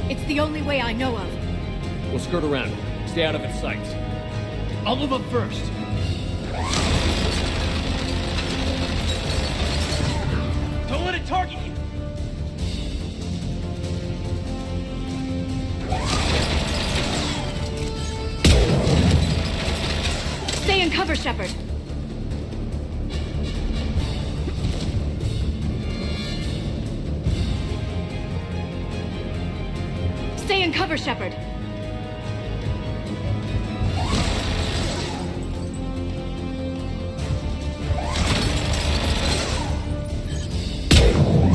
It's the only way I know of. We'll skirt around it. Stay out of its sight. I'll move up first. Don't let it target you. Stay in cover, Shepard. Stay in cover, Shepard.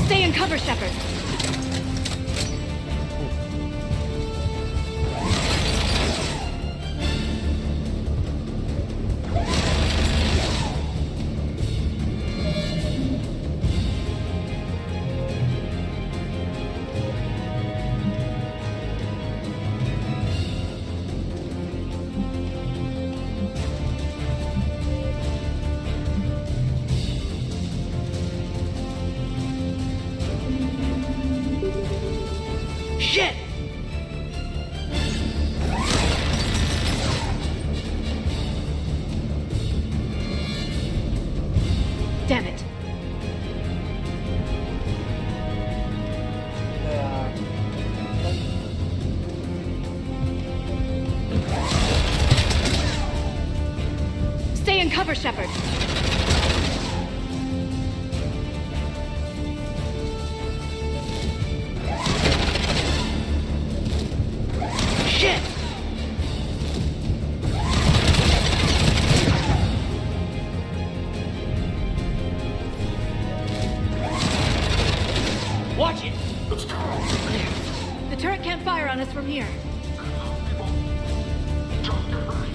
Stay in cover, Shepard. Shit! Damn it. Stay in cover, Shepard. Shit! Watch it! The turret can't fire on us from here. Just get ready.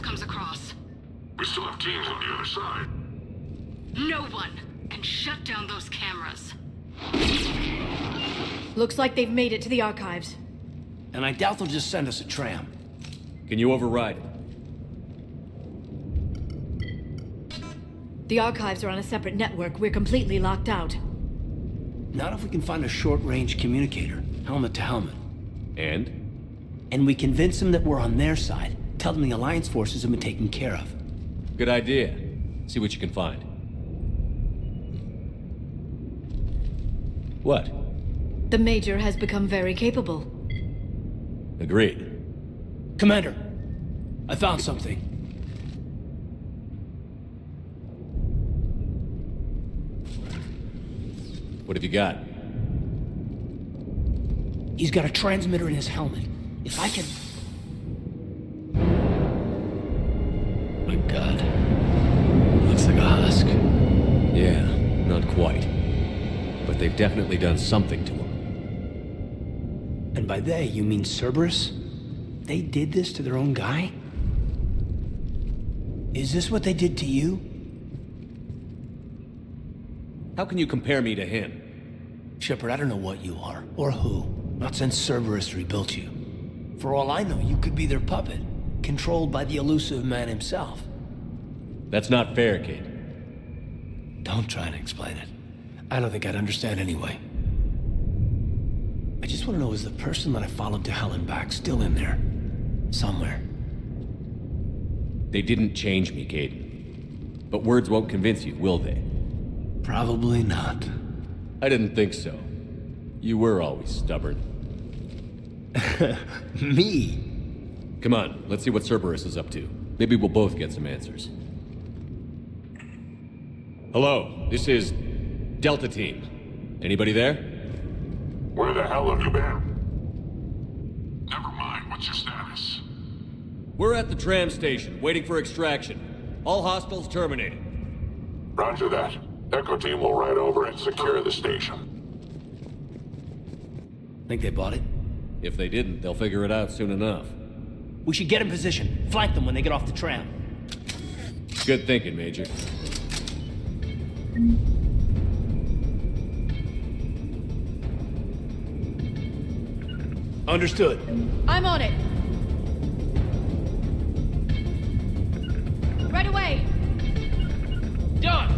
else comes across. We still have teams on the other side. No one can shut down those cameras. Looks like they've made it to the archives. And I doubt they'll just send us a tram. Can you override it? The archives are on a separate network. We're completely locked out. Not if we can find a short-range communicator, helmet to helmet. And? And we convince them that we're on their side. Tell them the Alliance forces have been taken care of. Good idea. See what you can find. What? The Major has become very capable. Agreed. Commander, I found something. What have you got? He's got a transmitter in his helmet. If I can... My God. Looks like a husk. Yeah, not quite. But they've definitely done something to him. And by they, you mean Cerberus? They did this to their own guy? Is this what they did to you? How can you compare me to him? Shepard, I don't know what you are, or who. Not since Cerberus rebuilt you. For all I know, you could be their puppet, controlled by the elusive man himself. That's not fair, kid. Don't try to explain it. I don't think I'd understand anyway. I just want to know, is the person that I followed to hell and back still in there? Somewhere. They didn't change me, Caden. But words won't convince you, will they? Probably not. I didn't think so. You were always stubborn. Me? Come on, let's see what Cerberus is up to. Maybe we'll both get some answers. Hello, this is Delta Team. Anybody there? Where the hell have you been? Never mind, what's your status? We're at the tram station, waiting for extraction. All hostiles terminated. Roger that. Echo Team will ride over and secure the station. Think they bought it? If they didn't, they'll figure it out soon enough. We should get in position. Flank them when they get off the tram. Good thinking, Major. Understood. I'm on it. Right away. Done.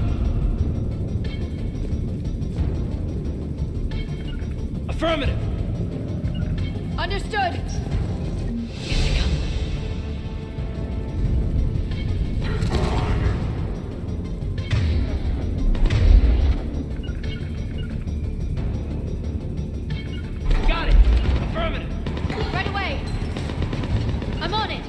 Affirmative. Understood. Here they come. Got it. Affirmative. Right away. I'm on it.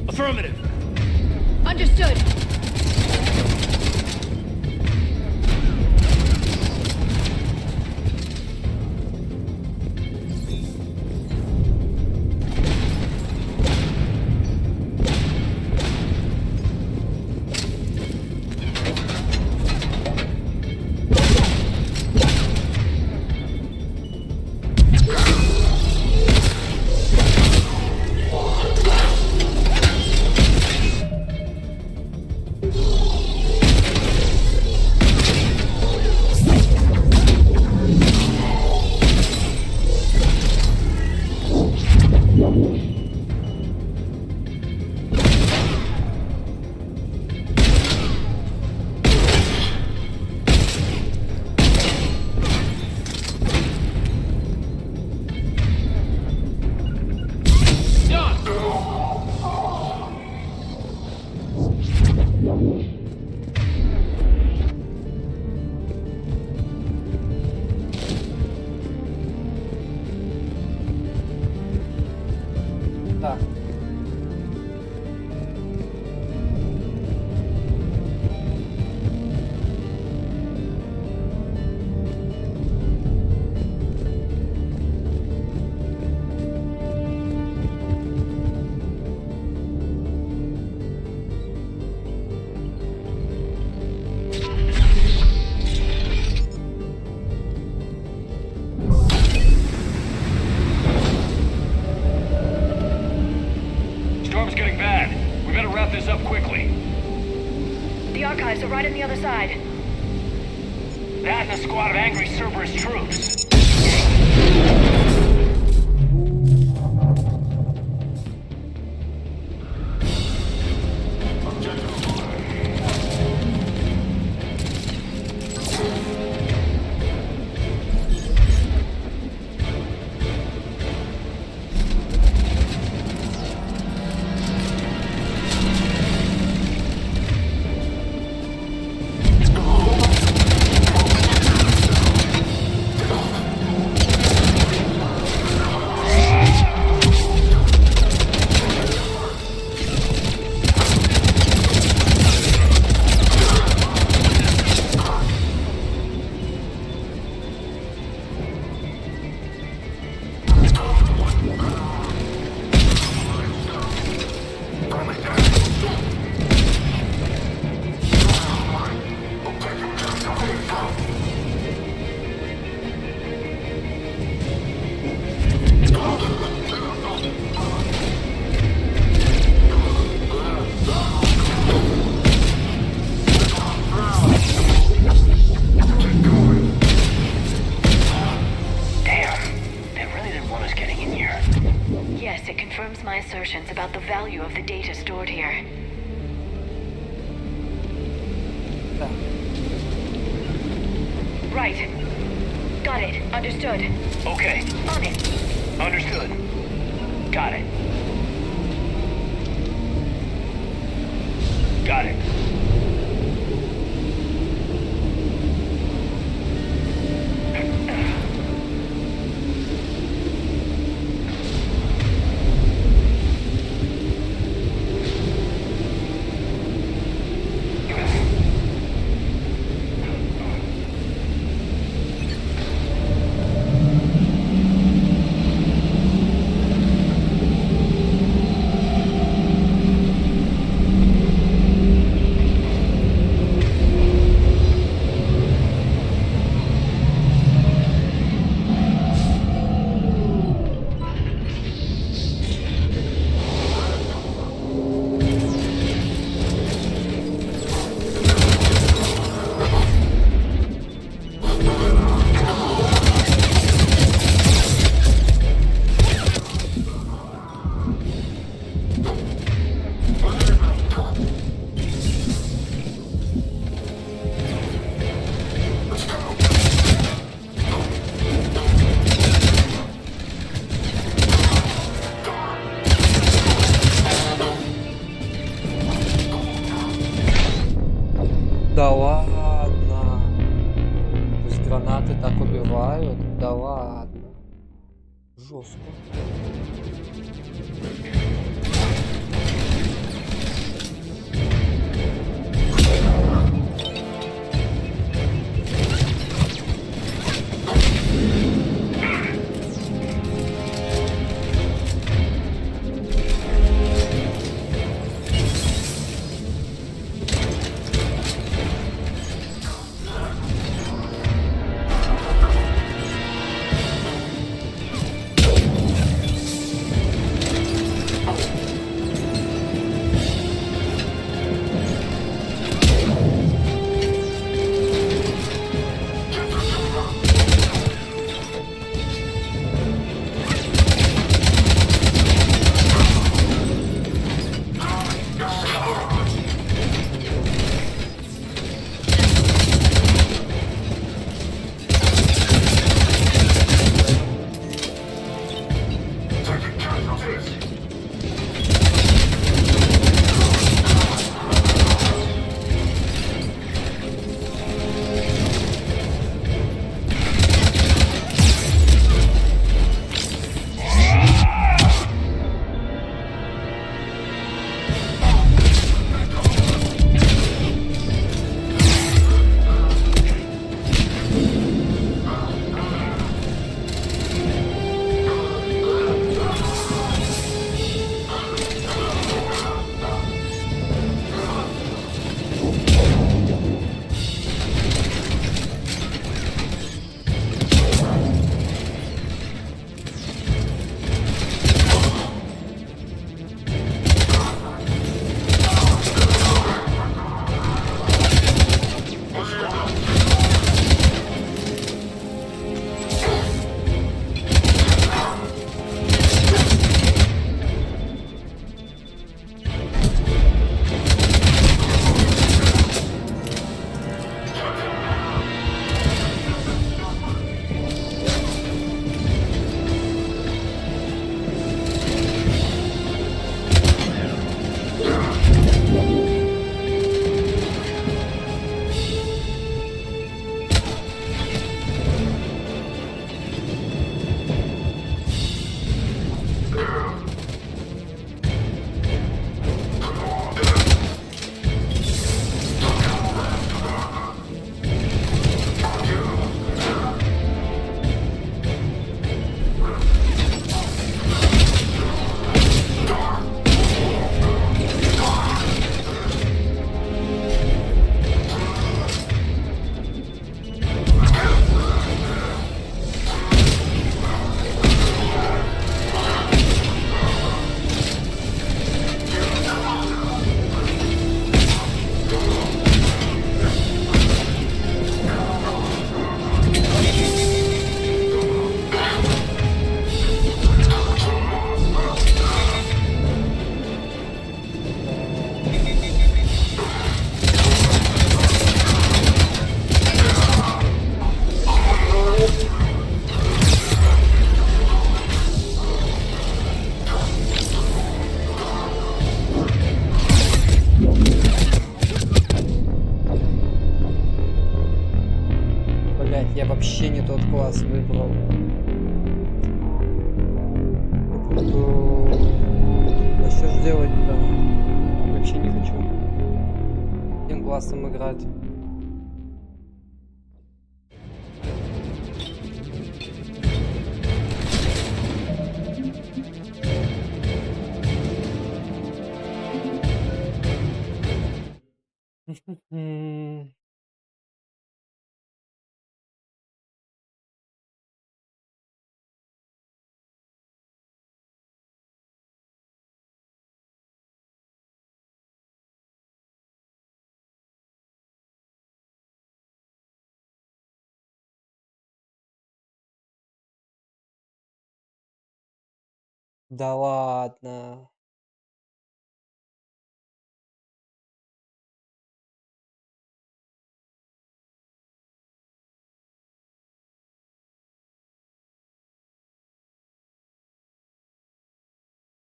Affirmative. Understood. Так. Storm's getting bad. We better wrap this up quickly. The archives are right on the other side. That and a squad of angry Cerberus troops. Yes, it confirms my assertions about the value of the data stored here. Right. Got it. Understood. Okay. On it. Understood. Got it. Got it. Да ладно. То есть гранаты так убивают? Да ладно. Жестко. не тот класс выбрал. А что ж делать-то? Вообще не хочу тем классом играть. Да ладно.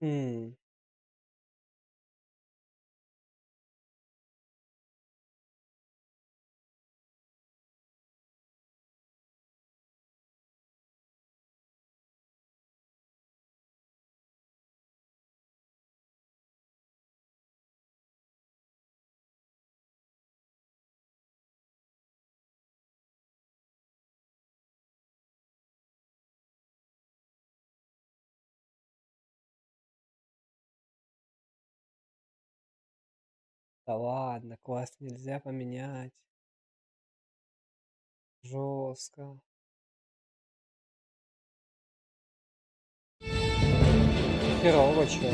М. Да ладно, класс нельзя поменять. Жестко. Херово чё.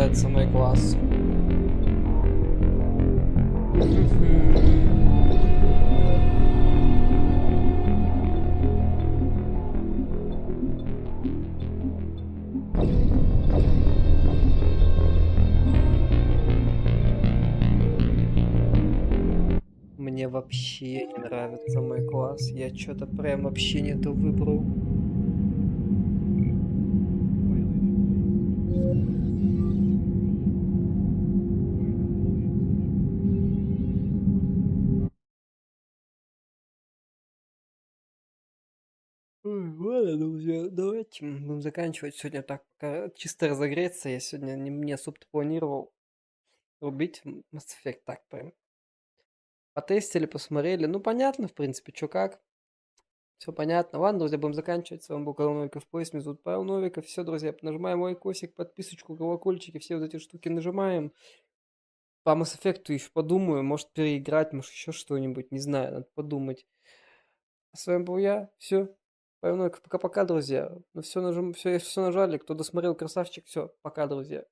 нравится мой класс. Мне вообще не нравится мой класс. Я что-то прям вообще не то выбрал. Ой, ладно, друзья, давайте будем заканчивать сегодня так, пока чисто разогреться. Я сегодня не особо планировал рубить Mass Effect так прям. Потестили, посмотрели. Ну, понятно, в принципе, что как. Все понятно. Ладно, друзья, будем заканчивать. С вами был канал Новиков Плейс. Меня зовут Павел Новиков. Все, друзья, нажимаем лайкосик, подписочку, колокольчики, все вот эти штуки нажимаем. По Mass Effect еще подумаю, может переиграть, может еще что-нибудь, не знаю, надо подумать. А с вами был я. Все. Павел Новиков. Пока-пока, друзья. Ну все, все нажали. Кто досмотрел, красавчик. Все, пока, друзья.